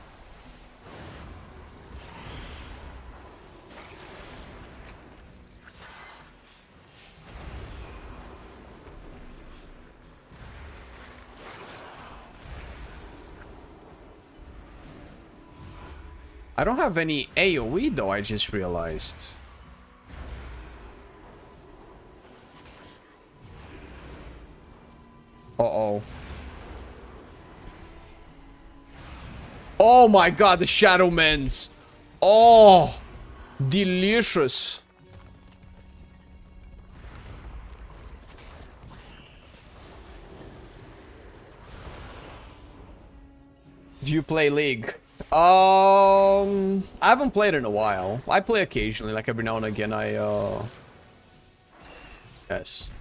I don't have any AoE though, I just realized. Uh-oh. Oh my god, the Shadowmans. Oh, delicious. Do you play League? I haven't played in a while. I play occasionally, like every now and again. Yes.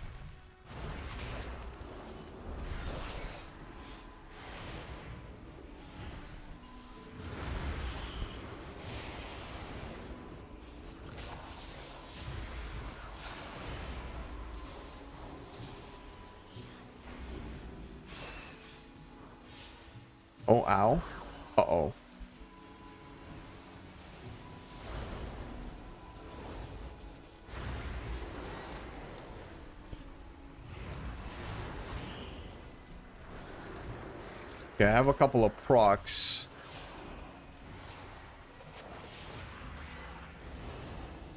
Oh, ow. Uh-oh. Okay, I have a couple of procs.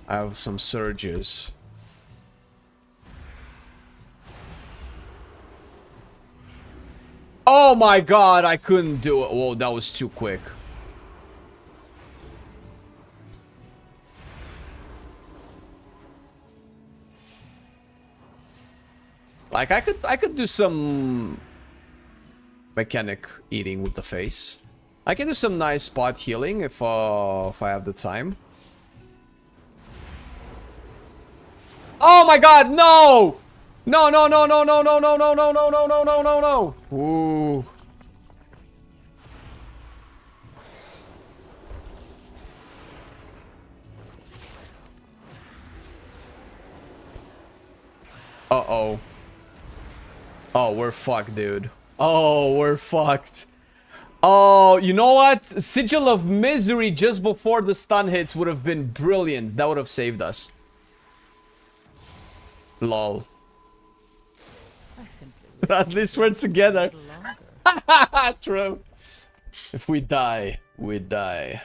I have some surges. Oh my god, I couldn't do it. Whoa, that was too quick. Like I could do some mechanic eating with the face. I can do some nice spot healing if I have the time. Oh my god, no! No, no, no, no, no, no, no, no, no, no, no, no, no, no, no. Ooh. Uh-oh. Oh, we're fucked, dude. Oh, we're fucked. Oh, you know what? Sigil of Misery just before the stun hits would have been brilliant. That would have saved us. Lol. At least we're together. True. If we die, we die.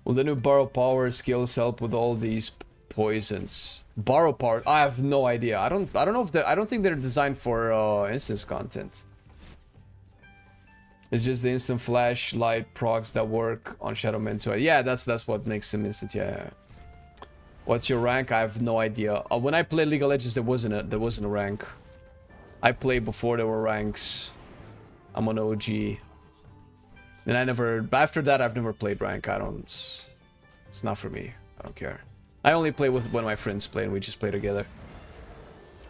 Will the new borrow power skills help with all these poisons? Borrow power? I have no idea. I don't know if I don't think they're designed for instance content. It's just the instant flashlight procs that work on Shadow Men. So yeah, that's what makes them instant. Yeah. What's your rank? I have no idea. When I played League of Legends, there wasn't a rank. I played before there were ranks. I'm an OG. And I never... After that, I've never played rank. I don't... It's not for me. I don't care. I only play with when my friends play and we just play together.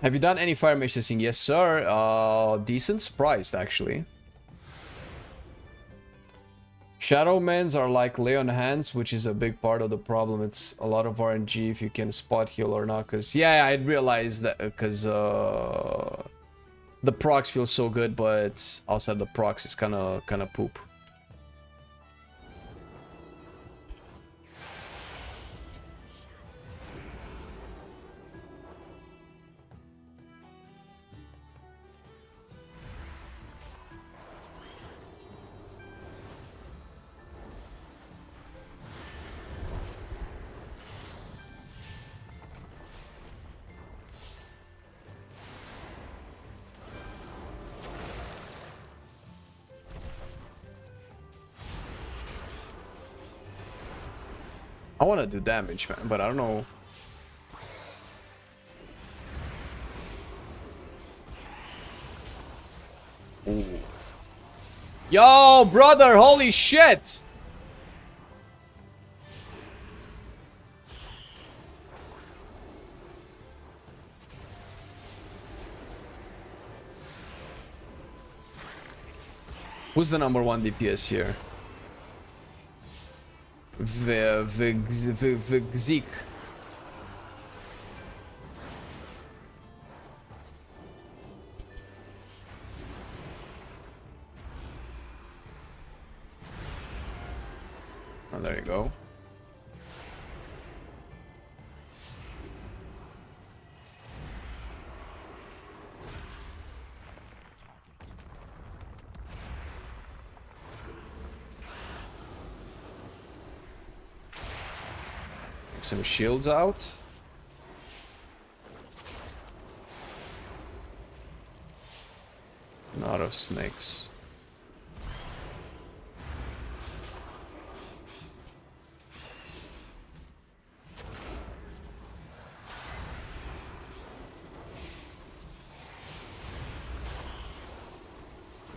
Have you done any fire mage testing? Yes, sir. Decent surprised, actually. Shadow Men's are like lay on hands, which is a big part of the problem. It's a lot of RNG if you can spot heal or not. Because, yeah, I realized that because the procs feel so good, but outside the procs, it's kind of poop. I want to do damage, man, but I don't know. Ooh. Yo, brother, holy shit! Who's the #1 DPS here? Zeke. Oh, there you go. Some shields out. Not of snakes.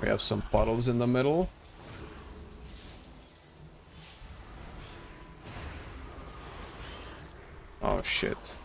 We have some puddles in the middle. Oh shit.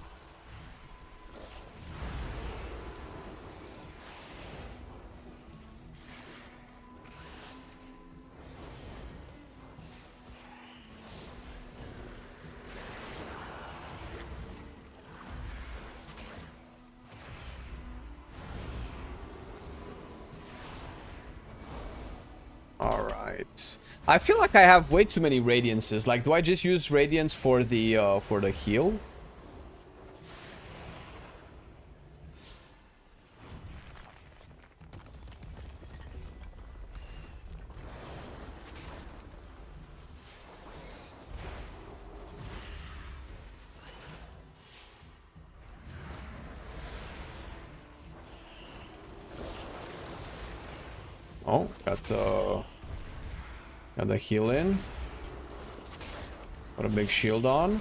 All right. I feel like I have way too many radiances. Like, do I just use radiance for the heal? Oh, got the heal in. Got a big shield on.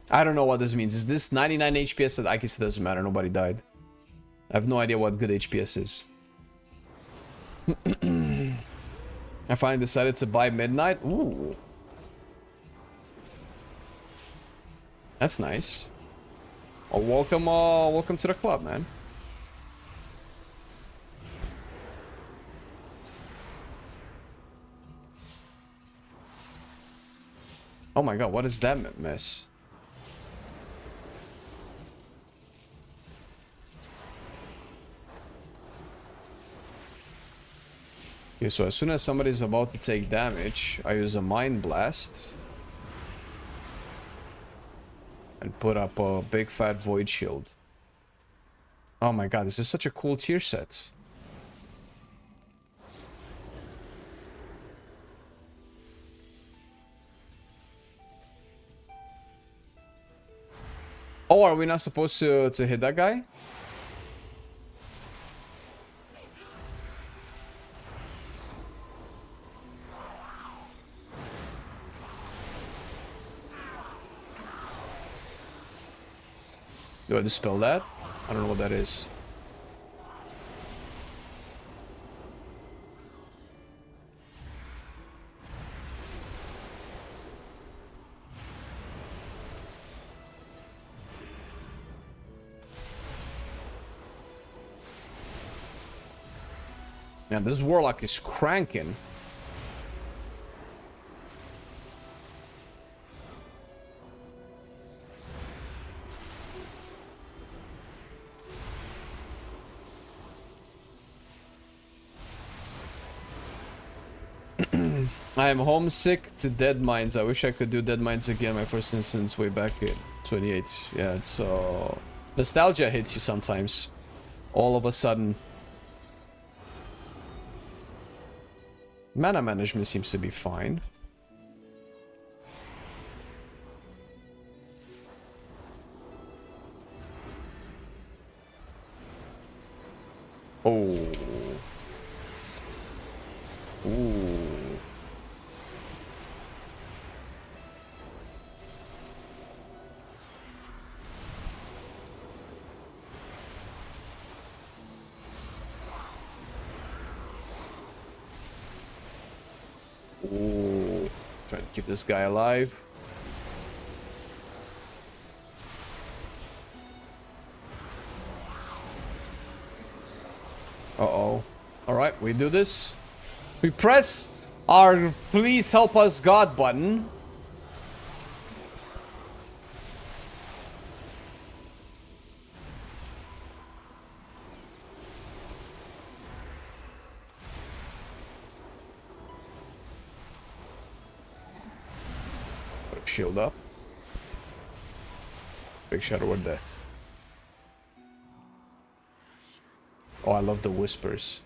I don't know what this means. Is this 99 HPS? I guess it doesn't matter. Nobody died. I have no idea what good HPS is. I finally decided to buy midnight. Ooh. That's nice. Oh, welcome to the club, man. Oh my god, what is that mess? Okay, so as soon as somebody's about to take damage, I use a Mind Blast. And put up a big fat Void Shield. Oh my god, this is such a cool tier set. Oh, are we not supposed to hit that guy? Do I dispel that? I don't know what that is. Man, this warlock is cranking. I am homesick to Dead Mines. I wish I could do Dead Mines again. My first instance way back in 28. Yeah, it's nostalgia hits you sometimes. All of a sudden. Mana management seems to be fine. Oh. Ooh. Ooh. Trying to keep this guy alive. Uh-oh. Alright, we do this. We press our please help us God button. Shield up. Big Shadow of Death. Oh, I love the whispers.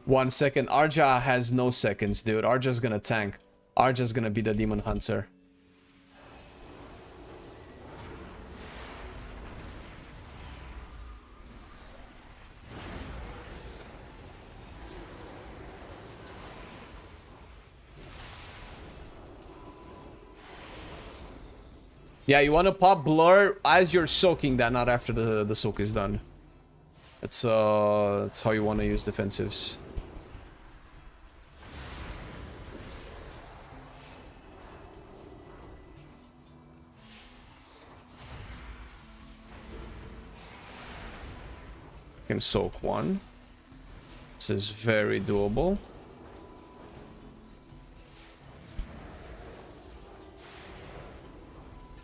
1 second. Arja has no seconds, dude. Arja's gonna tank. Arja's gonna be the Demon Hunter. Yeah, you want to pop Blur as you're soaking that, not after the soak is done. That's how you want to use defensives. Can soak one. This is very doable.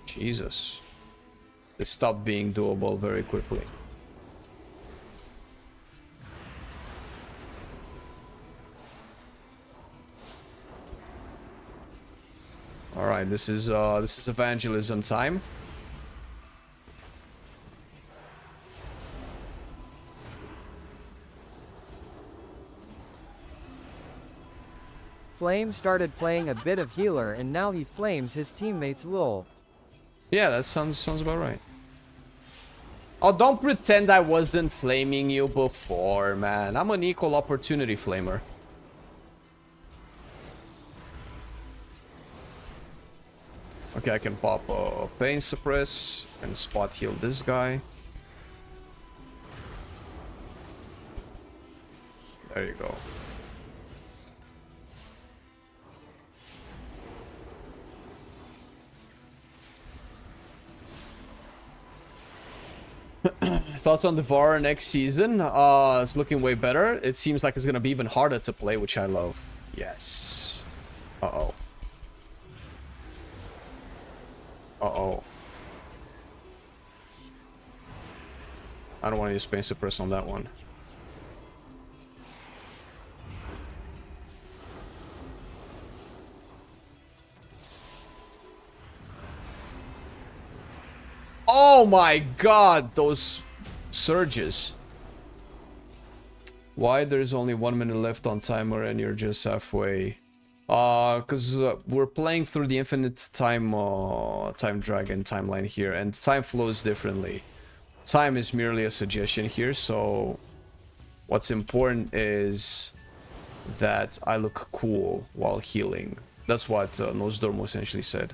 Jesus. They stopped being doable very quickly. All right, this is evangelism time. Flame started playing a bit of healer and now he flames his teammates lol. Yeah, that sounds about right. Oh, don't pretend I wasn't flaming you before, man. I'm an equal opportunity flamer. Okay, I can pop pain suppress and spot heal this guy. There you go. Thoughts on the VAR next season? It's looking way better. It seems like it's gonna be even harder to play, which I love. Yes. Uh-oh. Uh-oh. I don't want to use Pain Suppress on that one. Oh my god, those surges. Why there's only 1 minute left on timer and you're just halfway? Because we're playing through the infinite time dragon timeline here, and time flows differently. Time is merely a suggestion here, so what's important is that I look cool while healing. That's what Nosdormo essentially said.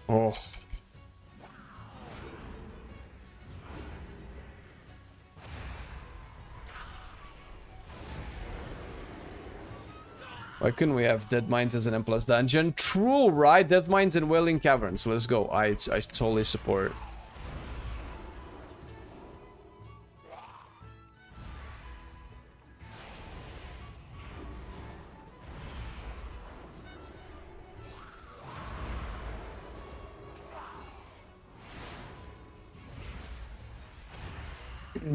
Oh. Why couldn't we have Dead Mines as an M+ dungeon? True, right? Dead Mines and Wailing Caverns. Let's go. I totally support.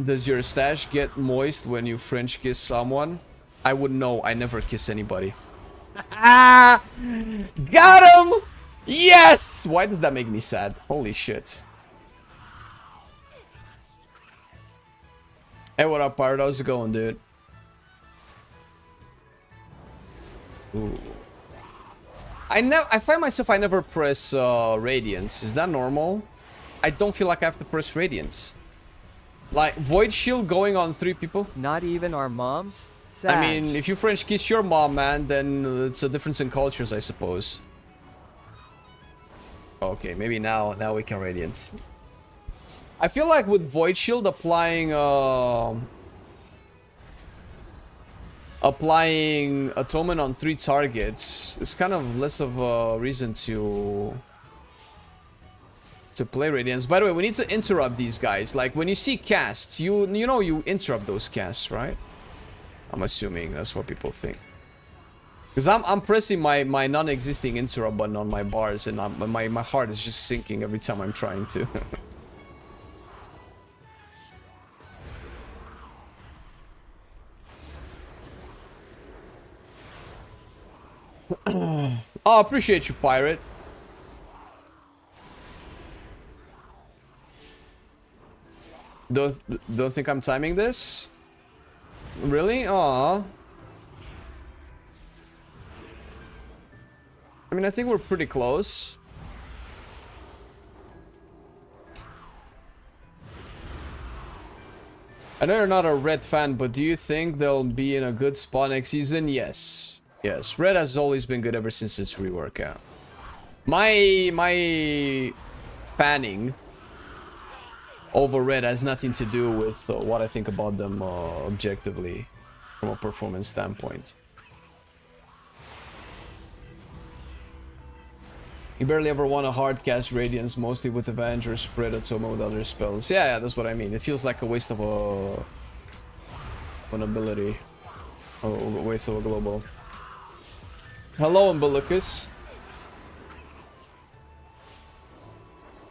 Does your stash get moist when you French kiss someone? I would know. I never kiss anybody. Ah! Got him! Yes! Why does that make me sad? Holy shit. Hey, what up, Pirate? How's it going, dude? Ooh. I find myself I never press Radiance. Is that normal? I don't feel like I have to press Radiance. Like, Void Shield going on 3 people? Not even our moms? Sad. I mean, if you French kiss your mom, man, then it's a difference in cultures, I suppose. Okay, maybe now we can Radiance. I feel like with Void Shield applying Atonement on 3 targets, it's kind of less of a reason to play Radiance. By the way, we need to interrupt these guys. Like, when you see casts, you know you interrupt those casts, right? I'm assuming that's what people think. Because I'm pressing my non-existing interrupt button on my bars, and my heart is just sinking every time I'm trying to. Oh, appreciate you, Pirate. Don't think I'm timing this? Really? Aw. I mean, I think we're pretty close. I know you're not a Red fan, but do you think they'll be in a good spot next season? Yes. Yes. Red has always been good ever since its rework out. My fanning over Red has nothing to do with what I think about them objectively from a performance standpoint. You barely ever want to hard cast Radiance, mostly with Avenge or spread Atoma with other spells. Yeah, that's what I mean. It feels like a waste of an ability. A waste of a global. Hello, Umbilicus.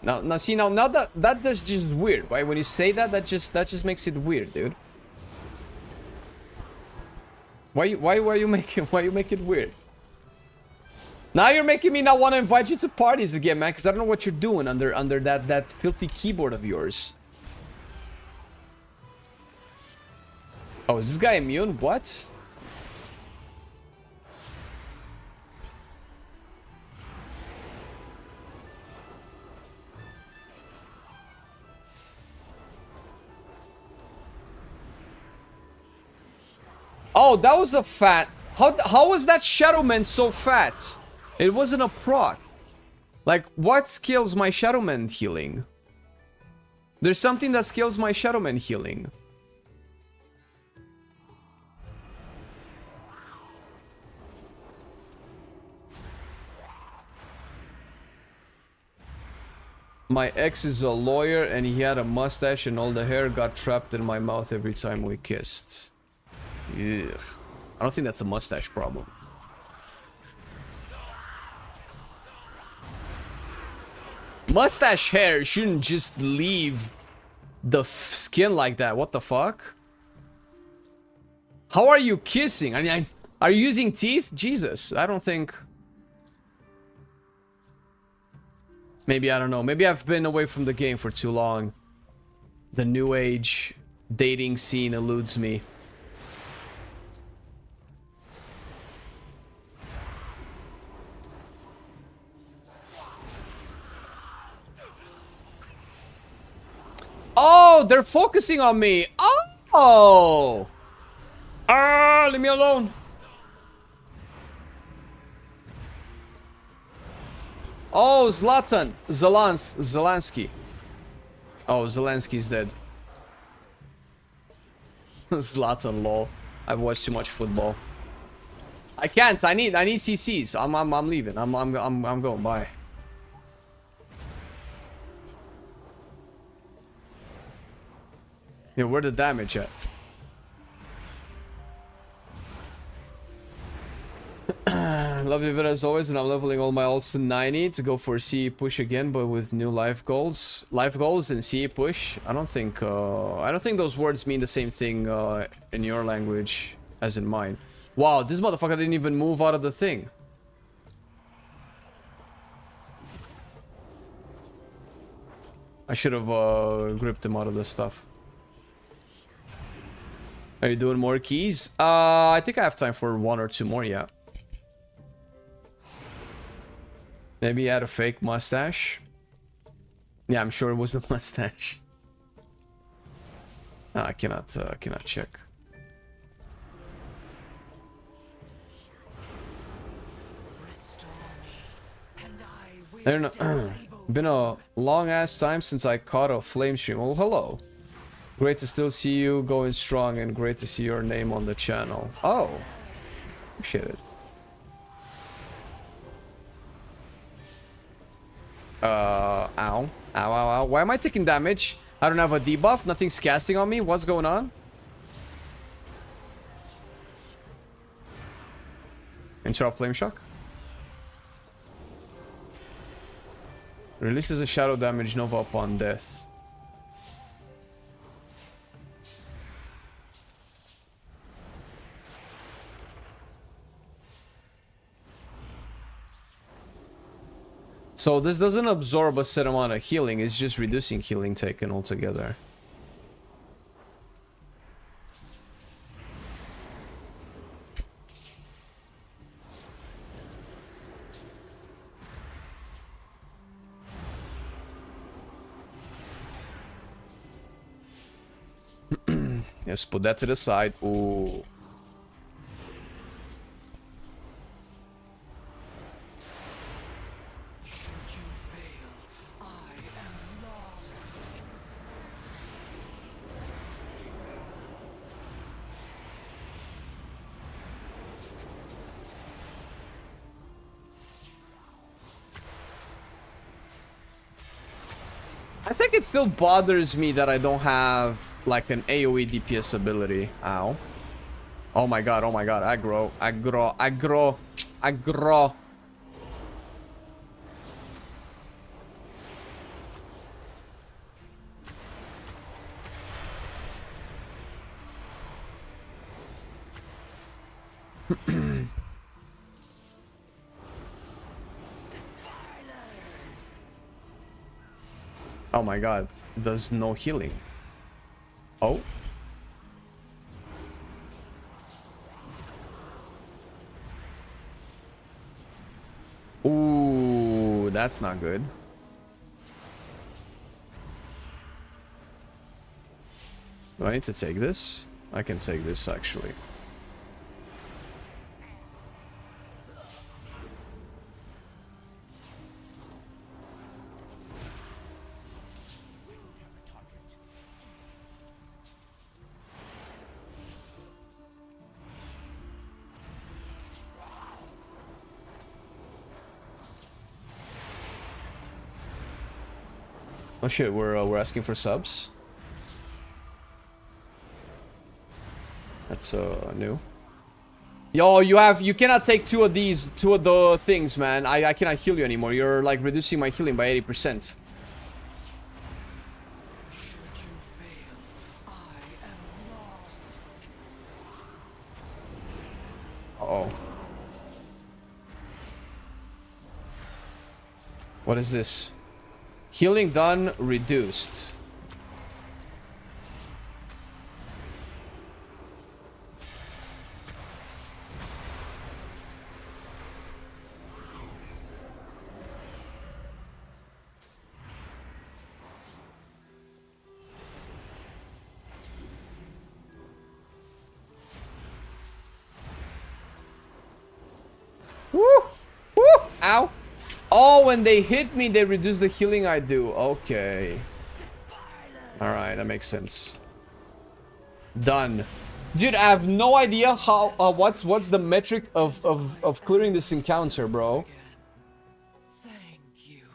Now see, now that's just weird, right? When you say that, that just makes it weird, dude. Why you make it weird? Now you're making me not want to invite you to parties again, man, because I don't know what you're doing under that filthy keyboard of yours. Oh, is this guy immune? What? Oh, that was a fat. How was that Shadowman so fat? It wasn't a proc. Like, what scales my Shadowman healing? There's something that scales my Shadowman healing. My ex is a lawyer and he had a mustache and all the hair got trapped in my mouth every time we kissed. Ugh. I don't think that's a mustache problem. Mustache hair shouldn't just leave the skin like that. What the fuck? How are you kissing? I mean, are you using teeth? Jesus, I don't think... Maybe, I don't know. Maybe I've been away from the game for too long. The new age dating scene eludes me. Oh, they're focusing on me. Oh! Ah, leave me alone. Oh, Zlatan. Zelensky. Oh, Zelensky's dead. Zlatan, lol. I've watched too much football. I can't. I need CCs. I'm leaving. I'm going. Bye. Yeah, where the damage at? Lovely video as always, and I'm leveling all my ults to 90 to go for a CE push again, but with new life goals. Life goals and CE push. I don't think those words mean the same thing in your language as in mine. Wow, this motherfucker didn't even move out of the thing. I should have gripped him out of the stuff. Are you doing more keys? I think I have time for one or two more, yeah. Maybe he had a fake mustache. Yeah, I'm sure it was the mustache. No, I cannot check. I don't know. Been a long ass time since I caught a flame stream. Well, hello. Great to still see you going strong and great to see your name on the channel. Oh. Appreciate it. Ow. Ow, ow, ow. Why am I taking damage? I don't have a debuff. Nothing's casting on me. What's going on? Interrupt flame shock. Releases a shadow damage nova upon death. So this doesn't absorb a set amount of healing, it's just reducing healing taken altogether. Yes, put that to the side. Ooh. I think it still bothers me that I don't have like an AoE DPS ability. Ow. Oh my god, aggro, aggro, aggro, aggro. Oh my god, there's no healing. Oh. Ooh, that's not good. Do I need to take this? I can take this actually. Oh shit, we're asking for subs. That's new. Yo, you cannot take two of the things, man. I cannot heal you anymore. You're like reducing my healing by 80%. Uh-oh. What is this? Healing done, reduced. Woo! Woo! Ow! Oh, when they hit me, they reduce the healing I do. Okay. Alright, that makes sense. Done. Dude, I have no idea how what's the metric of clearing this encounter, bro. Thank you.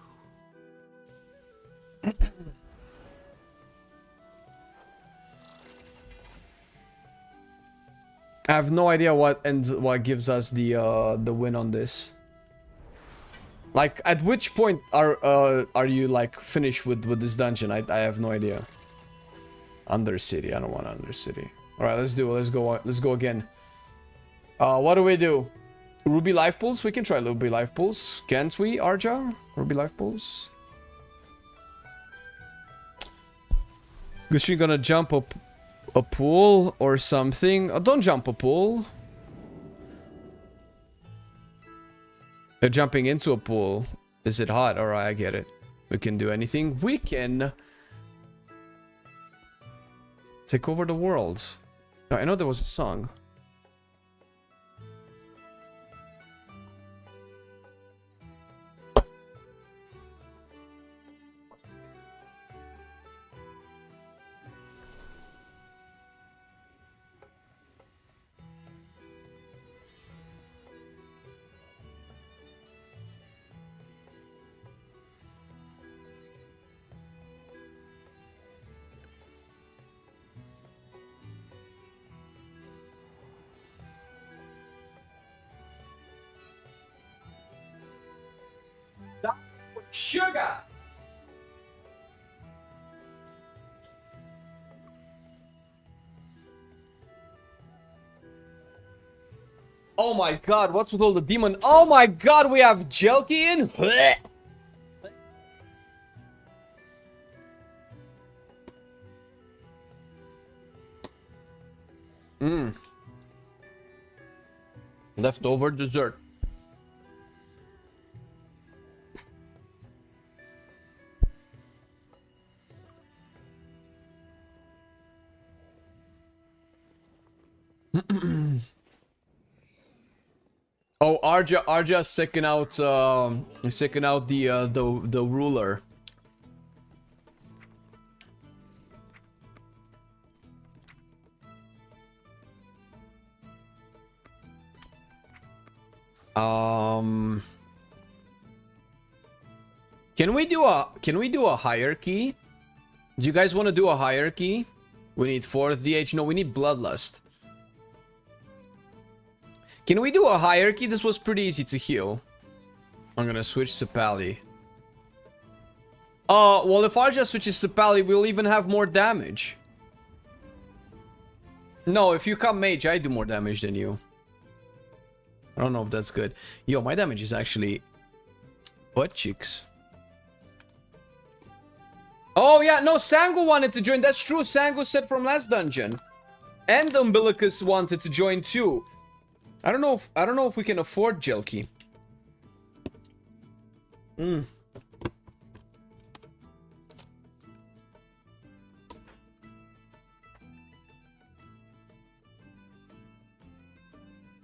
I have no idea what gives us the win on this. Like, at which point are you like finished with this dungeon? I have no idea. Undercity. I don't want Undercity. All right, let's do it. Let's go again. What do we do? Ruby life pools. We can try Ruby life pools, can't we, Arja? Ruby life pools. Guess you're gonna jump up a pool or something. Oh, don't jump a pool. They're jumping into a pool. Is it hot? Alright, I get it. We can do anything. We can take over the world. Oh, I know there was a song. Sugar. Oh my god, what's with all the demon? Oh my god, we have Jelkian? Leftover dessert. Oh, Arja's second out the ruler. Can we do a hierarchy? Do you guys want to do a hierarchy? We need 4th DH. No, we need Bloodlust. Can we do a hierarchy? This was pretty easy to heal. I'm gonna switch to Pally. Well, if Arja switches to Pally, we'll even have more damage. No, if you come mage, I do more damage than you. I don't know if that's good. Yo, my damage is actually butt cheeks. Oh yeah, no, Sangu wanted to join. That's true. Sangu said from last dungeon. And Umbilicus wanted to join too. I don't know if we can afford Jelky.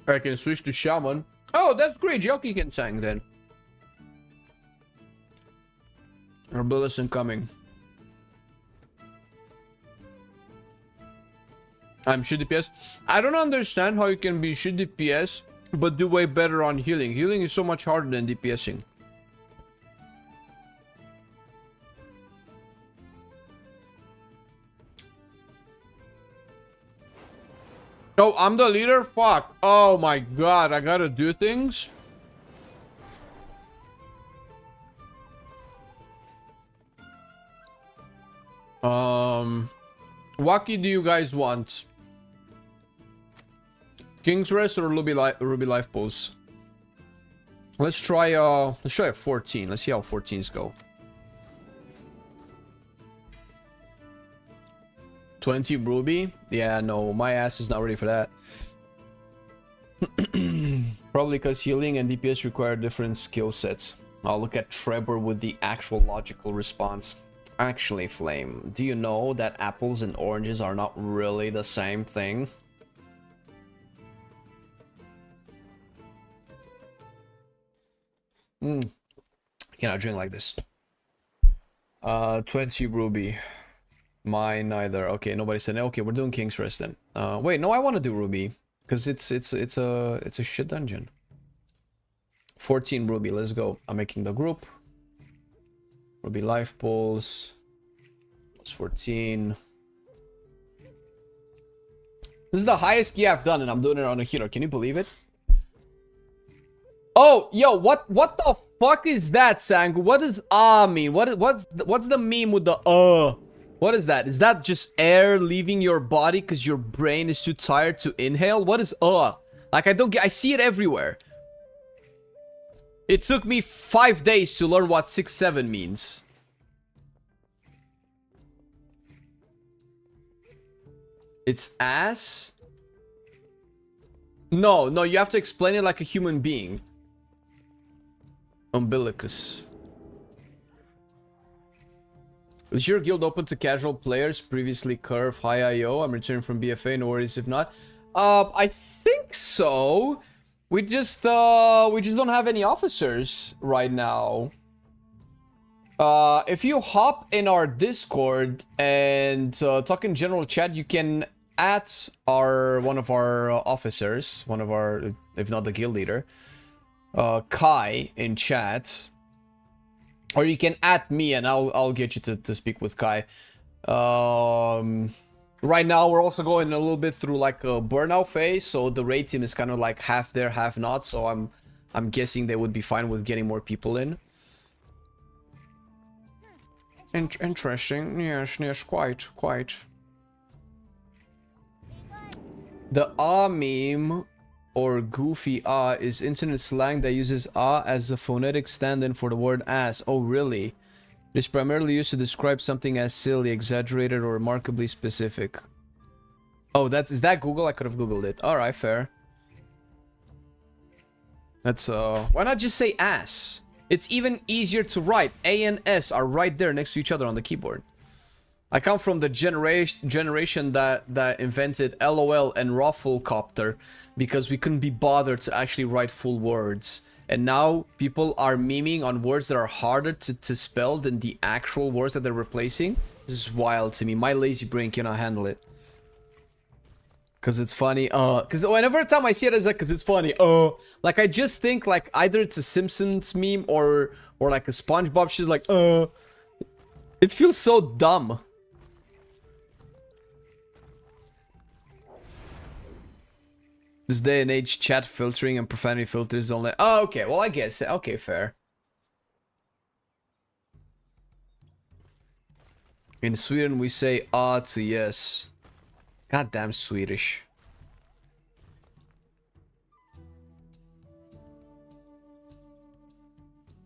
I can switch to Shaman. Oh, that's great. Jelky can sang then. Umbilicus incoming. I'm shit DPS. I don't understand how you can be shit DPS but do way better on healing. Healing is so much harder than DPSing. Oh, I'm the leader? Fuck. Oh my god, I gotta do things? What key do you guys want? King's Rest or Ruby Life Pulse? Let's try a 14. Let's see how 14s go. 20 Ruby? Yeah, no, my ass is not ready for that. Probably because healing and DPS require different skill sets. I'll look at Trevor with the actual logical response. Actually, Flame, do you know that apples and oranges are not really the same thing? Cannot drink like this. 20 Ruby. Mine neither. Okay, nobody said. Okay, we're doing King's Rest then. Wait, no, I want to do Ruby because it's a shit dungeon. 14 Ruby. Let's go. I'm making the group. Ruby Life Pulse. Plus 14. This is the highest key I've done, and I'm doing it on a healer. Can you believe it? Oh, yo, what the fuck is that, Sang? What does mean? What's the meme with the What is that? Is that just air leaving your body because your brain is too tired to inhale? What is Like, I see it everywhere. It took me 5 days to learn what 6-7 means. It's ass? No, you have to explain it like a human being. Umbilicus. Is your guild open to casual players? Previously Curve, high IO. I'm returning from BFA, no worries if not. I think so. We just don't have any officers right now. If you hop in our Discord and talk in general chat, you can add one of our officers, if not the guild leader, Kai, in chat. Or you can add me and I'll get you to speak with Kai. Right now we're also going a little bit through like a burnout phase, so the raid team is kind of like half there, half not. So I'm guessing they would be fine with getting more people in. Interesting. Yes, quite. The meme or goofy is internet slang that uses as a phonetic stand-in for the word ass. Oh, really? It is primarily used to describe something as silly, exaggerated, or remarkably specific. Oh, is that Google? I could have Googled it. Alright, fair. That's, why not just say ass? It's even easier to write. A and S are right there next to each other on the keyboard. I come from the generation that invented LOL and Rufflecopter because we couldn't be bothered to actually write full words. And now people are memeing on words that are harder to spell than the actual words that they're replacing. This is wild to me. My lazy brain cannot handle it. Cause it's funny. Cause whenever time I see it, it's like, cause it's funny. Like I just think like either it's a Simpsons meme or like a SpongeBob. She's like, It feels so dumb. This day and age, chat filtering and profanity filters don't let. Oh, okay. Well, I guess. Okay, fair. In Sweden, we say to yes. Goddamn Swedish.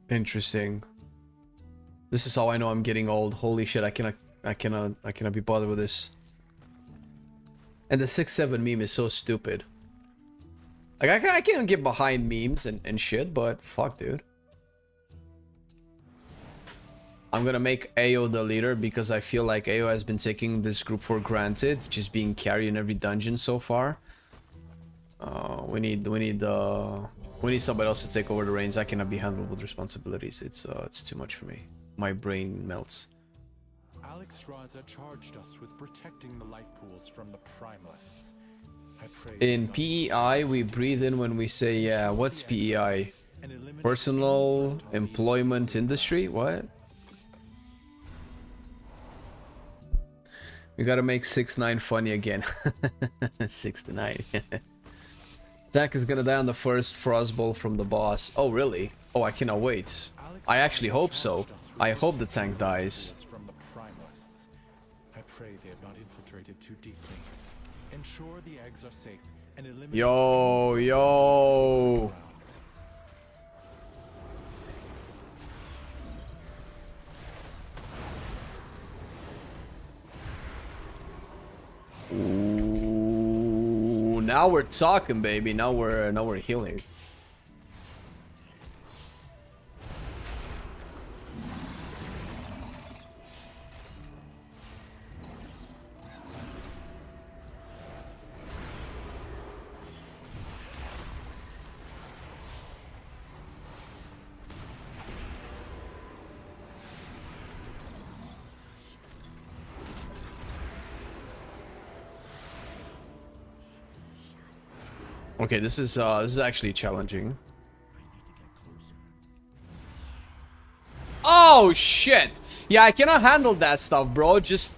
Interesting. This is how I know I'm getting old. Holy shit, I cannot be bothered with this. And the 6-7 meme is so stupid. Like, I can't get behind memes and shit, but fuck, dude. I'm gonna make AO the leader because I feel like AO has been taking this group for granted, just being carried in every dungeon so far. We need somebody else to take over the reins. I cannot be handled with responsibilities. It's too much for me. My brain melts. Alex Straza charged us with protecting the life pools from the Primeless. I pray In PEI, we breathe in when we say, yeah. What's PEI? Personal employment industry? What? We gotta make 6-9 funny again. 6-9. Zach is gonna die on the first Frostbolt from the boss. Oh, really? Oh, I cannot wait. I actually hope so. I hope the tank dies. from the Primeless. I pray they have not infiltrated too deeply. Ensure the eggs are safe and eliminate Yo. rounds. Ooh, now we're talking, baby. Now we're healing. Okay, this is actually challenging. Oh shit! Yeah, I cannot handle that stuff, bro. Just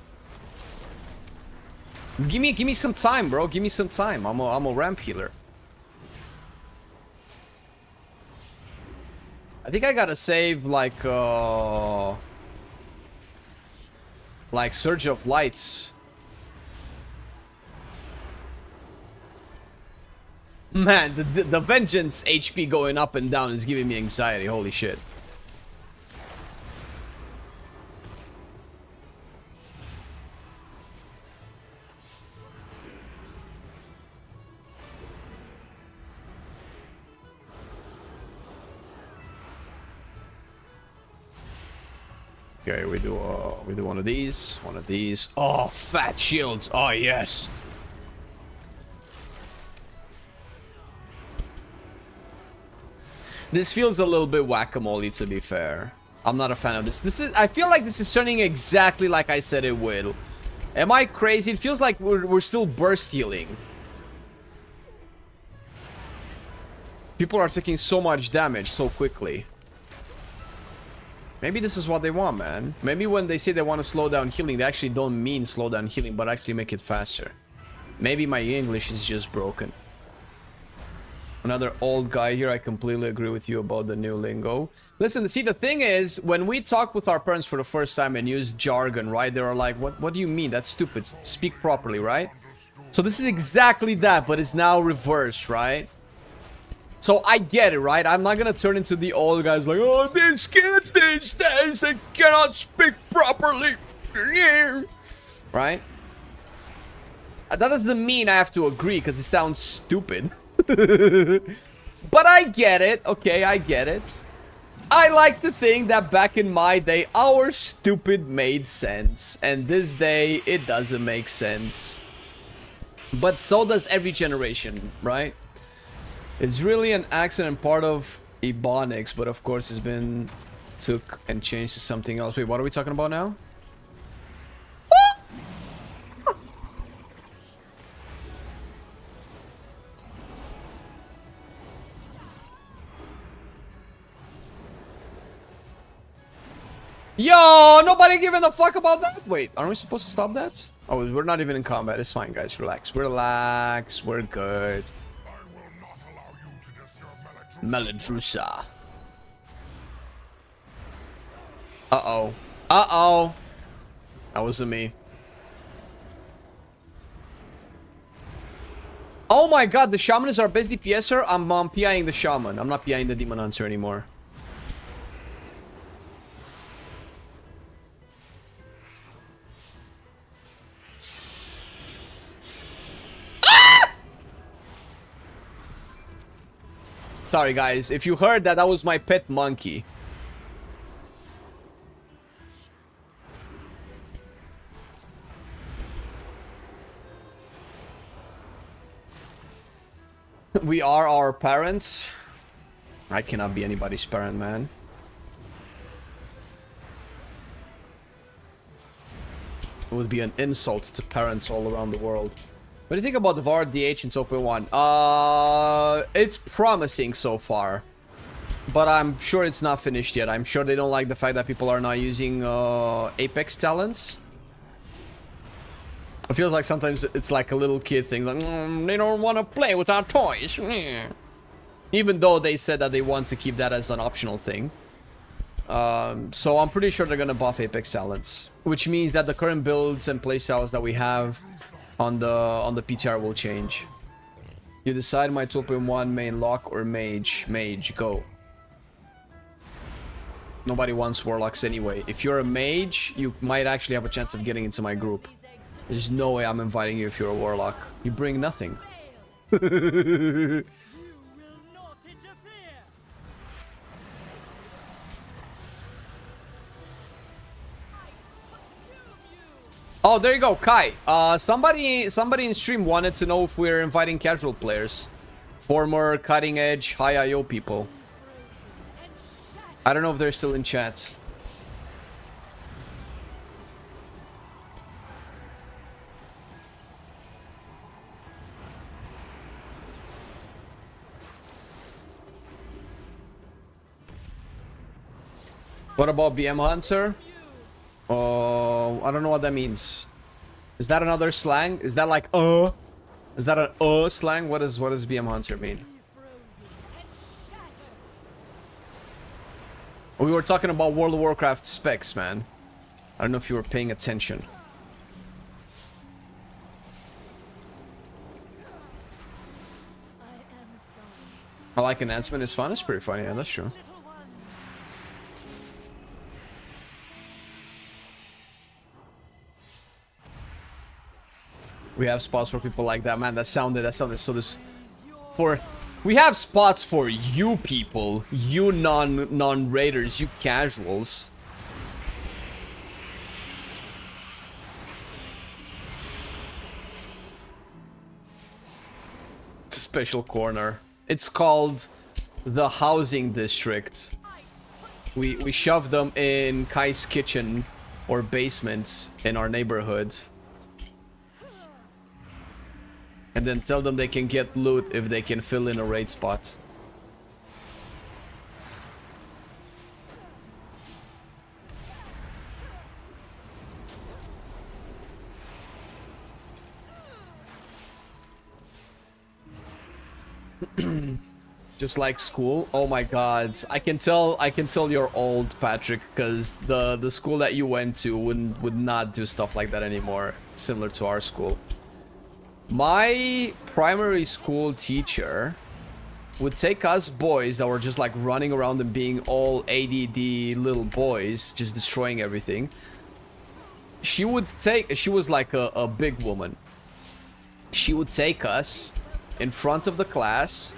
give me some time, bro. Give me some time. I'm a ramp healer. I think I gotta save like Surge of Lights. Man, the Vengeance HP going up and down is giving me anxiety. Holy shit. Okay, we do one of these, one of these. Oh, fat shields. Oh, yes. This feels a little bit whack-a-mole, to be fair. I'm not a fan of this. I feel like this is turning exactly like I said it will. Am I crazy? It feels like we're still burst healing. People are taking so much damage so quickly. Maybe this is what they want, man. Maybe when they say they want to slow down healing, they actually don't mean slow down healing, but actually make it faster. Maybe my English is just broken. Another old guy here. I completely agree with you about the new lingo. Listen, see, the thing is, when we talk with our parents for the first time and use jargon, right? They are like, what do you mean? That's stupid. Speak properly, right? So this is exactly that, but it's now reversed, right? So I get it, right? I'm not gonna turn into the old guys like, oh, these kids these days, they cannot speak properly. Right? That doesn't mean I have to agree, because it sounds stupid. But I get it. Okay, I get it. I like to think that back in my day, our stupid made sense. And this day, it doesn't make sense. But so does every generation, right? It's really an accident part of Ebonics, but of course it's been took and changed to something else. Wait, what are we talking about now? Yo, nobody giving a fuck about that? Wait, aren't we supposed to stop that? Oh, we're not even in combat. It's fine, guys. Relax. Relax. We're good. Meladrusa. Uh-oh. Uh-oh. That wasn't me. Oh my god, the Shaman is our best DPSer? I'm PIing the Shaman. I'm not PIing the Demon Hunter anymore. Sorry, guys. If you heard that, that was my pet monkey. We are our parents. I cannot be anybody's parent, man. It would be an insult to parents all around the world. What do you think about the VAR DH in Open 1? It's promising so far. But I'm sure it's not finished yet. I'm sure they don't like the fact that people are not using Apex talents. It feels like sometimes it's like a little kid thing. Like, they don't want to play with our toys. Even though they said that they want to keep that as an optional thing. So I'm pretty sure they're going to buff Apex talents. Which means that the current builds and playstyles that we have on the PTR will change. You decide my 2.1 main lock or mage. Mage, go. Nobody wants warlocks anyway. If you're a mage, you might actually have a chance of getting into my group. There's no way I'm inviting you if you're a warlock. You bring nothing. Oh, there you go, Kai. Somebody in stream wanted to know if we're inviting casual players. Former cutting edge high IO people. I don't know if they're still in chat. What about BM Hunter? I don't know what that means. Is that another slang? Is that like Is that an slang? What does BM Hunter mean? We were talking about World of Warcraft specs, man. I don't know if you were paying attention. I like enhancement is fun. It's pretty funny. Yeah, that's true. We have spots for people like that, man. That sounded so this we have spots for you people, you non-raiders, you casuals. It's a special corner. It's called the housing district. We shove them in Kai's kitchen or basements in our neighborhoods. And then tell them they can get loot if they can fill in a raid spot. Just like school. Oh my god. I can tell you're old, Patrick, because the school that you went to would not do stuff like that anymore, similar to our school. My primary school teacher would take us boys that were just like running around and being all ADD little boys, just destroying everything. She was like a big woman. She would take us in front of the class.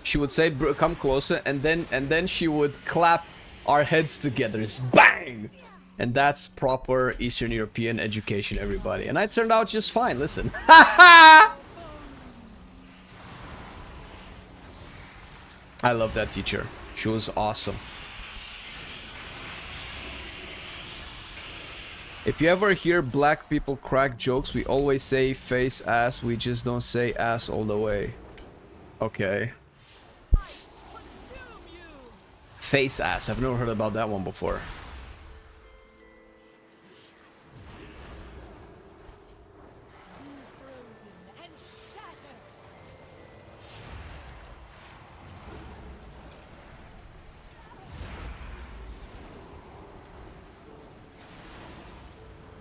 She would say, "Come closer," and then she would clap our heads together. Just bang! And that's proper Eastern European education, everybody. And I turned out just fine, listen. I love that teacher. She was awesome. If you ever hear black people crack jokes, we always say face ass. We just don't say ass all the way. Okay. Face ass. I've never heard about that one before.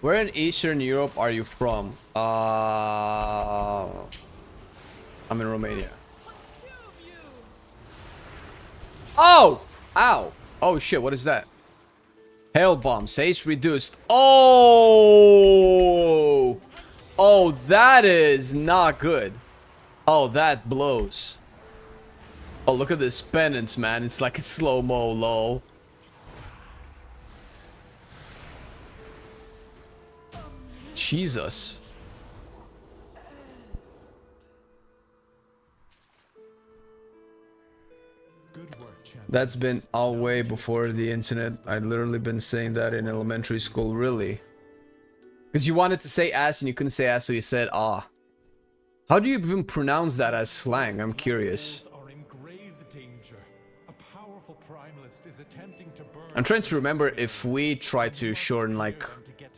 Where in Eastern Europe are you from? I'm in Romania. Oh! Ow! Oh shit, what is that? Hail bombs, haste reduced. Oh! Oh, that is not good. Oh, that blows. Oh, look at this penance, man. It's like a slow-mo, lol. Jesus. Good work, champion. That's been all way before the internet. I'd literally been saying that in elementary school, really. Because you wanted to say ass and you couldn't say ass, so you said ah. How do you even pronounce that as slang? I'm curious. Are in grave danger. A powerful primalist is attempting to burn. I'm trying to remember if we try to shorten like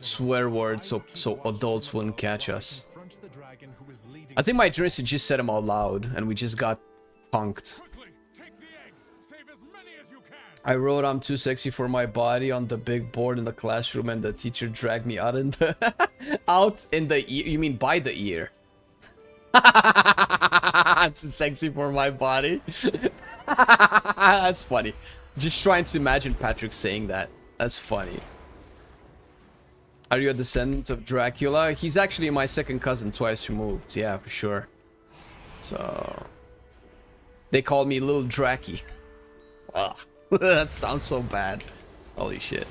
swear words so adults wouldn't catch us. Confront the dragon who is leading. I think my journalist just said them out loud and we just got punked. Take the eggs. Save as many as you can. I wrote I'm too sexy for my body on the big board in the classroom and the teacher dragged me out in the out in the ear. You mean by the ear? I'm too sexy for my body. That's funny. Just trying to imagine Patrick saying that. That's funny. Are you a descendant of Dracula? He's actually my second cousin, twice removed. Yeah, for sure. So they call me Little Dracky. Ugh. That sounds so bad. Holy shit.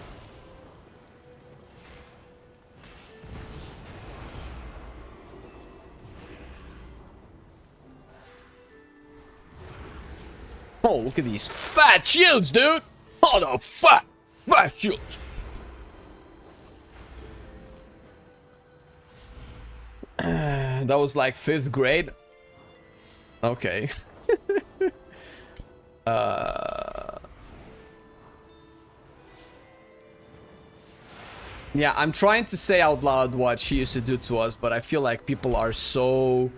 Oh, look at these fat shields, dude! Oh, the fat shields! That was like 5th grade? Okay. Yeah, I'm trying to say out loud what she used to do to us, but I feel like people are so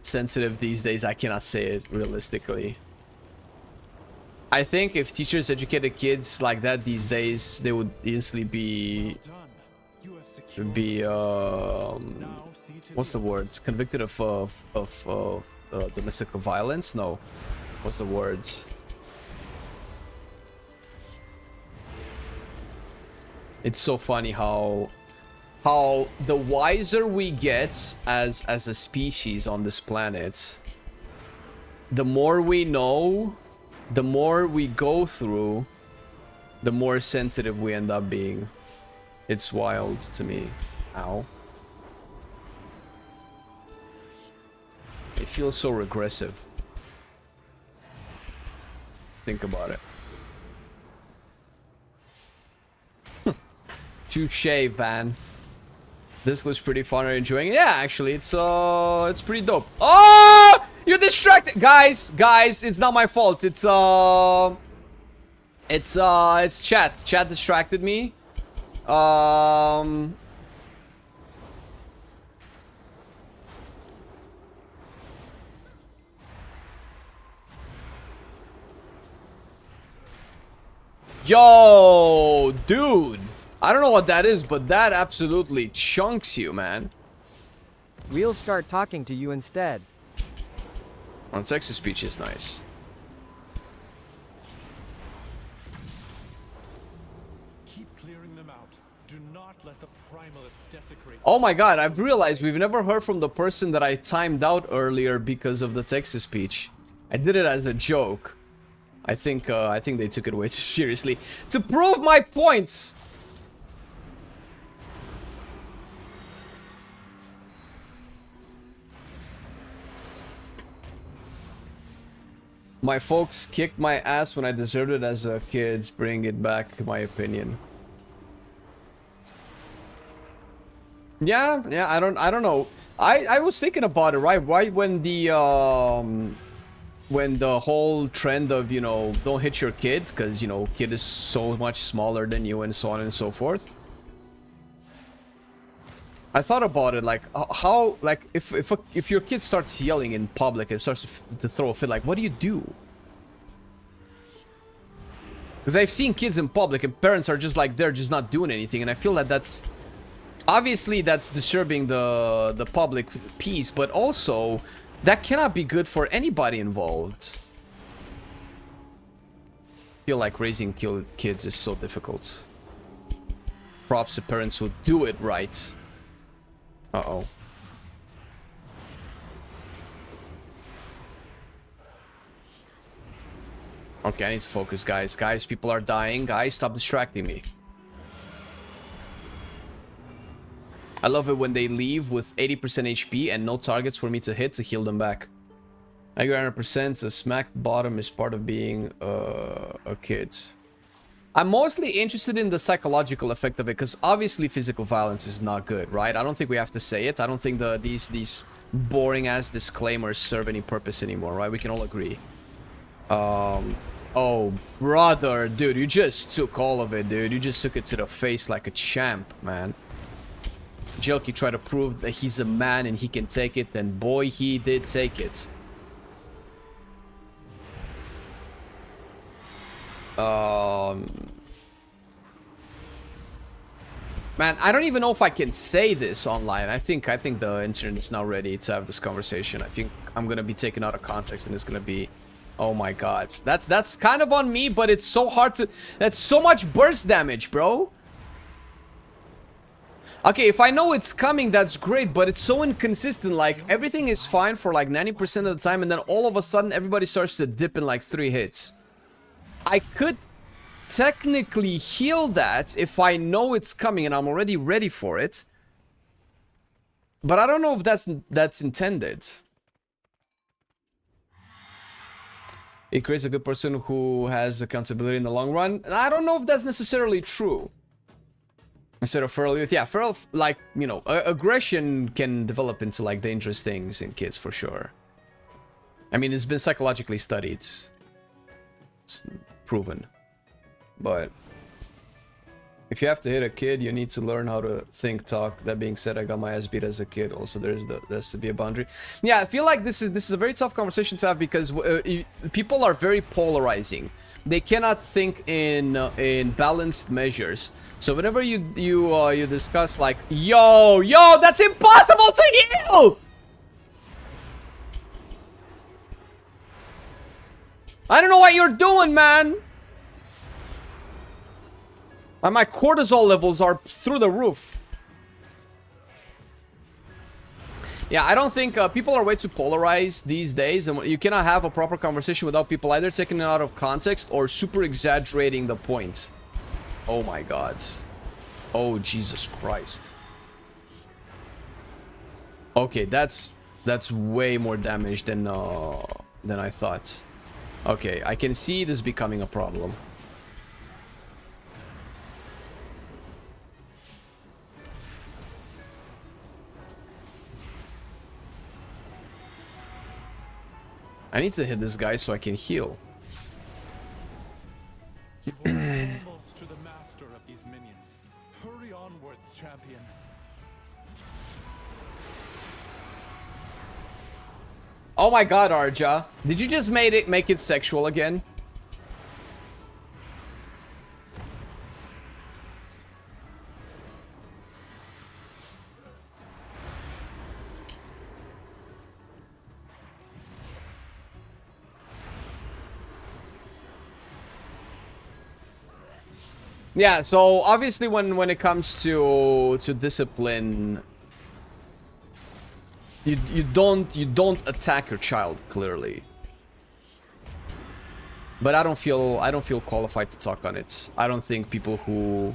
sensitive these days, I cannot say it realistically. I think if teachers educated kids like that these days, they would easily be what's the word? Convicted of domestic violence? No. What's the word? It's so funny how the wiser we get as a species on this planet, the more we know, the more we go through, the more sensitive we end up being. It's wild to me. Ow. It feels so regressive. Think about it. Touché, Van. This looks pretty fun. Are you enjoying it? Yeah, actually, it's pretty dope. Oh! You distracted, guys. It's not my fault. It's chat. Chat distracted me. Yo, dude. I don't know what that is, but that absolutely chunks you, man. We'll start talking to you instead. On sexy speech is nice. Keep clearing them out. Do not let the primalist desecrate. Oh my god, I've realized we've never heard from the person that I timed out earlier because of the text speech. I did it as a joke. I think they took it way too seriously. To prove my point! My folks kicked my ass when I deserved it as a kid. Bring it back, my opinion. Yeah, I don't know. I was thinking about it, right? Right when the whole trend of, you know, don't hit your kids because, you know, kid is so much smaller than you and so on and so forth. I thought about it, like how, like if your kid starts yelling in public and starts to throw a fit, like what do you do? Because I've seen kids in public and parents are just like they're just not doing anything, and I feel that that's obviously that's disturbing the public peace, but also that cannot be good for anybody involved. I feel like raising kids is so difficult. Props to parents who do it right. Uh-oh. Okay, I need to focus, guys. Guys, people are dying. Guys, stop distracting me. I love it when they leave with 80% HP and no targets for me to hit to heal them back. I agree 100%. A smacked bottom is part of being a kid. I'm mostly interested in the psychological effect of it, because obviously physical violence is not good, right? I don't think we have to say it. I don't think these boring-ass disclaimers serve any purpose anymore, right? We can all agree. Oh, brother, dude, you just took all of it, dude. You just took it to the face like a champ, man. Jelky tried to prove that he's a man and he can take it, and boy, he did take it. Man, I don't even know if I can say this online. I think the internet is now ready to have this conversation. I think I'm gonna be taken out of context and it's gonna be, oh my god. That's kind of on me, but it's so hard to. That's so much burst damage, bro. Okay, if I know it's coming, that's great, but it's so inconsistent. Like, everything is fine for like 90% of the time, and then all of a sudden, everybody starts to dip in like 3 hits. I could technically heal that if I know it's coming and I'm already ready for it. But I don't know if that's intended. It creates a good person who has accountability in the long run. I don't know if that's necessarily true. Instead of feral youth, yeah, feral, like, you know, aggression can develop into, like, dangerous things in kids, for sure. I mean, it's been psychologically studied. It's proven. But if you have to hit a kid, you need to learn how to think, talk. That being said, I got my ass beat as a kid. Also, there's to be a boundary. Yeah, I feel like this is a very tough conversation to have, because people are very polarizing. They cannot think in balanced measures. So whenever you discuss like, yo, that's impossible to heal! I don't know what you're doing, man! And my cortisol levels are through the roof. Yeah, I don't think people are way too polarized these days, and you cannot have a proper conversation without people either taking it out of context or super exaggerating the points. Oh my god. Oh Jesus Christ. Okay, that's way more damage than I thought. Okay, I can see this becoming a problem. I need to hit this guy so I can heal. Almost to the master of these minions. Hurry onwards, champion. Oh my god, Arja. Did you just make it sexual again? Yeah, so obviously when it comes to discipline, you don't attack your child, clearly. But I don't feel qualified to talk on it. I don't think people who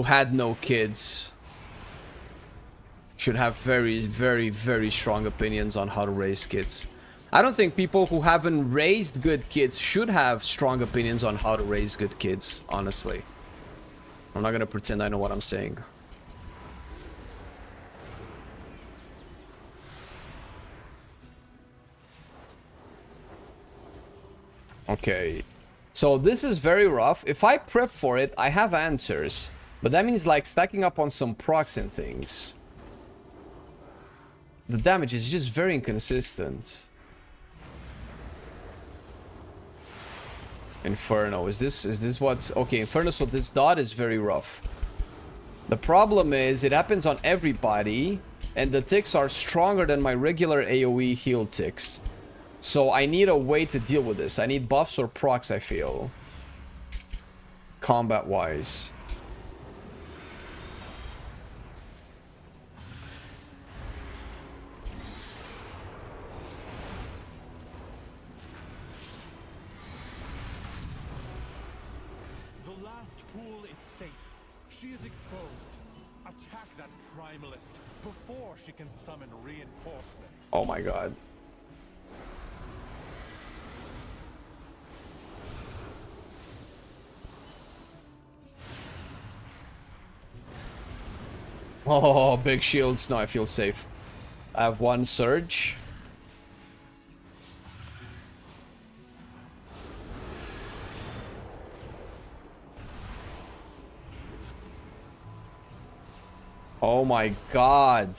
had no kids should have very strong opinions on how to raise kids. I don't think people who haven't raised good kids should have strong opinions on how to raise good kids, honestly. I'm not gonna pretend I know what I'm saying. Okay. So this is very rough. If I prep for it, I have answers. But that means like stacking up on some procs and things. The damage is just very inconsistent. Inferno, is this what's okay? Inferno, so this dot is very rough. The problem is it happens on everybody, and the ticks are stronger than my regular AoE heal ticks. So I need a way to deal with this. I need buffs or procs, I feel, combat wise. She is exposed. Attack that primalist before she can summon reinforcements. Oh my god. Oh, big shields. No, I feel safe. I have one surge. Oh my god.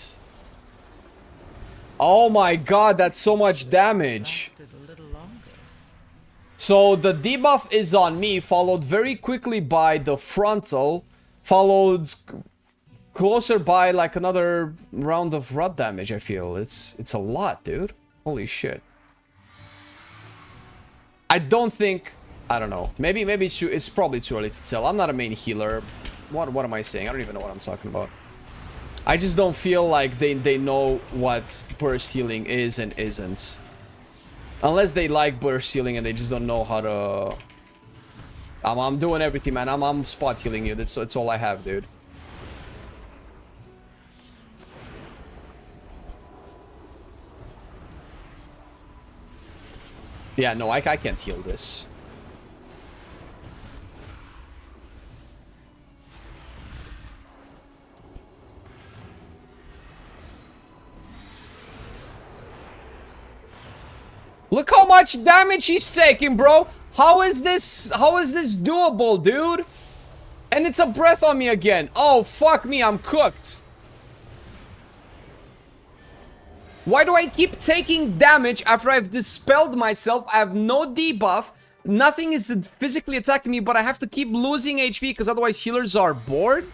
Oh my god, that's so much damage. Lasted a little longer. So the debuff is on me, followed very quickly by the frontal, followed closer by like another round of rot damage. I feel it's a lot, dude. Holy shit. I don't think, I don't know, maybe it's probably too early to tell. I'm not a main healer. What am I saying? I don't even know what I'm talking about. I just don't feel like they know what burst healing is and isn't. Unless they like burst healing and they just don't know how to... I'm doing everything, man. I'm spot healing you. That's all I have, dude. Yeah, no, I can't heal this. Look how much damage he's taking, bro. How is this doable, dude? And it's a breath on me again. Oh, fuck me, I'm cooked. Why do I keep taking damage after I've dispelled myself? I have no debuff. Nothing is physically attacking me, but I have to keep losing HP because otherwise healers are bored.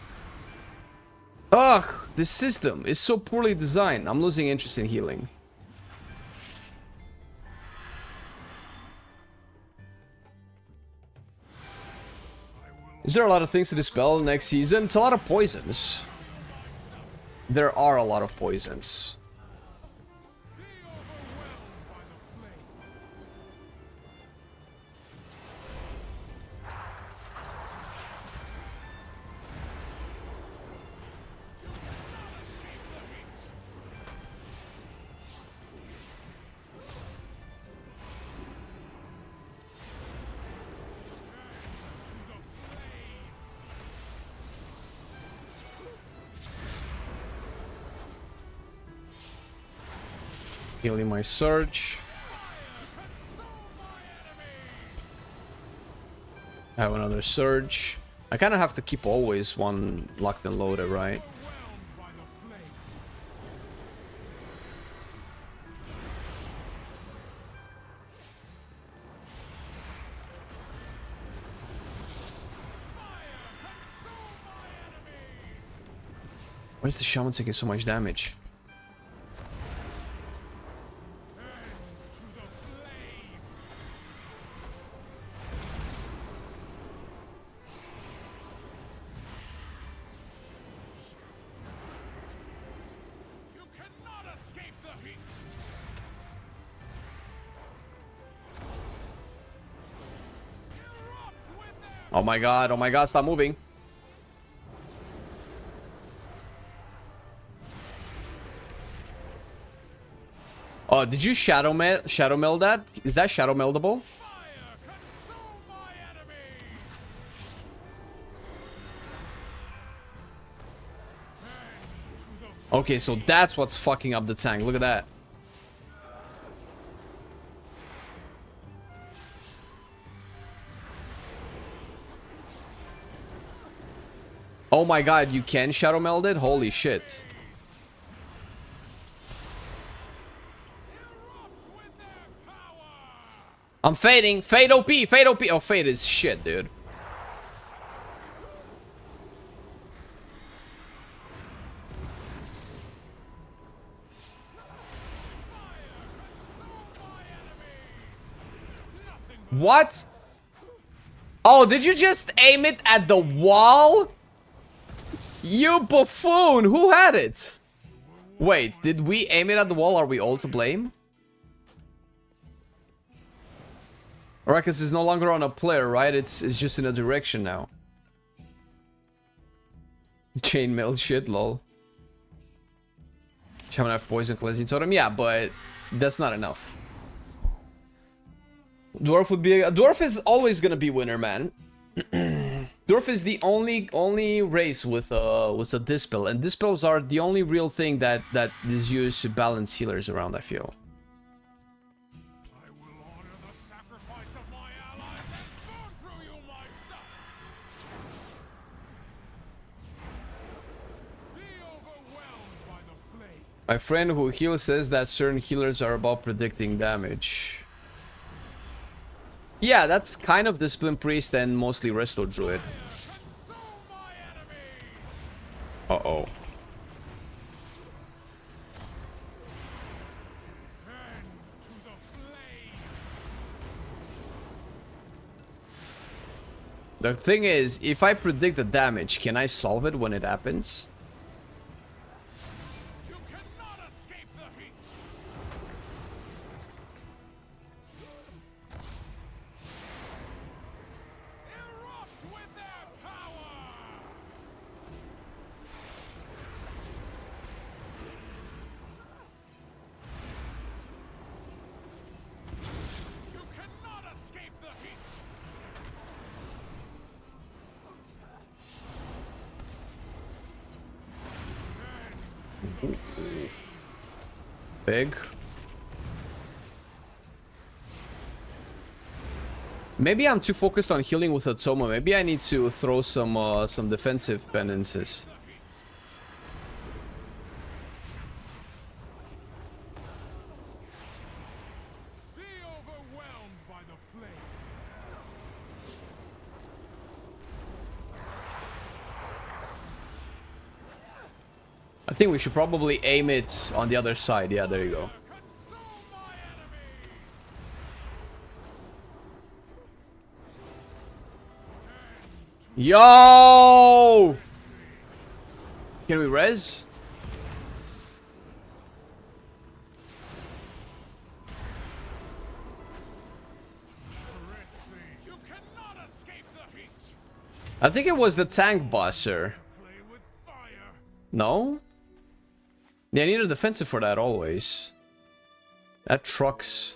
Ugh, this system is so poorly designed. I'm losing interest in healing. Is there a lot of things to dispel next season? It's a lot of poisons. There are a lot of poisons. Healing my surge. I have another surge. I kind of have to keep always one locked and loaded, right? Why is the shaman taking so much damage? Oh my god, stop moving. Oh, did you shadow meld that? Is that shadow meldable? Okay, so that's what's fucking up the tank. Look at that. Oh my god, you can shadow meld it? Holy shit. I'm fading. Fade OP. Fade OP. Oh, fade is shit, dude. What? Oh, did you just aim it at the wall? You buffoon! Who had it? Wait, did we aim it at the wall? Are we all to blame? Alright, because it's no longer on a player, right? It's just in a direction now. Chainmail shit, lol. Shaman have poison cleansing totem. Yeah, but that's not enough. Dwarf would be dwarf is always gonna be winner, man. Dwarf is the only race with a dispel, and dispels are the only real thing that is used to balance healers around, I feel. I will honor the sacrifice of my allies and burn through you myself. Be overwhelmed by the flame. My friend who heals says that certain healers are about predicting damage. Yeah, that's kind of Discipline Priest and mostly Resto Druid. Uh-oh. The thing is, if I predict the damage, can I solve it when it happens? You cannot escape the heat. Erupt with their power. You cannot escape the heat. Big. Maybe I'm too focused on healing with Atoma. Maybe I need to throw some defensive penances. Be overwhelmed by the flame. I think we should probably aim it on the other side. Yeah, there you go. Consume my enemy. Yo! Can we res? You cannot escape the heat. I think it was the tank boss, sir. Play with fire. No? Yeah, I need a defensive for that always. That trucks.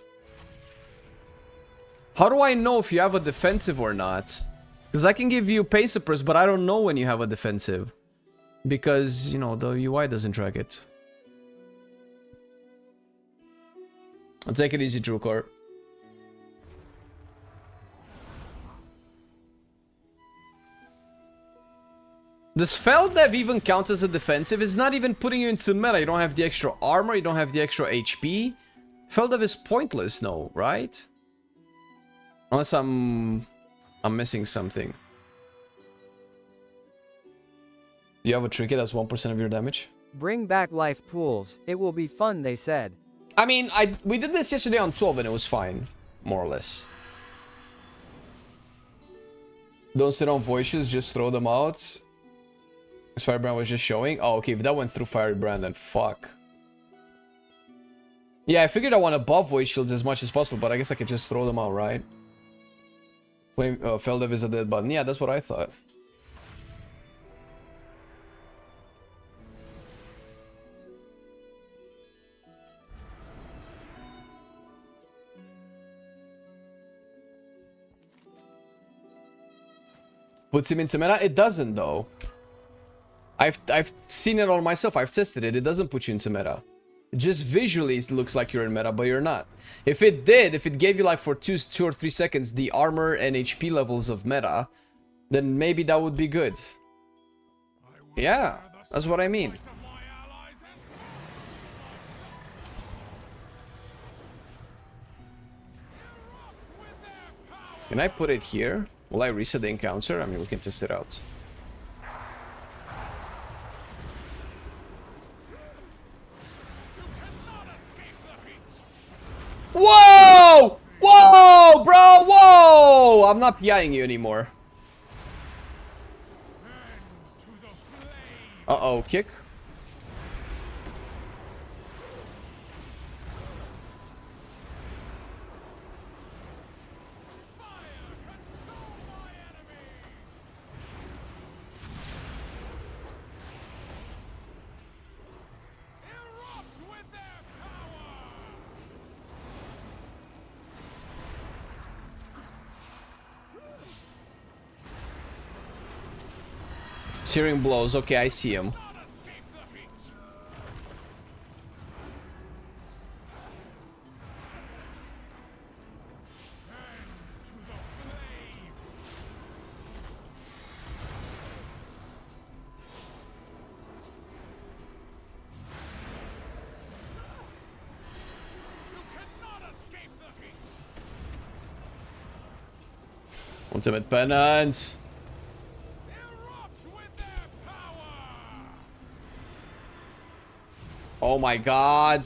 How do I know if you have a defensive or not? Because I can give you pace suppress, but I don't know when you have a defensive. Because, you know, the UI doesn't track it. I'll take it easy, Truecore. Does Feldev even count as a defensive? It's not even putting you into meta. You don't have the extra armor, you don't have the extra HP. Feldev is pointless, no, right? Unless I'm missing something. Do you have a trinket that's 1% of your damage? Bring back life pools. It will be fun, they said. I mean, we did this yesterday on 12 and it was fine. More or less. Don't sit on voices, just throw them out. As Firebrand was just showing. Oh, okay, if that went through Firebrand, then fuck. Yeah, I figured I want to buff voice shields as much as possible, but I guess I could just throw them out, right? Flame, Feldev is a dead button. Yeah, that's what I thought. Puts him into meta? It doesn't, though. I've seen it on myself. I've tested it. It doesn't put you into meta. Just visually it looks like you're in meta, but you're not. If it did, if it gave you like for 2 or 3 seconds the armor and HP levels of meta, then maybe that would be good. Yeah, that's what I mean. Can I put it here? Will I reset the encounter? I mean, we can test it out. Whoa! Whoa, bro! Whoa! I'm not PIing you anymore. Uh-oh, kick. Searing blows. Okay, I see him. Ultimate penance. Oh my god.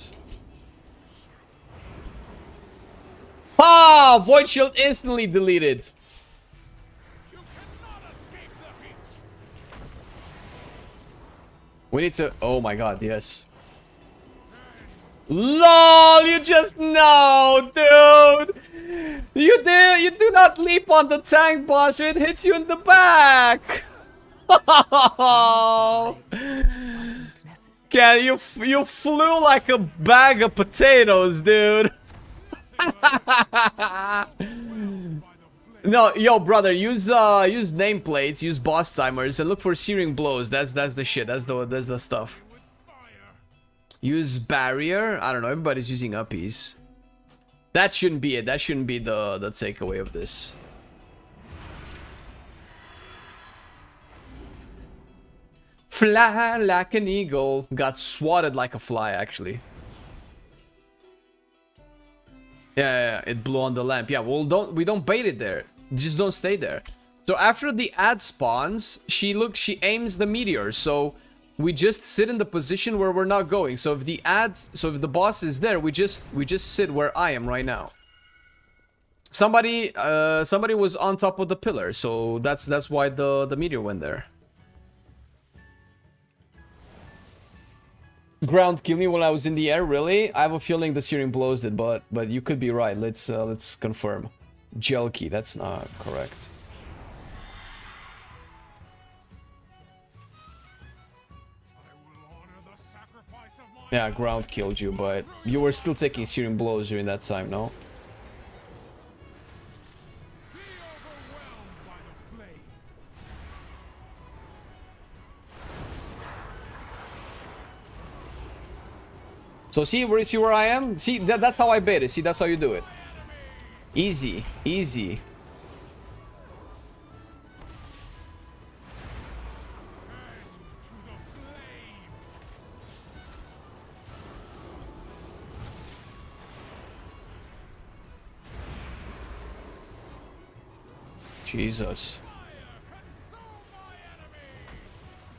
Ah! Void shield instantly deleted. We need to... Oh my god, yes. LOL! You just know, dude! You do not leap on the tank boss or it hits you in the back! Yeah, you flew like a bag of potatoes, dude. No, yo, brother, use nameplates, use boss timers, and look for searing blows. That's the shit. That's the stuff. Use barrier. I don't know. Everybody's using uppies. That shouldn't be it. That shouldn't be the takeaway of this. Fly like an eagle. Got swatted like a fly, actually. Yeah, it blew on the lamp. Yeah, well, we don't bait it there. Just don't stay there. So after the ad spawns, she aims the meteor. So we just sit in the position where we're not going. So if the boss is there, we just sit where I am right now. Somebody was on top of the pillar, so that's why the meteor went there. Ground kill me while I was in the air, really? I have a feeling the searing blows did, but you could be right. Let's confirm. Gel key, that's not correct. Yeah, ground killed you, but you were still taking searing blows during that time, no? So see where I am? See, that's how I bait it. See, that's how you do it. Easy, easy. Jesus.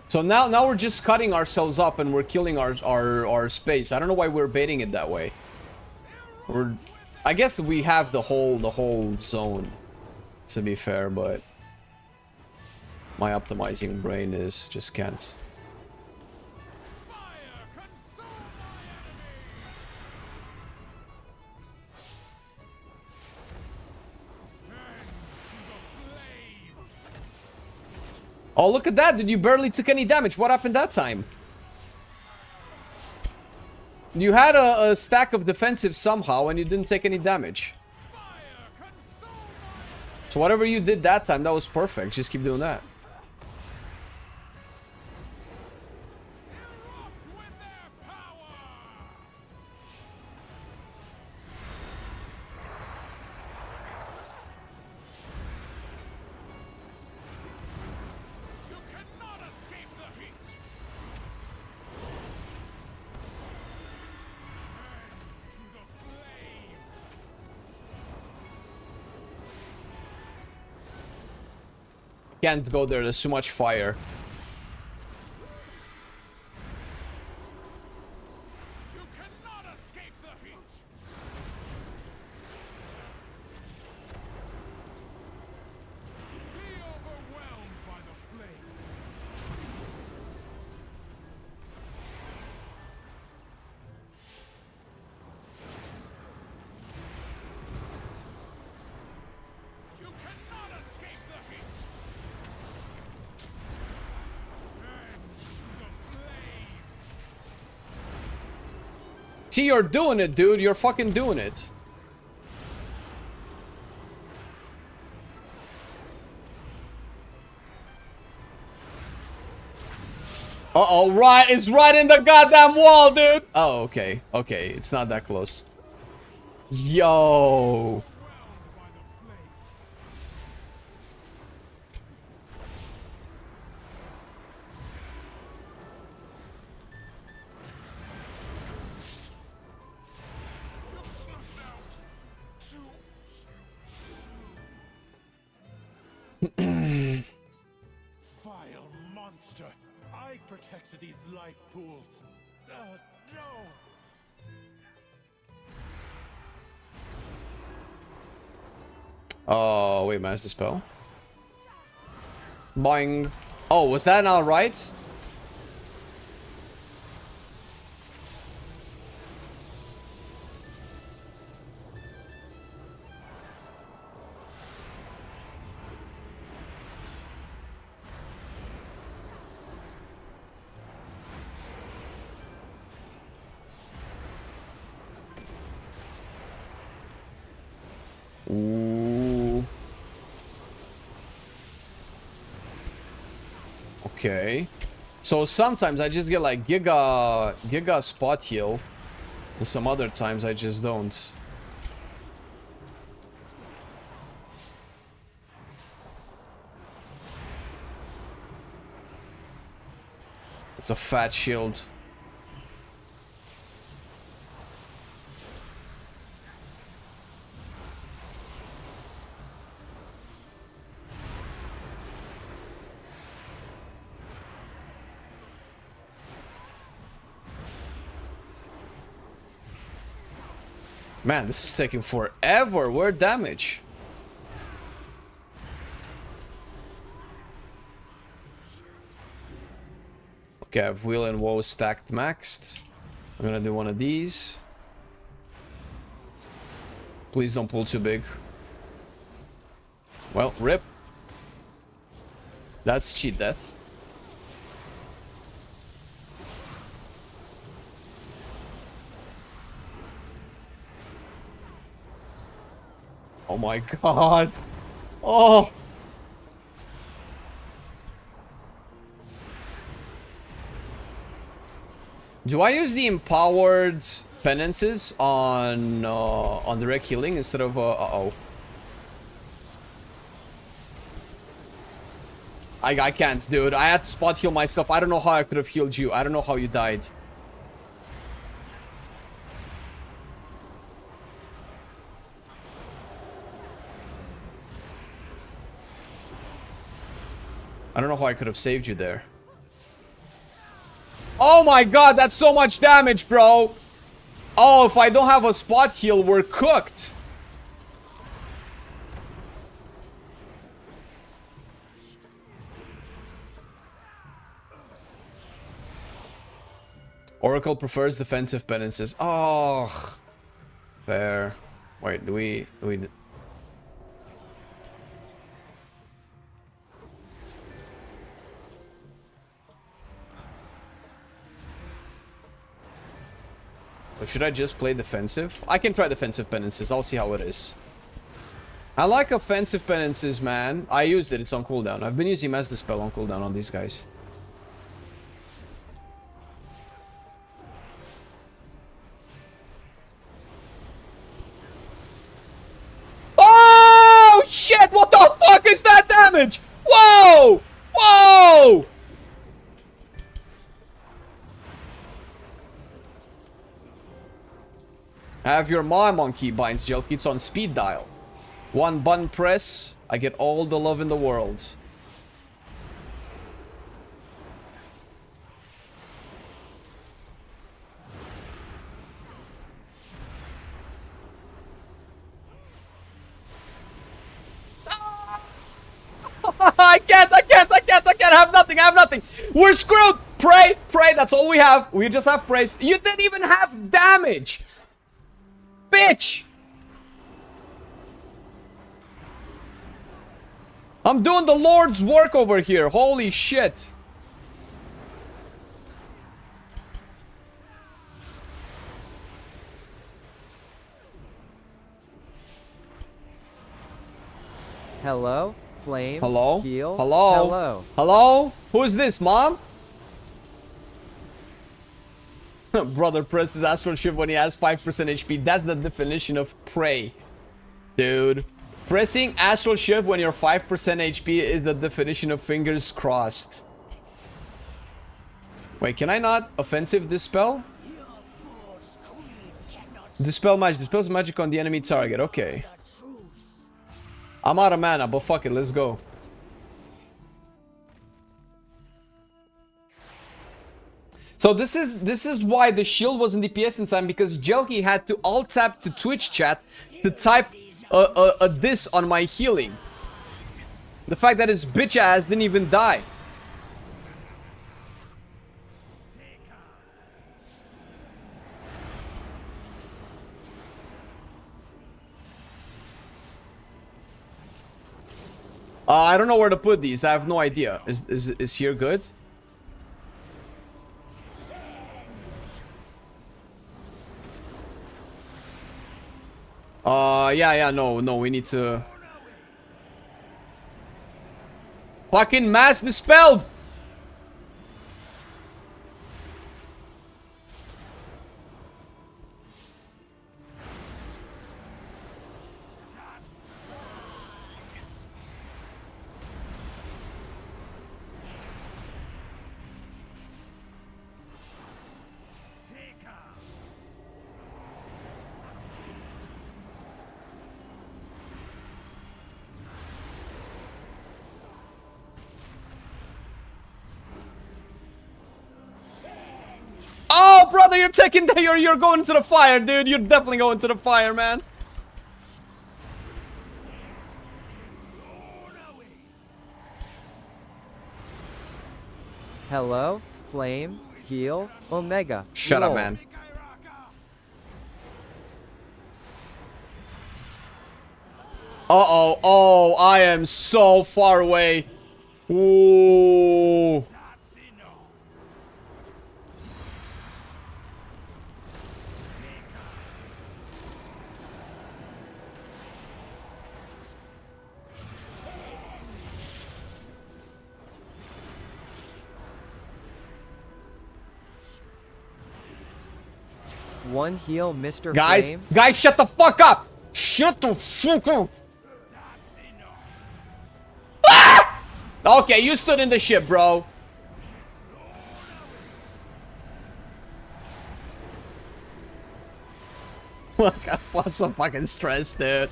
So now we're just cutting ourselves up and we're killing our space. I don't know why we're baiting it that way. I guess we have the whole zone, to be fair, but my optimizing brain just can't. Oh, look at that, dude. You barely took any damage. What happened that time? You had a stack of defensive somehow and you didn't take any damage. So whatever you did that time, that was perfect. Just keep doing that. Can't go there, there's too much fire. See, you're doing it, dude. You're fucking doing it. Uh-oh, right. It's right in the goddamn wall, dude. Oh, okay. Okay, it's not that close. Yo. Vile monster! I protect these life pools. No! Oh, wait, man, is the spell? Boing. Oh, was that not right? Ooh. Okay. So sometimes I just get like giga spot heal, and some other times I just don't. It's a fat shield. Man, this is taking forever. Where damage? Okay, I have Wheel and Woe stacked maxed. I'm gonna do one of these. Please don't pull too big. Well, rip. That's cheat death. Oh my god. Oh. Do I use the empowered penances on direct healing instead of uh-oh. I can't, dude. I had to spot heal myself. I don't know how I could have healed you. I don't know how you died. I don't know how I could have saved you there. Oh my god, that's so much damage, bro. Oh, if I don't have a spot heal, we're cooked. Oracle prefers defensive penances. Oh, fair. Wait, do we or should I just play defensive? I can try defensive penances. I'll see how it is. I like offensive penances, man. I used it. It's on cooldown. I've been using Master Spell on cooldown on these guys. Oh, shit! What the fuck is that damage? Whoa! Whoa! Have your mom on keybinds, Jelk. It's on speed dial. One button press, I get all the love in the world. I can't have nothing, I have nothing. We're screwed. Pray, that's all we have. We just have praise. You didn't even have damage. Bitch! I'm doing the Lord's work over here. Holy shit. Hello? Flame? Hello? Heal? Hello? Hello? Hello? Who is this, Mom? Brother presses Astral Shift when he has 5% HP. That's the definition of pray. Dude. Pressing Astral Shift when you're 5% HP is the definition of fingers crossed. Wait, can I not offensive dispel? Dispel magic. Dispels magic on the enemy target. Okay. I'm out of mana, but fuck it. Let's go. So this is why the shield was in DPS in time, because Jelky had to alt tap to Twitch chat to type a diss on my healing. The fact that his bitch ass didn't even die. I don't know where to put these. I have no idea. Is here good? Yeah, no, we need to... Fucking mass dispelled! Oh, brother, you're taking the, you're going to the fire, dude. You're definitely going to the fire, man. Hello, Flame, Heal, Omega. Shut up, Lol. man. Uh-oh. Oh, I am so far away. Ooh. One heal, Mr. Guys, Flame. guys, shut the fuck up! Shut the fuck up! Ah! Okay, you stood in the ship, bro. Look, I'm so fucking stressed, dude.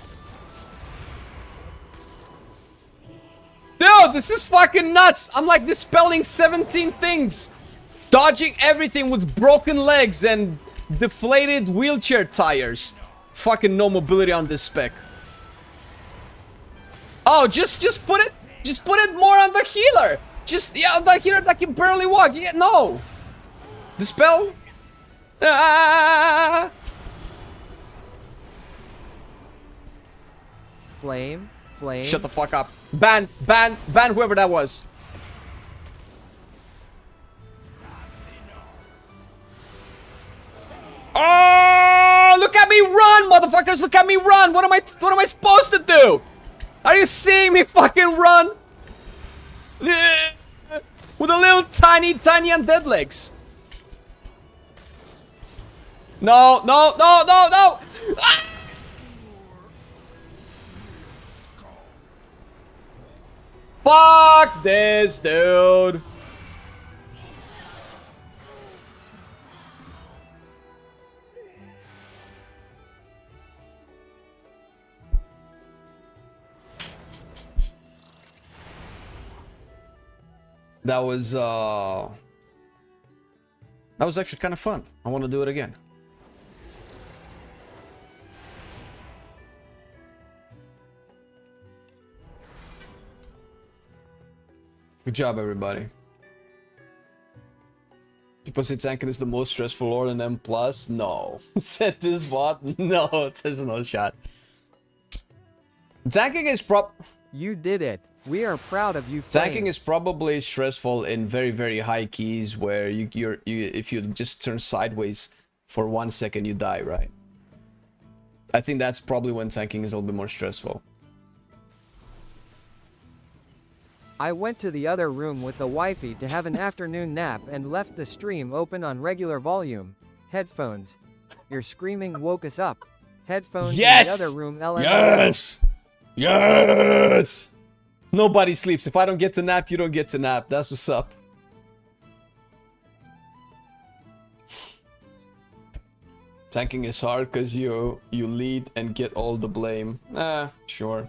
Dude, this is fucking nuts! I'm like dispelling 17 things! Dodging everything with broken legs and deflated wheelchair tires. Fucking no mobility on this spec. Oh, just put it more on the healer. On the healer that can barely walk. Yeah, no. Dispel. Ah! Flame. Shut the fuck up. Ban whoever that was. Oh, look at me run, motherfuckers! Look at me run! What am I supposed to do? Are you seeing me fucking run? With a little tiny undead legs. No! Ah! Fuck this, dude. That was actually kind of fun. I want to do it again. Good job, everybody. People say tanking is the most stressful lore in M+. No. Said this bot? No, there's no shot. Tanking is You did it. We are proud of you, Flame. Tanking is probably stressful in very, very high keys where if you just turn sideways for 1 second, you die, right? I think that's probably when tanking is a little bit more stressful. I went to the other room with the wifey to have an afternoon nap and left the stream open on regular volume. Headphones. Your screaming woke us up. Headphones Yes! in the other room. LMAO. Yes! Yes! Nobody sleeps. If I don't get to nap, you don't get to nap. That's what's up. Tanking is hard because you lead and get all the blame. Sure.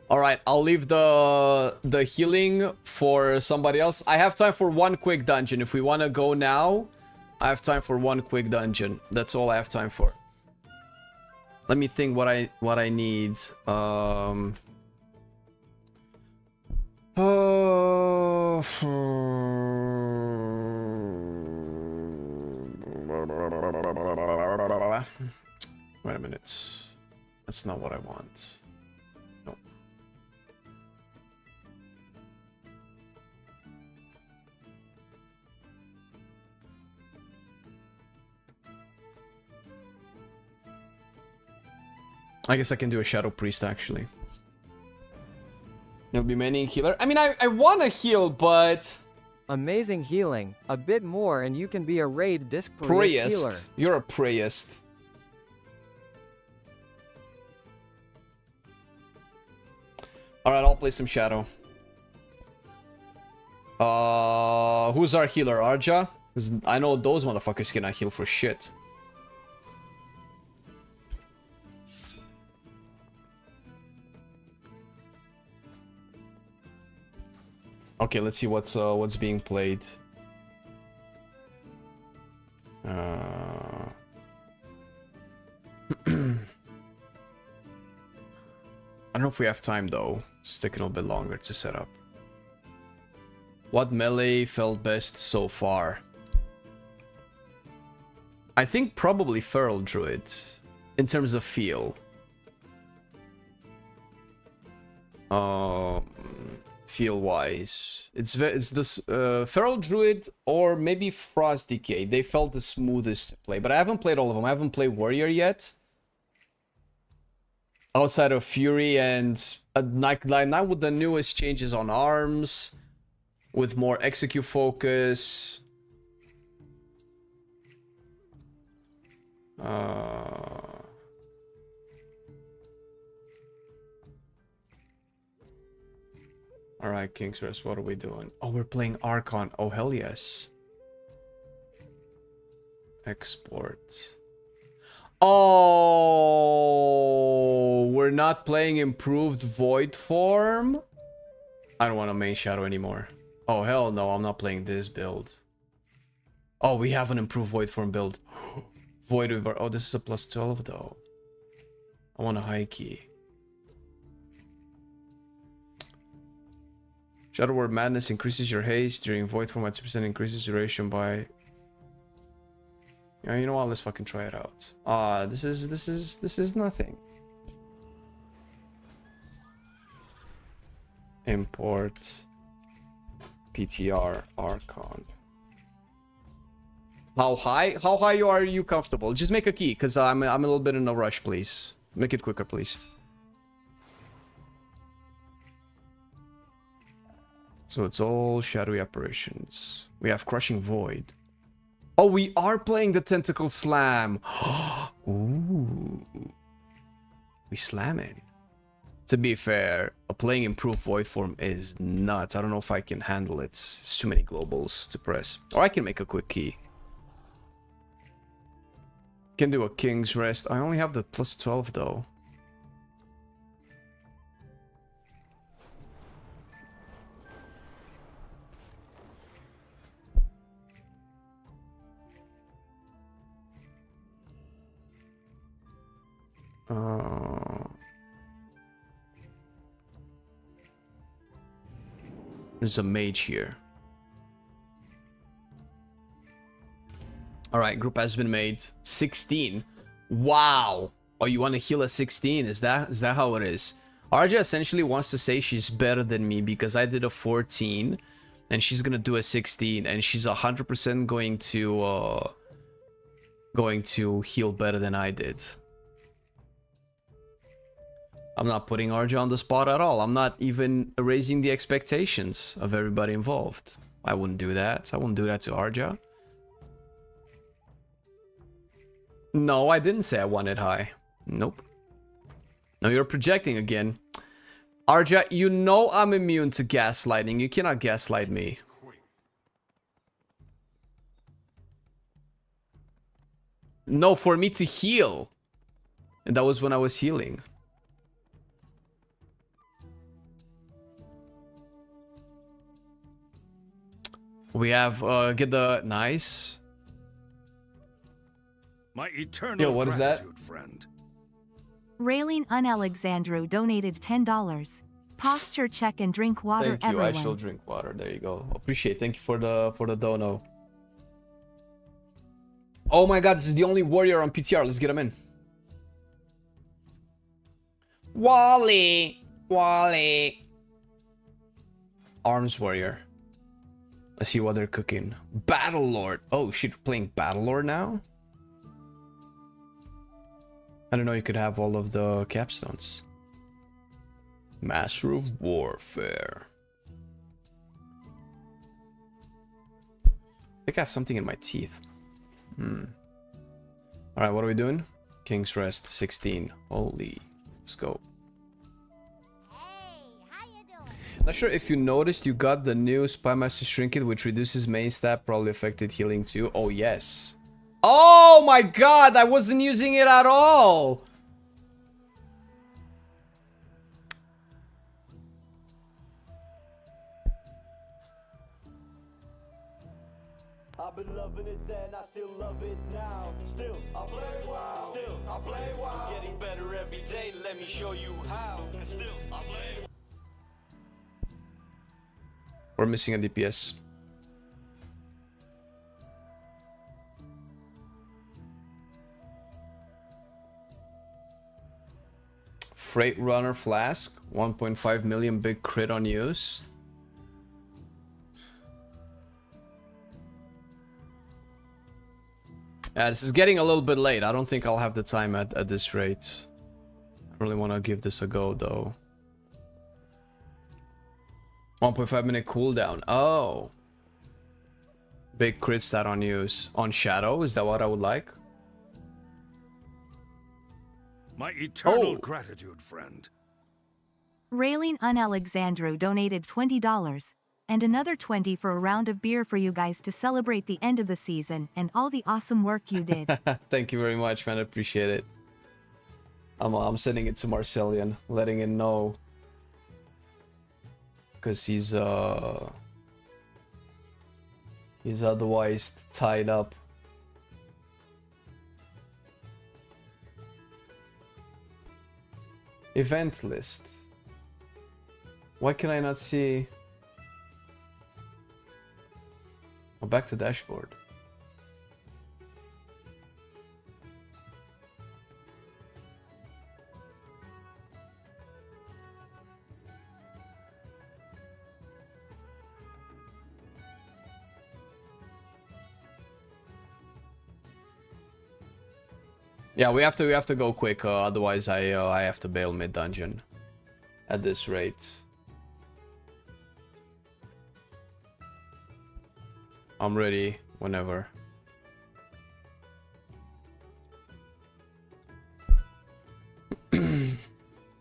Alright, I'll leave the healing for somebody else. I have time for one quick dungeon. If we want to go now, I have time for one quick dungeon. That's all I have time for. Let me think what I need. Wait a minute. That's not what I want. No. I guess I can do a Shadow Priest actually. There'll be many healer. I mean, I want to heal, but... Amazing healing. A bit more and you can be a raid disc priest healer. You're a priest. Alright, I'll play some Shadow. Who's our healer? Arja? 'Cause I know those motherfuckers cannot heal for shit. Okay, let's see what's being played. I don't know if we have time though. It's taking a little bit longer to set up. What melee felt best so far? I think probably Feral Druid in terms of feel. Feel wise, it's this Feral Druid or maybe Frost Decay. They felt the smoothest to play, but I haven't played all of them. I haven't played Warrior yet. Outside of Fury and now with the newest changes on arms, with more execute focus. Alright, King's Rest, what are we doing? Oh, we're playing Archon. Oh, hell yes. Export. Oh, we're not playing improved Void form? I don't want a main Shadow anymore. Oh, hell no, I'm not playing this build. Oh, we have an improved Void form build. Void Weaver. Oh, this is a plus 12 though. I want a high key. Shadow Word Madness increases your haste during Void form at 2%, increases duration by... Yeah, you know what? Let's fucking try it out. This is nothing. Import PTR Archon. How high are you comfortable? Just make a key, because I'm a little bit in a rush, please. Make it quicker, please. So it's all shadowy apparitions. We have Crushing Void. Oh, we are playing the Tentacle Slam. Ooh. We slamming. To be fair, playing improved Void form is nuts. I don't know if I can handle it. It's too many globals to press. Or I can make a quick key. Can do a King's Rest. I only have the plus 12 though. There's a mage here. Alright, group has been made. 16. Wow. Oh, you want to heal a 16? Is that how it is? Arja essentially wants to say she's better than me because I did a 14 and she's gonna do a 16 and she's 100% going to heal better than I did. I'm not putting Arja on the spot at all. I'm not even raising the expectations of everybody involved. I wouldn't do that. I wouldn't do that to Arja. No, I didn't say I wanted high. Nope. No, you're projecting again. Arja, you know I'm immune to gaslighting. You cannot gaslight me. No, for me to heal. And that was when I was healing. We have, get the, nice. My eternal Yo, what is that? friend. Raylene Alexandru donated $10. Posture check and drink water, Thank you. everyone. I shall drink water. There you go. Appreciate. Thank you for the dono. Oh my god, this is the only warrior on PTR. Let's get him in. Wally. Wally. Arms warrior. Let's see what they're cooking. Battle Lord. Oh shit, we're playing Battle Lord now? I don't know, you could have all of the capstones. Master of Warfare. I think I have something in my teeth. Alright, what are we doing? King's Rest 16. Holy. Let's go. Not sure if you noticed, you got the new Spy Master Trinket, which reduces main stat, probably affected healing too. Oh, yes. Oh my god, I wasn't using it at all. I've been loving it then, I still love it now. Still, I play WoW. Still, I play WoW. Getting better every day, let me show you how. And still, I play. We're missing a DPS. Freight Runner Flask, 1.5 million big crit on use. Yeah, this is getting a little bit late. I don't think I'll have the time at this rate. I really want to give this a go though. 1.5 minute cooldown. Oh. Big crit stat on use. On Shadow, is that what I would like? My eternal gratitude, friend. Raylene Alexandru donated $20. And another 20 for a round of beer for you guys to celebrate the end of the season and all the awesome work you did. Thank you very much, man. I appreciate it. I'm sending it to Marcelian, letting him know. Because he's otherwise tied up. Event list. Why can I not see? Oh, back to dashboard. Yeah, we have to go quick, otherwise I have to bail mid dungeon at this rate. I'm ready whenever.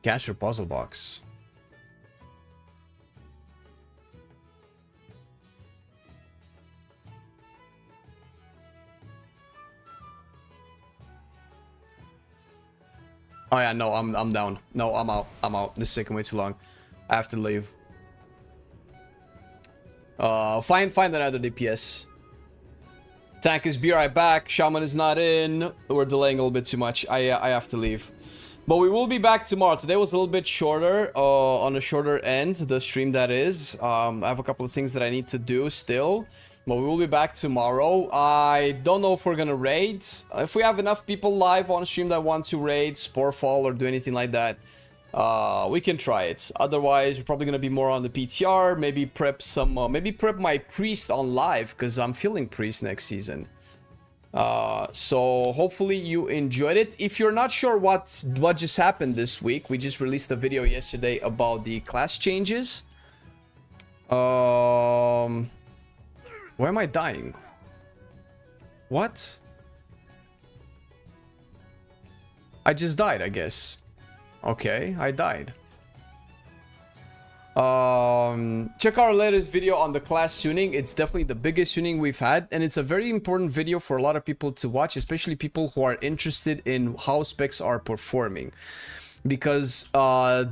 Cash or puzzle box. Oh yeah, no, I'm down. No, I'm out. I'm out. This is taking way too long. I have to leave. Find another DPS. Tank is be right back. Shaman is not in. We're delaying a little bit too much. I have to leave. But we will be back tomorrow. Today was a little bit shorter, on a shorter end, the stream that is. I have a couple of things that I need to do still. But we will be back tomorrow. I don't know if we're gonna raid. If we have enough people live on stream that want to raid, Sporefall, or do anything like that, we can try it. Otherwise, we're probably gonna be more on the PTR. Maybe prep some, maybe prep my priest on live, because I'm feeling priest next season. So hopefully you enjoyed it. If you're not sure what just happened this week, we just released a video yesterday about the class changes. Why am I dying? What? I just died, I guess. Okay, I died. Check our latest video on the class tuning. It's definitely the biggest tuning we've had, and it's a very important video for a lot of people to watch, especially people who are interested in how specs are performing, because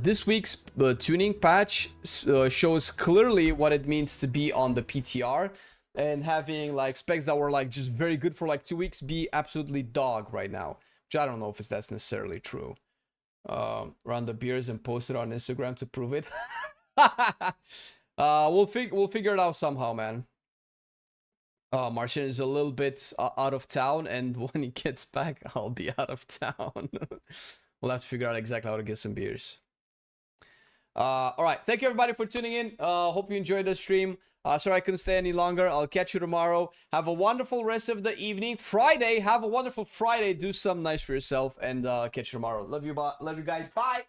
this week's tuning patch shows clearly what it means to be on the PTR, and having like specs that were like just very good for like 2 weeks be absolutely dog right now, which I don't know if that's necessarily true. Run the beers and post it on Instagram to prove it. We'll figure it out somehow, man. Martian is a little bit out of town, and when he gets back, I'll be out of town. We'll have to figure out exactly how to get some beers. All right, thank you everybody for tuning in. Hope you enjoyed the stream. Sorry I couldn't stay any longer. I'll catch you tomorrow. Have a wonderful rest of the evening. Friday, have a wonderful Friday. Do something nice for yourself, and catch you tomorrow. Love you guys. Bye.